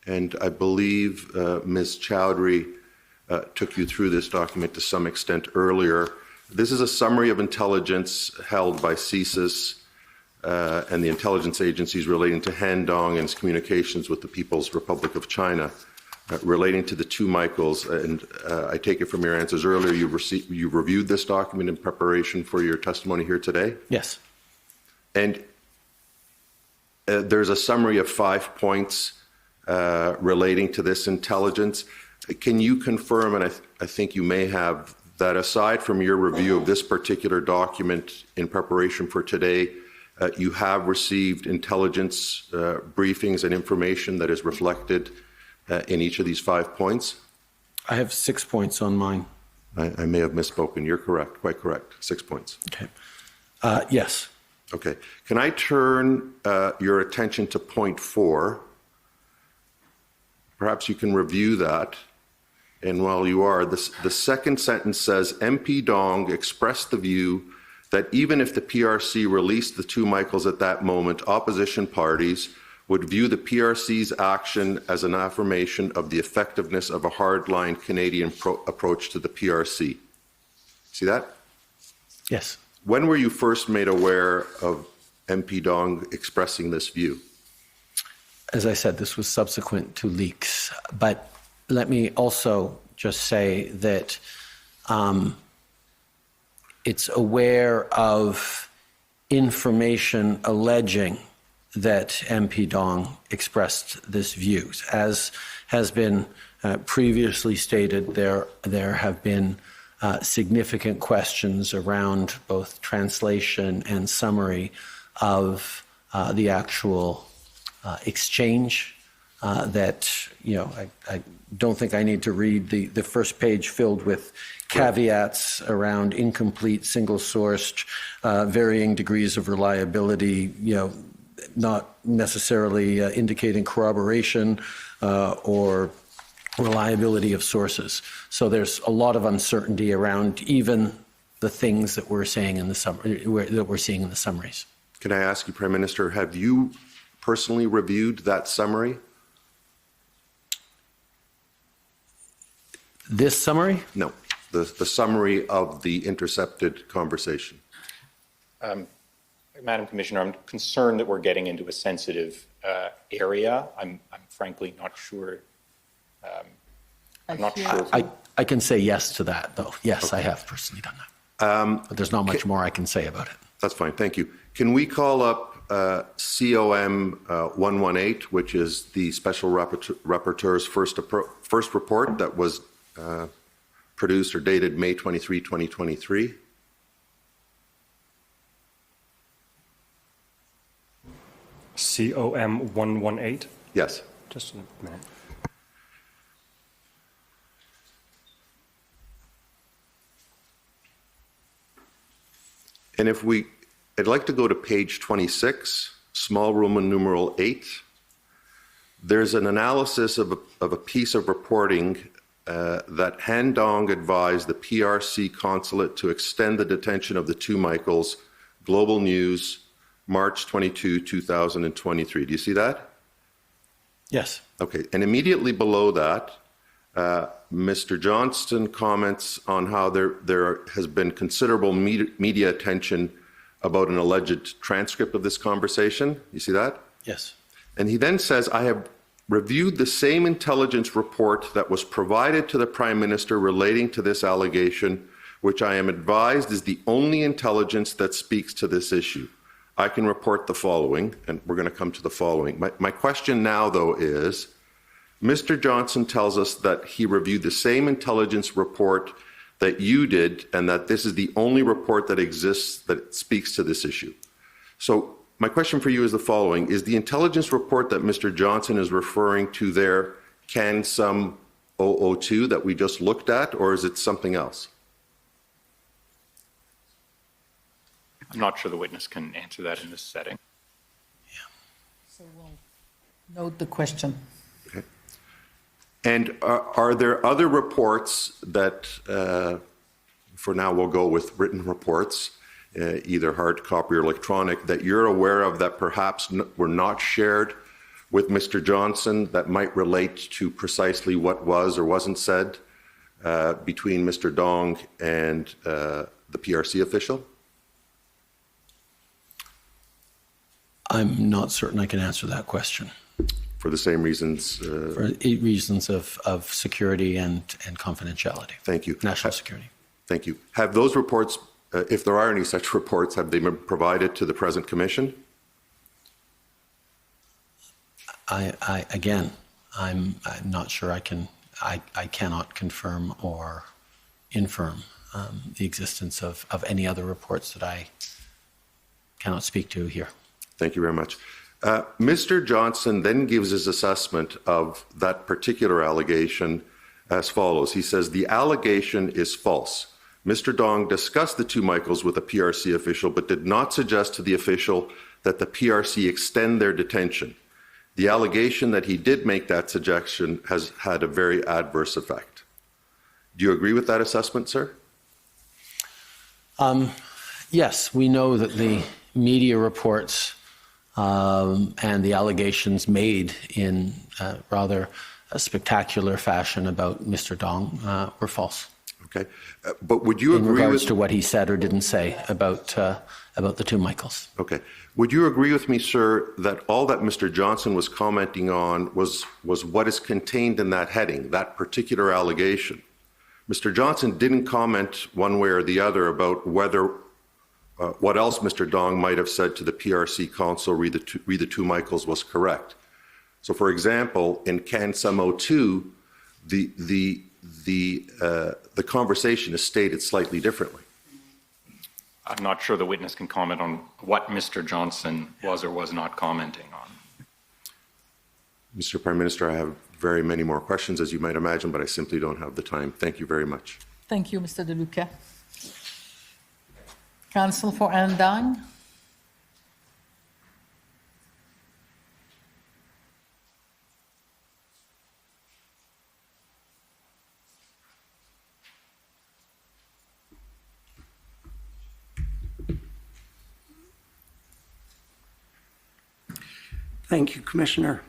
And I believe Ms. Chowdhury took you through this document to some extent earlier. This is a summary of intelligence held by CSIS and the intelligence agencies relating to Han Dong and his communications with the People's Republic of China relating to the two Michaels. And I take it from your answers earlier, you reviewed this document in preparation for your testimony here today? Yes. And there's a summary of 5 points relating to this intelligence. Can you confirm, and I think you may have, that aside from your review of this particular document in preparation for today, you have received intelligence briefings and information that is reflected in each of these 5 points? I have 6 points on mine. I may have misspoken. You're correct, quite correct. 6 points. Okay. Yes. Okay. Can I turn your attention to point 4? Perhaps you can review that. And while you are, the second sentence says, MP Dong expressed the view that even if the PRC released the two Michaels at that moment, opposition parties would view the PRC's action as an affirmation of the effectiveness of a hardline Canadian approach to the PRC. See that? Yes. When were you first made aware of MP Dong expressing this view? As I said, this was subsequent to leaks, but let me also just say that it's aware of information alleging that MP Dong expressed this view. As has been previously stated, there have been significant questions around both translation and summary of the actual exchange that, I don't think I need to read the first page filled with caveats around incomplete, single-sourced, varying degrees of reliability, not necessarily indicating corroboration or reliability of sources. So there's a lot of uncertainty around even the things that we're saying in the that we're seeing in the summaries. Can I ask you, Prime Minister, have you personally reviewed that summary? This summary? No, the summary of the intercepted conversation. Madam Commissioner, I'm concerned that we're getting into a sensitive area. I'm frankly not sure. I'm not sure. I can say yes to that, though. Yes, okay. I have personally done that. But there's not much more I can say about it. That's fine. Thank you. Can we call up COM 118, which is the Special Rapporteur's first report that was produced or dated May 23, 2023? COM 118? Yes. Just a minute. And I'd like to go to page 26, small Roman numeral 8. There's an analysis of a piece of reporting that Han Dong advised the PRC consulate to extend the detention of the two Michaels, Global News, March 22, 2023. Do you see that? Yes. Okay, and immediately below that, Mr. Johnston comments on how there has been considerable media attention about an alleged transcript of this conversation. You see that? Yes. And he then says, I have reviewed the same intelligence report that was provided to the Prime Minister relating to this allegation, which I am advised is the only intelligence that speaks to this issue. I can report the following, and we're going to come to the following. My question now, though, is, Mr. Johnson tells us that he reviewed the same intelligence report that you did, and that this is the only report that exists that speaks to this issue. So my question for you is the following. Is the intelligence report that Mr. Johnson is referring to there CAN-SUM 002 that we just looked at, or is it something else? I'm not sure the witness can answer that in this setting. So we'll note the question. Okay. And are there other reports that, for now we'll go with written reports, either hard copy or electronic, that you're aware of that perhaps were not shared with Mr. Johnson that might relate to precisely what was or wasn't said between Mr. Dong and the PRC official? I'm not certain I can answer that question. For the same reasons? For reasons of security and confidentiality. Thank you. National security. Thank you. Have those reports, if there are any such reports, have they been provided to the present commission? Again, I'm not sure I cannot confirm or infirm the existence of any other reports that I cannot speak to here. Thank you very much. Mr. Johnson then gives his assessment of that particular allegation as follows. He says, the allegation is false. Mr. Dong discussed the two Michaels with a PRC official, but did not suggest to the official that the PRC extend their detention. The allegation that he did make that suggestion has had a very adverse effect. Do you agree with that assessment, sir? Yes, we know that the media reports and the allegations made in rather a spectacular fashion about Mr. Dong were false. Okay, but would you agree in regards to what he said or didn't say about the two Michaels? Okay, would you agree with me, sir, that all that Mr. Johnson was commenting on was what is contained in that heading, that particular allegation? Mr. Johnson didn't comment one way or the other about whether what else Mr. Dong might have said to the PRC consul read the two Michaels was correct. So, for example, in CAN-SUM 02, the conversation is stated slightly differently. I'm not sure the witness can comment on what Mr. Johnson was or was not commenting on. Mr. Prime Minister, I have very many more questions, as you might imagine, but I simply don't have the time. Thank you very much. Thank you, Mr. De Luca. Counsel for Han Dong. Thank you, Commissioner.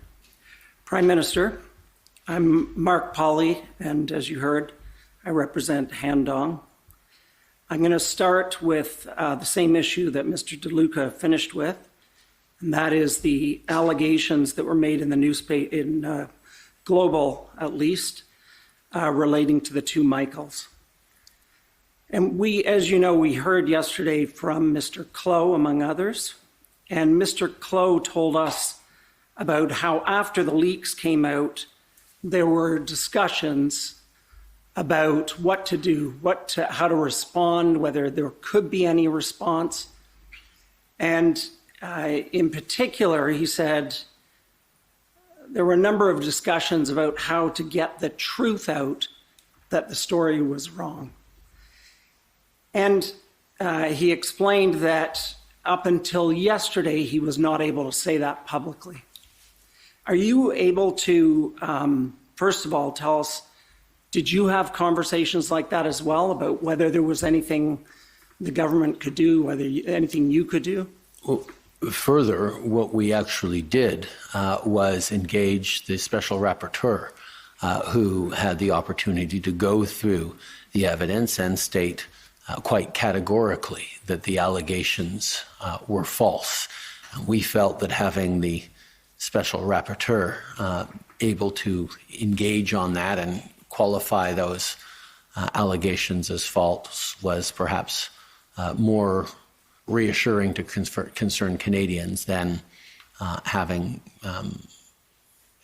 Prime Minister, I'm Mark Pauly, and as you heard, I represent Han Dong. I'm going to start with the same issue that Mr. De Luca finished with, and that is the allegations that were made in the newspaper, in Global at least, relating to the two Michaels. And we, as you know, we heard yesterday from Mr. Clow, among others, and Mr. Clow told us about how after the leaks came out, there were discussions about what to do, how to respond, whether there could be any response. And in particular, he said there were a number of discussions about how to get the truth out that the story was wrong. And he explained that up until yesterday, he was not able to say that publicly. Are you able to, first of all, tell us, did you have conversations like that as well about whether there was anything the government could do, anything you could do? Well, further, what we actually did was engage the special rapporteur who had the opportunity to go through the evidence and state quite categorically that the allegations were false. We felt that having the special rapporteur able to engage on that and qualify those allegations as false was perhaps more reassuring to concerned Canadians than having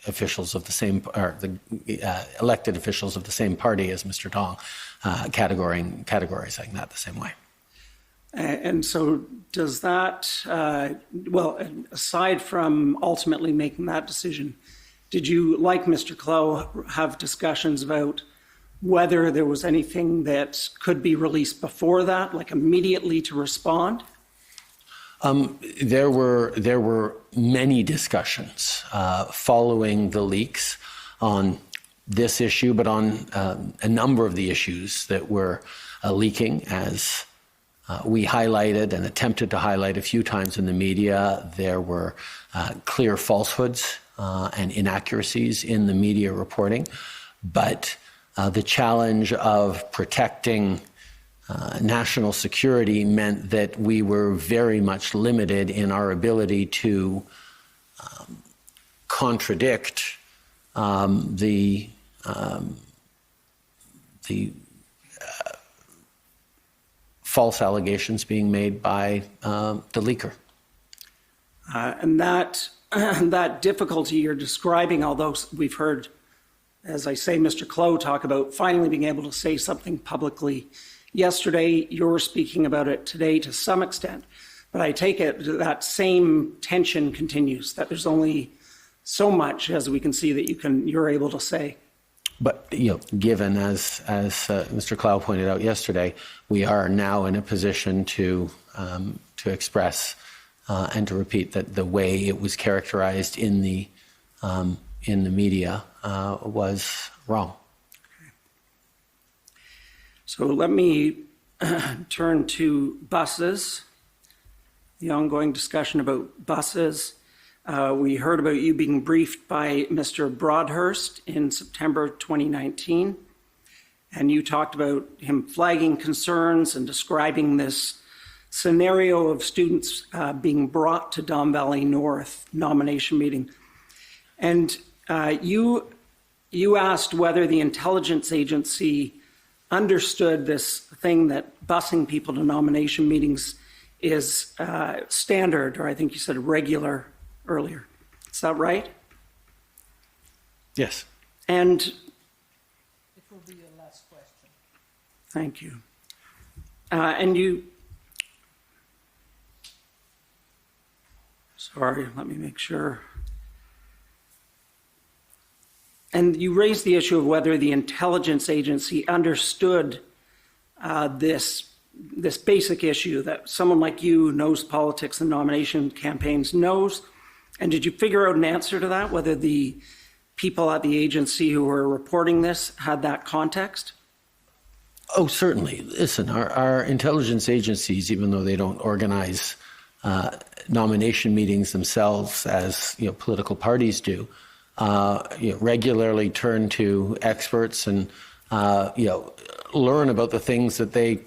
officials of the same, or the elected officials of the same party as Mr. Dong categorizing that the same way. And so does that, well, aside from ultimately making that decision, did you, like Mr. Clow, have discussions about whether there was anything that could be released before that, like immediately to respond? There were many discussions following the leaks on this issue, but on a number of the issues that were leaking, as we highlighted and attempted to highlight a few times in the media. There were clear falsehoods and inaccuracies in the media reporting, but the challenge of protecting national security meant that we were very much limited in our ability to contradict the false allegations being made by the leaker. And that difficulty you're describing, although we've heard, as I say, Mr. Clow talk about finally being able to say something publicly yesterday, you're speaking about it today to some extent. But I take it that same tension continues, that there's only so much, as we can see, that you're able to say. But, you know, given, as Mr. Clow pointed out yesterday, we are now in a position to express and to repeat that the way it was characterized in the media was wrong. Okay. So let me turn to buses, the ongoing discussion about buses. We heard about you being briefed by Mr. Broadhurst in September 2019, and you talked about him flagging concerns and describing this scenario of students being brought to Don Valley North nomination meeting. And you asked whether the intelligence agency understood this thing that busing people to nomination meetings is standard, or I think you said regular earlier. Is that right? Yes. And it will be your last question. Thank you. And you, sorry, let me make sure. And you raised the issue of whether the intelligence agency understood this basic issue that someone like you who knows politics and nomination campaigns knows. And did you figure out an answer to that, whether the people at the agency who were reporting this had that context? Oh, certainly. Listen, our intelligence agencies, even though they don't organize nomination meetings themselves as political parties do, regularly turn to experts and learn about the things that they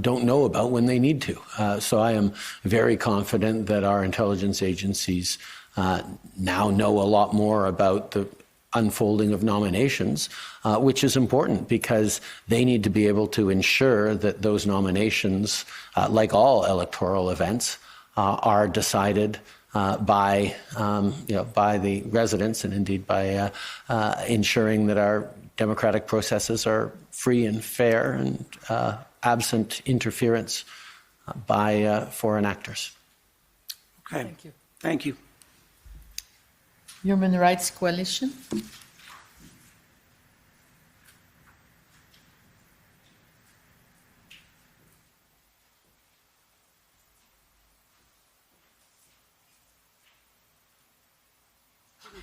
don't know about when they need to. So I am very confident that our intelligence agencies now know a lot more about the unfolding of nominations, which is important because they need to be able to ensure that those nominations, like all electoral events, are decided by the residents and indeed by ensuring that our democratic processes are free and fair and absent interference by foreign actors. Okay. Thank you. Thank you. Human Rights Coalition.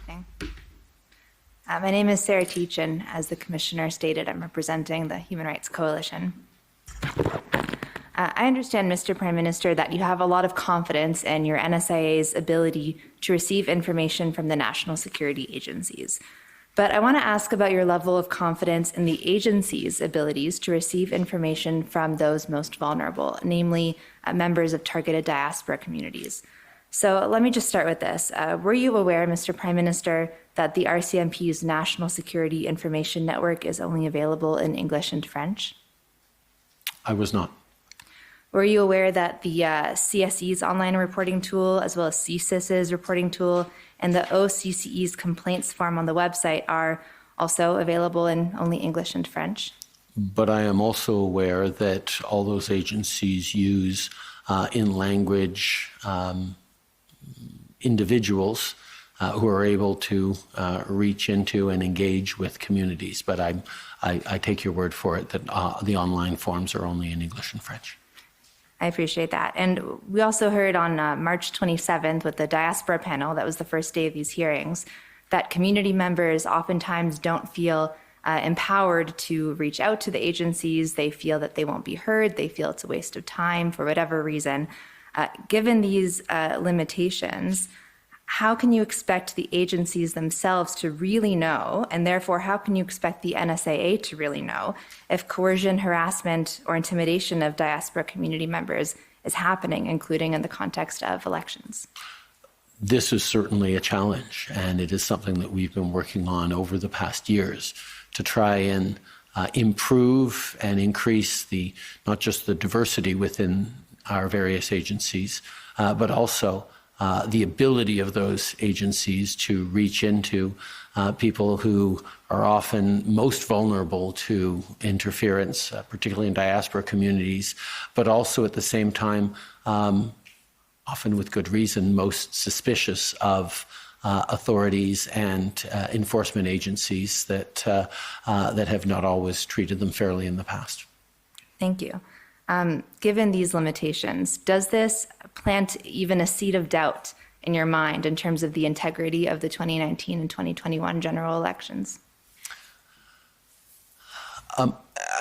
evening. My name is Sarah Teach, and as the Commissioner stated, I'm representing the Human Rights Coalition. I understand, Mr. Prime Minister, that you have a lot of confidence in your NSIA's ability to receive information from the national security agencies. But I want to ask about your level of confidence in the agency's abilities to receive information from those most vulnerable, namely members of targeted diaspora communities. So let me just start with this. Were you aware, Mr. Prime Minister, that the RCMP's National Security Information Network is only available in English and French? I was not. Were you aware that the CSE's online reporting tool, as well as CSIS's reporting tool, and the OCCE's complaints form on the website are also available in only English and French? But I am also aware that all those agencies use in language individuals who are able to reach into and engage with communities. But I take your word for it that the online forms are only in English and French. I appreciate that. And we also heard on March 27th with the Diaspora panel, that was the first day of these hearings, that community members oftentimes don't feel empowered to reach out to the agencies. They feel that they won't be heard. They feel it's a waste of time for whatever reason. Given these limitations, how can you expect the agencies themselves to really know, and therefore how can you expect the NSIA to really know, if coercion, harassment, or intimidation of diaspora community members is happening, including in the context of elections? This is certainly a challenge, and it is something that we've been working on over the past years to try and improve and increase not just the diversity within our various agencies, but also the ability of those agencies to reach into people who are often most vulnerable to interference, particularly in diaspora communities, but also at the same time, often with good reason, most suspicious of authorities and enforcement agencies that have not always treated them fairly in the past. Thank you. Given these limitations, does this plant even a seed of doubt in your mind in terms of the integrity of the 2019 and 2021 general elections? I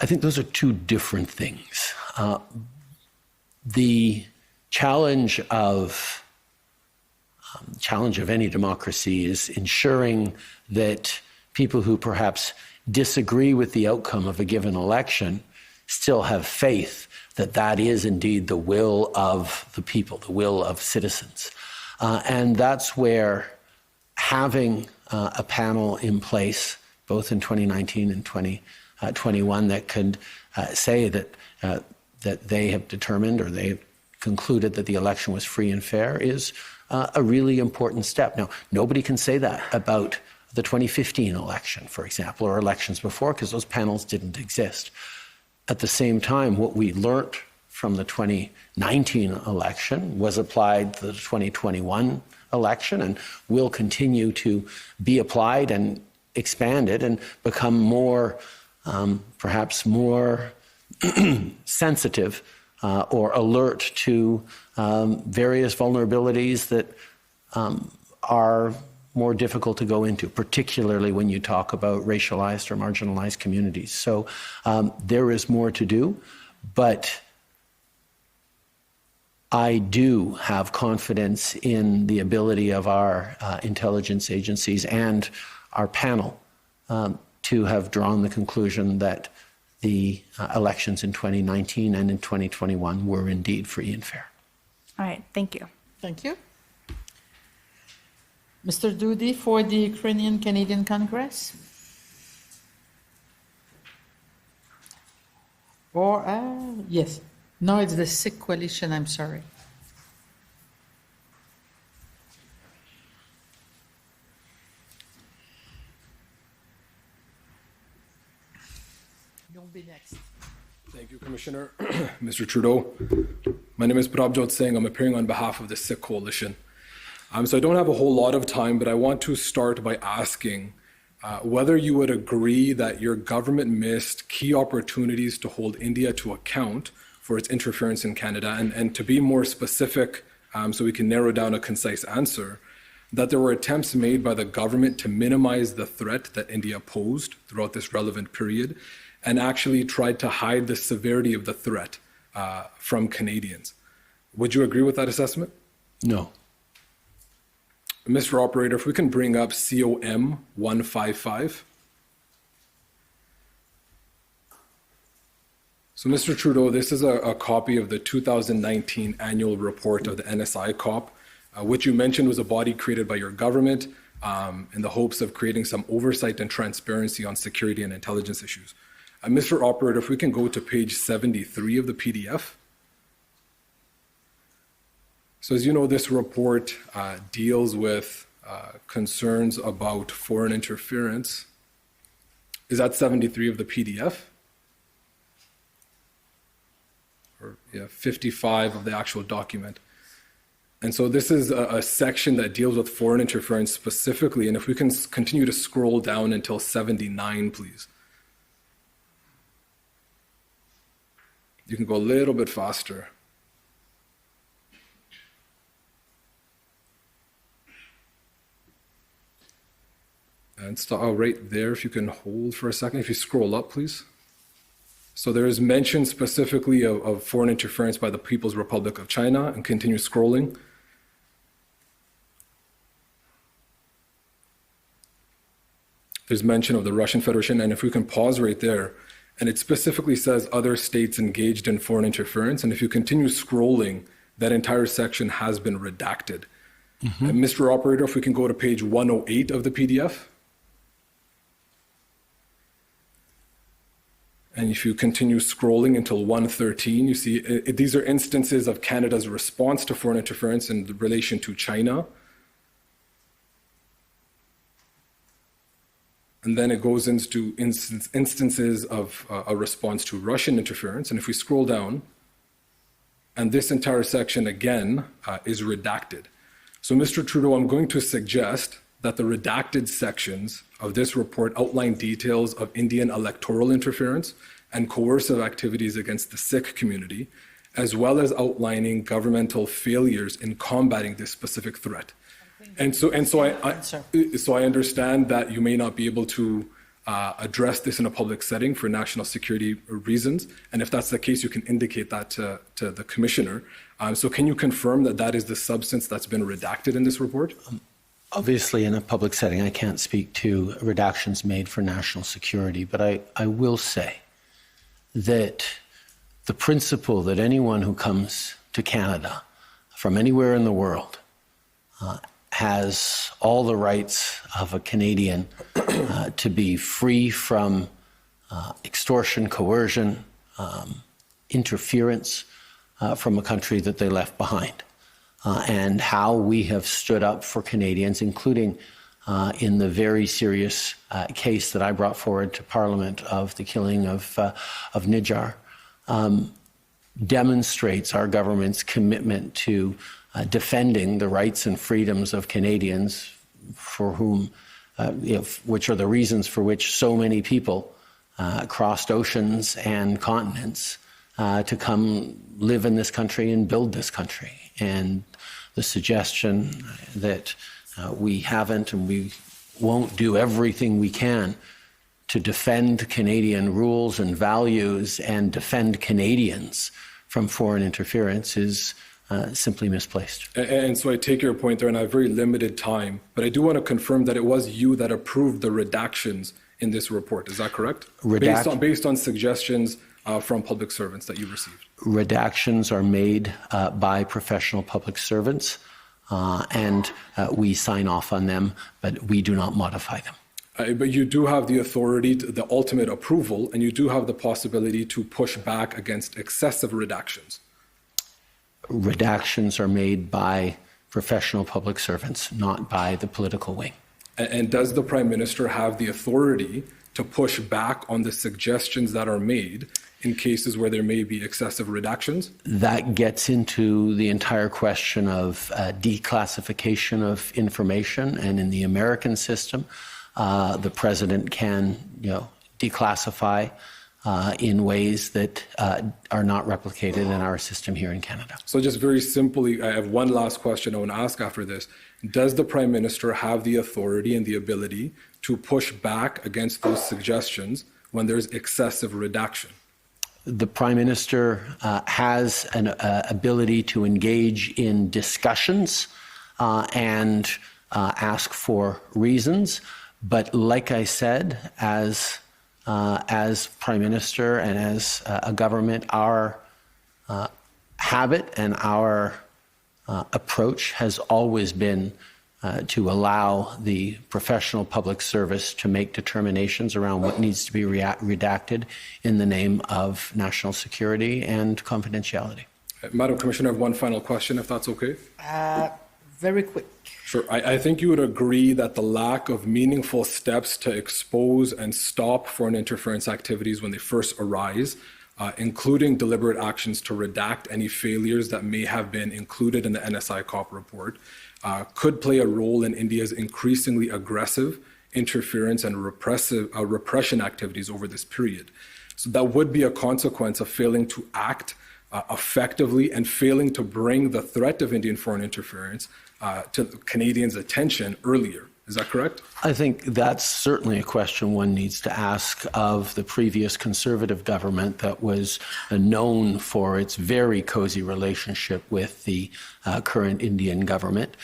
think those are two different things. The challenge of any democracy is ensuring that people who perhaps disagree with the outcome of a given election still have faith that that is indeed the will of the people, the will of citizens. And that's where having a panel in place, both in 2019 and 2021, that could say that they have determined or they have concluded that the election was free and fair is a really important step. Now, nobody can say that about the 2015 election, for example, or elections before, because those panels didn't exist. At the same time, what we learned from the 2019 election was applied to the 2021 election and will continue to be applied and expanded and become more, perhaps more sensitive or alert to various vulnerabilities that are more difficult to go into, particularly when you talk about racialized or marginalized communities. So there is more to do, but I do have confidence in the ability of our intelligence agencies and our panel to have drawn the conclusion that the elections in 2019 and in 2021 were indeed free and fair. All right, thank you. Thank you. Mr. Doody for the Ukrainian Canadian Congress. Or, yes. No, it's the Sikh Coalition, I'm sorry. You'll be next. Thank you, Commissioner. Mr. Trudeau, my name is Prabjot Singh. I'm appearing on behalf of the Sikh Coalition. So I don't have a whole lot of time, but I want to start by asking whether you would agree that your government missed key opportunities to hold India to account for its interference in Canada, and to be more specific, so we can narrow down a concise answer, that there were attempts made by the government to minimize the threat that India posed throughout this relevant period and actually tried to hide the severity of the threat from Canadians. Would you agree with that assessment? No. Mr. Operator, if we can bring up COM 155. So, Mr. Trudeau, this is a copy of the 2019 annual report of the NSI COP, which you mentioned was a body created by your government in the hopes of creating some oversight and transparency on security and intelligence issues. Mr. Operator, if we can go to page 73 of the PDF. So as you know, this report deals with concerns about foreign interference. Is that 73 of the PDF? Or 55 of the actual document. And so this is a section that deals with foreign interference specifically. And if we can continue to scroll down until 79, please. You can go a little bit faster. And stop right there, if you can hold for a second. If you scroll up, please. So there is mention specifically of foreign interference by the People's Republic of China, and continue scrolling. There's mention of the Russian Federation, and if we can pause right there, and it specifically says other states engaged in foreign interference, and if you continue scrolling, that entire section has been redacted. And Mr. Operator, if we can go to page 108 of the PDF. And if you continue scrolling until 113, you see these are instances of Canada's response to foreign interference in relation to China. And then it goes into instances of a response to Russian interference. And if we scroll down, and this entire section again is redacted. So Mr. Trudeau, I'm going to suggest that the redacted sections of this report outline details of Indian electoral interference and coercive activities against the Sikh community, as well as outlining governmental failures in combating this specific threat. And so I understand that you may not be able to address this in a public setting for national security reasons. And if that's the case, you can indicate that to the commissioner. So can you confirm that that is the substance that's been redacted in this report? Obviously, in a public setting, I can't speak to redactions made for national security, but I will say that the principle that anyone who comes to Canada from anywhere in the world has all the rights of a Canadian to be free from extortion, coercion, interference from a country that they left behind. And how we have stood up for Canadians, including in the very serious case that I brought forward to Parliament of the killing of Nijar, demonstrates our government's commitment to defending the rights and freedoms of Canadians, for whom, which are the reasons for which so many people crossed oceans and continents to come live in this country and build this country. And the suggestion that we haven't and we won't do everything we can to defend Canadian rules and values and defend Canadians from foreign interference is simply misplaced. And so I take your point there, and I have very limited time, but I do want to confirm that it was you that approved the redactions in this report. Is that correct? Based on suggestions from public servants that you received. Redactions are made by professional public servants, and we sign off on them, but we do not modify them. But you do have the authority, the ultimate approval, and you do have the possibility to push back against excessive redactions. Redactions are made by professional public servants, not by the political wing. And does the Prime Minister have the authority to push back on the suggestions that are made in cases where there may be excessive redactions? That gets into the entire question of declassification of information, and in the American system, the president can, declassify in ways that are not replicated in our system here in Canada. So just very simply, I have one last question I want to ask after this. Does the Prime Minister have the authority and the ability to push back against those suggestions when there's excessive redaction? The Prime Minister has an ability to engage in discussions and ask for reasons. But like I said, as Prime Minister and as a government, our habit and our approach has always been to allow the professional public service to make determinations around what needs to be redacted in the name of national security and confidentiality. Madam Commissioner, I have one final question, if that's okay. Very quick. Sure. I think you would agree that the lack of meaningful steps to expose and stop foreign interference activities when they first arise, including deliberate actions to redact any failures that may have been included in the NSI COP report, could play a role in India's increasingly aggressive interference and repression activities over this period. So that would be a consequence of failing to act effectively and failing to bring the threat of Indian foreign interference to Canadians' attention earlier. Is that correct? I think that's certainly a question one needs to ask of the previous Conservative government that was known for its very cozy relationship with the current Indian government,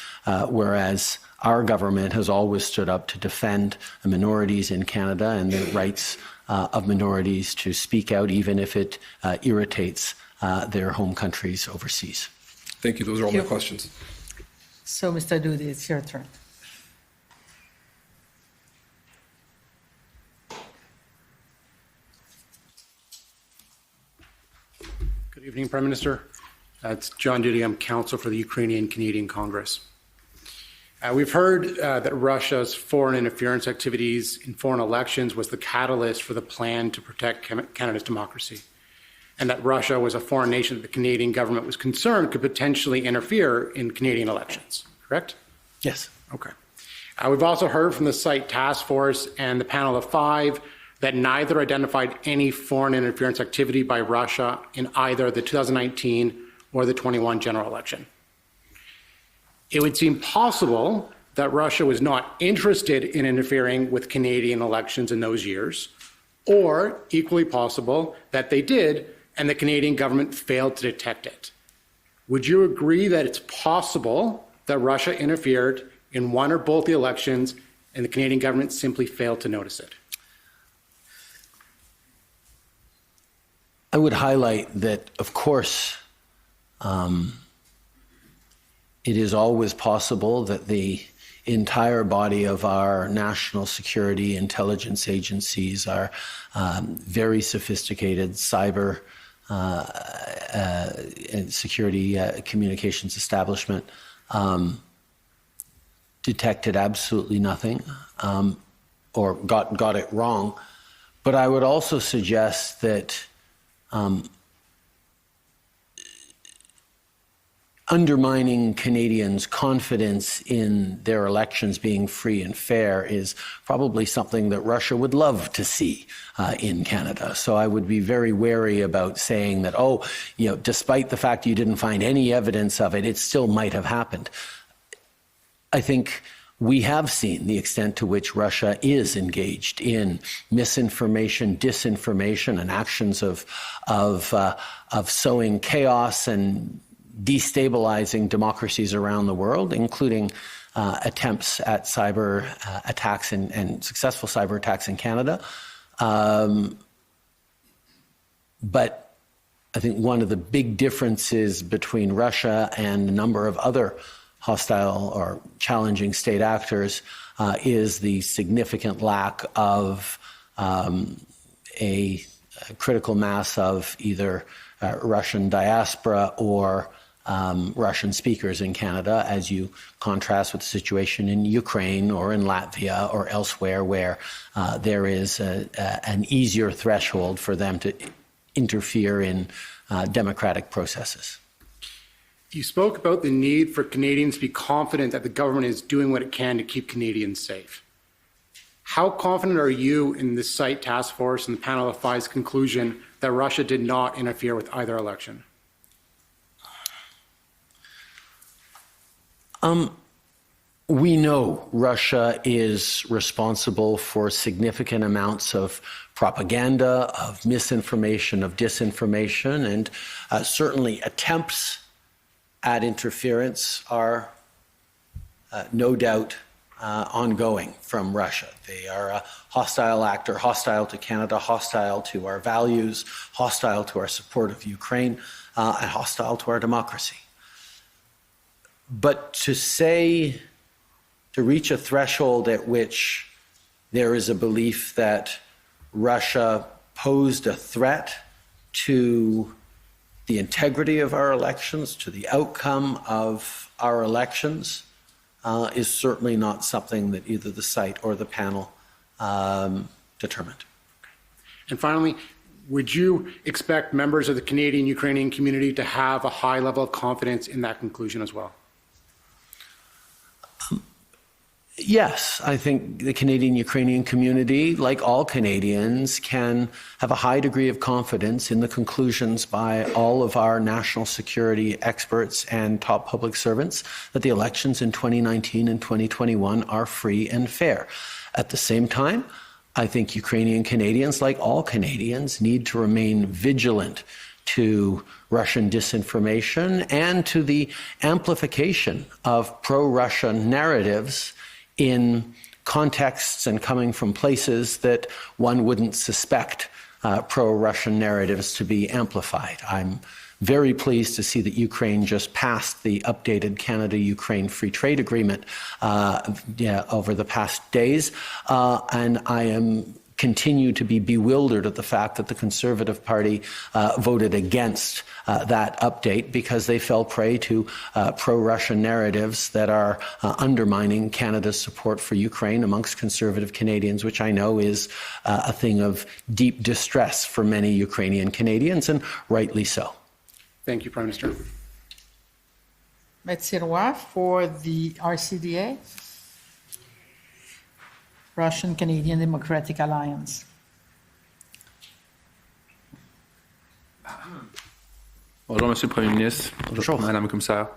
whereas our government has always stood up to defend minorities in Canada and the rights of minorities to speak out, even if it irritates their home countries overseas. Thank you. Those are all my questions. So, Mr. Doody, it's your turn. Good evening, Prime Minister. It's John Doody. I'm counsel for the Ukrainian-Canadian Congress. We've heard that Russia's foreign interference activities in foreign elections was the catalyst for the plan to protect Canada's democracy, and that Russia was a foreign nation that the Canadian government was concerned could potentially interfere in Canadian elections, correct? Yes. Okay. We've also heard from the site task force and the panel of 5 that neither identified any foreign interference activity by Russia in either the 2019 or the 21 general election. It would seem possible that Russia was not interested in interfering with Canadian elections in those years, or equally possible that they did and the Canadian government failed to detect it. Would you agree that it's possible that Russia interfered in one or both the elections and the Canadian government simply failed to notice it? I would highlight that, of course, it is always possible that the entire body of our national security intelligence agencies, our very sophisticated cyber and security communications establishment detected absolutely nothing or got it wrong. But I would also suggest that undermining Canadians' confidence in their elections being free and fair is probably something that Russia would love to see in Canada. So I would be very wary about saying that, despite the fact you didn't find any evidence of it, it still might have happened. I think we have seen the extent to which Russia is engaged in misinformation, disinformation, and actions of sowing chaos and destabilizing democracies around the world, including attempts at cyber attacks and successful cyber attacks in Canada. But I think one of the big differences between Russia and a number of other hostile or challenging state actors is the significant lack of a critical mass of either Russian diaspora or Russian speakers in Canada, as you contrast with the situation in Ukraine or in Latvia or elsewhere, where there is an easier threshold for them to interfere in democratic processes. You spoke about the need for Canadians to be confident that the government is doing what it can to keep Canadians safe. How confident are you in the site task force and the panel of five's conclusion that Russia did not interfere with either election? We know Russia is responsible for significant amounts of propaganda, of misinformation, of disinformation, and certainly attempts at interference are no doubt ongoing from Russia. They are a hostile actor, hostile to Canada, hostile to our values, hostile to our support of Ukraine, and hostile to our democracy. But to reach a threshold at which there is a belief that Russia posed a threat to the integrity of our elections, to the outcome of our elections, is certainly not something that either the site or the panel determined. And finally, would you expect members of the Canadian-Ukrainian community to have a high level of confidence in that conclusion as well? Yes, I think the Canadian-Ukrainian community, like all Canadians, can have a high degree of confidence in the conclusions by all of our national security experts and top public servants that the elections in 2019 and 2021 are free and fair. At the same time, I think Ukrainian Canadians, like all Canadians, need to remain vigilant to Russian disinformation and to the amplification of pro-Russian narratives in contexts and coming from places that one wouldn't suspect pro-Russian narratives to be amplified. I'm very pleased to see that Ukraine just passed the updated Canada-Ukraine Free Trade Agreement over the past days, and I continue to be bewildered at the fact that the Conservative Party voted against that update because they fell prey to pro-Russian narratives that are undermining Canada's support for Ukraine amongst Conservative Canadians, which I know is a thing of deep distress for many Ukrainian Canadians, and rightly so. Thank you, Prime Minister. Betsy Roy for the RCDA. Russian-Canadian Democratic Alliance. Bonjour, Monsieur le Premier ministre. Bonjour. Madame la Commissaire.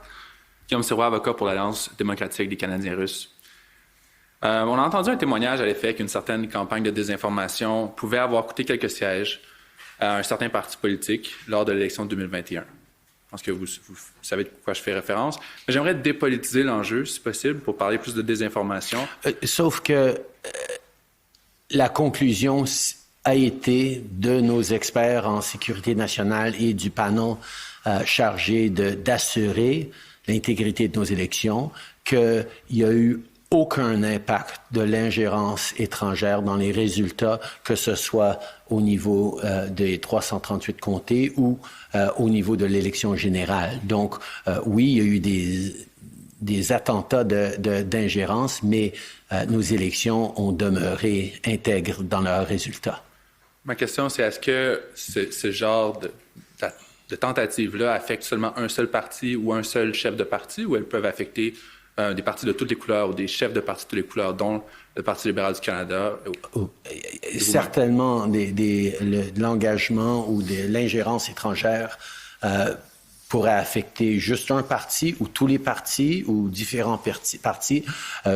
Guillaume Sirois, avocat pour l'Alliance démocratique des Canadiens russes. On a entendu un témoignage à l'effet qu'une certaine campagne de désinformation pouvait avoir coûté quelques sièges à un certain parti politique lors de l'élection de 2021. Je pense que vous savez de quoi je fais référence. Mais j'aimerais dépolitiser l'enjeu, si possible, pour parler plus de désinformation. Sauf que la conclusion a été de nos experts en sécurité nationale et du panel chargé d'assurer l'intégrité de nos élections qu'il n'y a eu aucun impact de l'ingérence étrangère dans les résultats, que ce soit au niveau des 338 comtés ou au niveau de l'élection générale. Donc, oui, il y a eu des attentats d'ingérence, mais nos élections ont demeuré intègres dans leurs résultats. Ma question, c'est est-ce que ce genre de tentative-là affecte seulement un seul parti ou un seul chef de parti, ou elles peuvent affecter des partis de toutes les couleurs ou des chefs de partis de toutes les couleurs, dont le Parti libéral du Canada? Certainement, l'engagement ou de l'ingérence étrangère pourrait affecter juste un parti ou tous les partis ou différents partis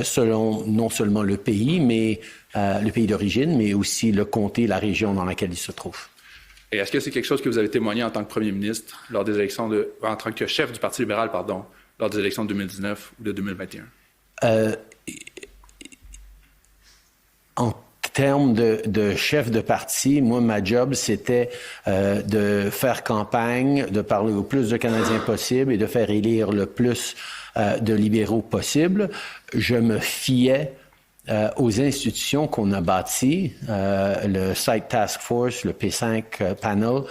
selon non seulement le pays, mais le pays d'origine, mais aussi le comté, la région dans laquelle il se trouve. Et est-ce que c'est quelque chose que vous avez témoigné en tant que Premier ministre lors des élections en tant que chef du Parti libéral, pardon, lors des élections de 2019 ou de 2021? En termes de chef de parti, moi, ma job, c'était de faire campagne, de parler au plus de Canadiens possible et de faire élire le plus de libéraux possible. Je me fiais aux institutions qu'on a bâties, le Site Task Force, le P5 Panel,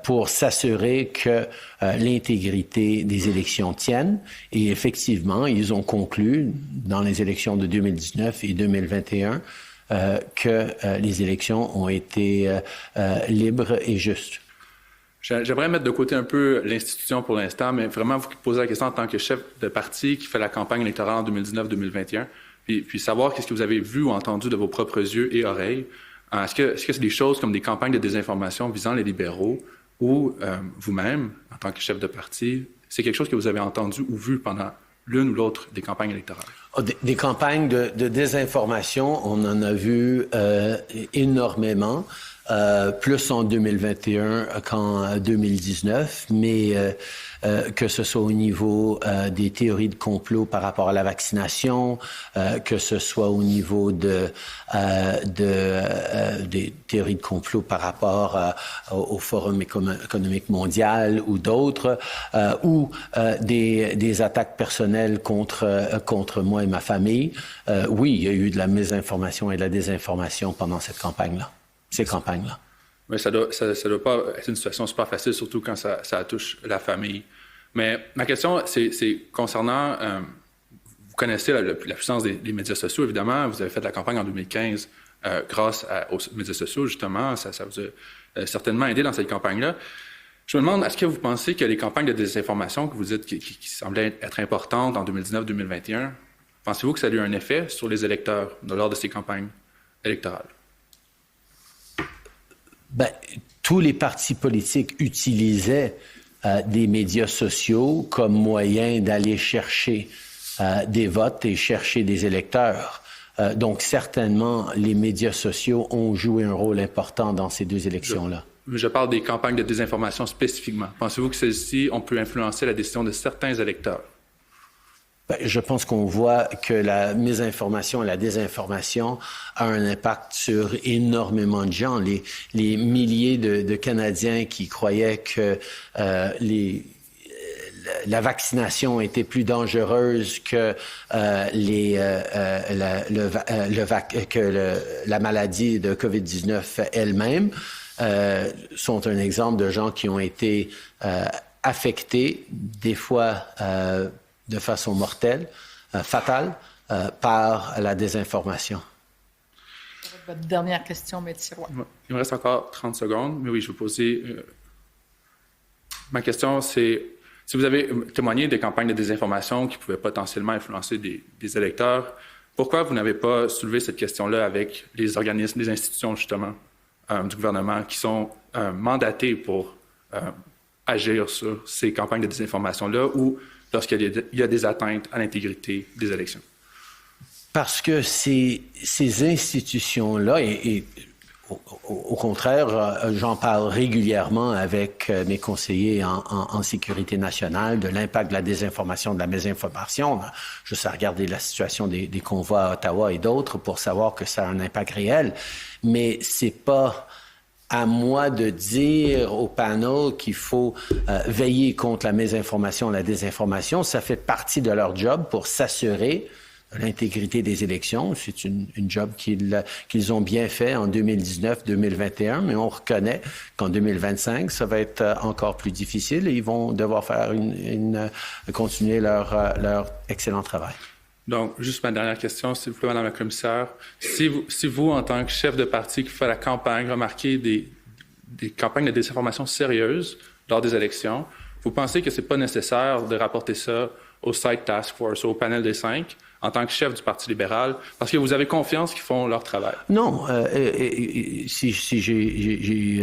pour s'assurer que l'intégrité des élections tienne. Et effectivement, ils ont conclu dans les élections de 2019 et 2021 que les élections ont été libres et justes. J'aimerais mettre de côté un peu l'institution pour l'instant, mais vraiment vous poser la question en tant que chef de parti qui fait la campagne électorale en 2019-2021. puis savoir qu'est-ce que vous avez vu ou entendu de vos propres yeux et oreilles. Est-ce que c'est des choses comme des campagnes de désinformation visant les libéraux ou vous-même, en tant que chef de parti, c'est quelque chose que vous avez entendu ou vu pendant l'une ou l'autre des campagnes électorales? Des campagnes de désinformation, on en a vu énormément, plus en 2021 qu'en 2019, mais que ce soit au niveau des théories de complot par rapport à la vaccination, que ce soit au niveau des théories de complot par rapport au Forum économique mondial ou d'autres, ou des attaques personnelles contre moi et ma famille. Oui, il y a eu de la mésinformation et de la désinformation pendant ces campagnes-là. Oui, ça doit pas être une situation super facile, surtout quand ça touche la famille. Mais ma question, c'est concernant, vous connaissez la puissance des médias sociaux, évidemment. Vous avez fait la campagne en 2015 grâce aux médias sociaux, justement. Ça vous a certainement aidé dans cette campagne-là. Je me demande, est-ce que vous pensez que les campagnes de désinformation que vous dites qui semblaient être importantes en 2019-2021, pensez-vous que ça a eu un effet sur les électeurs lors de ces campagnes électorales? Ben, tous les partis politiques utilisaient des médias sociaux comme moyen d'aller chercher des votes et chercher des électeurs. Donc, certainement, les médias sociaux ont joué un rôle important dans ces deux élections-là. Je parle des campagnes de désinformation spécifiquement. Pensez-vous que celles-ci ont pu influencer la décision de certains électeurs? Ben, je pense qu'on voit que la mésinformation et la désinformation a un impact sur énormément de gens. Les milliers de Canadiens qui croyaient que la vaccination était plus dangereuse que la maladie de COVID-19 elle-même sont un exemple de gens qui ont été affectés, des fois de façon mortelle, fatale, par la désinformation. Votre dernière question, M. Roy. Il me reste encore 30 secondes, mais oui, je vais poser... Ma question, c'est, si vous avez témoigné des campagnes de désinformation qui pouvaient potentiellement influencer des électeurs, pourquoi vous n'avez pas soulevé cette question-là avec les organismes, les institutions, justement, du gouvernement qui sont mandatés pour agir sur ces campagnes de désinformation-là ou lorsqu'il y a des atteintes à l'intégrité des élections? Parce que ces institutions-là, et au contraire, j'en parle régulièrement avec mes conseillers en sécurité nationale de l'impact de la désinformation, de la mésinformation. Juste à regarder la situation des convois à Ottawa et d'autres pour savoir que ça a un impact réel. Mais c'est pas à moi de dire au panel qu'il faut veiller contre la mésinformation, la désinformation. Ça fait partie de leur job pour s'assurer de l'intégrité des élections. C'est une job qu'ils ont bien fait en 2019-2021, mais on reconnaît qu'en 2025, ça va être encore plus difficile et ils vont devoir faire continuer leur excellent travail. Donc, juste ma dernière question, s'il vous plaît, Madame la Commissaire. Si vous, en tant que chef de parti qui fait la campagne, remarquez des campagnes de désinformation sérieuses lors des élections, vous pensez que c'est pas nécessaire de rapporter ça au site Task Force, au panel des 5, en tant que chef du Parti libéral, parce que vous avez confiance qu'ils font leur travail? Non. Si j'ai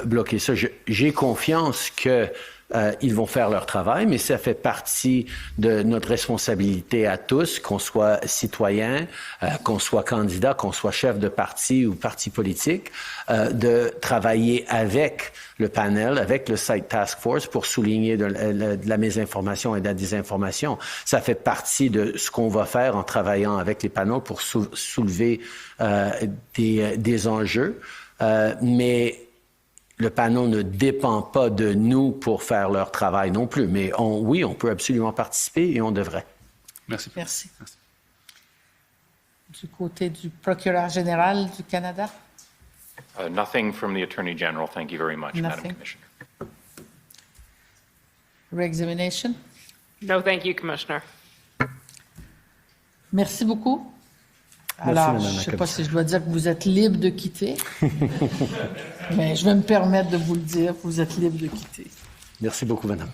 bloqué ça, j'ai confiance que ils vont faire leur travail, mais ça fait partie de notre responsabilité à tous, qu'on soit citoyen, qu'on soit candidat, qu'on soit chef de parti ou parti politique, de travailler avec le panel, avec le site Task Force pour souligner de la mésinformation et de la désinformation. Ça fait partie de ce qu'on va faire en travaillant avec les panels pour soulever des enjeux, mais le panel ne dépend pas de nous pour faire leur travail non plus. Mais oui, on peut absolument participer et on devrait. Merci. Merci. Du côté du procureur général du Canada? Nothing from the Attorney General. Thank you very much, Madam Commissioner. Re-examination? No, thank you, Commissioner. Merci beaucoup. Merci, alors, je ne sais pas si je dois dire que vous êtes libre de quitter, mais je vais me permettre de vous le dire, vous êtes libre de quitter. Merci beaucoup, Madame.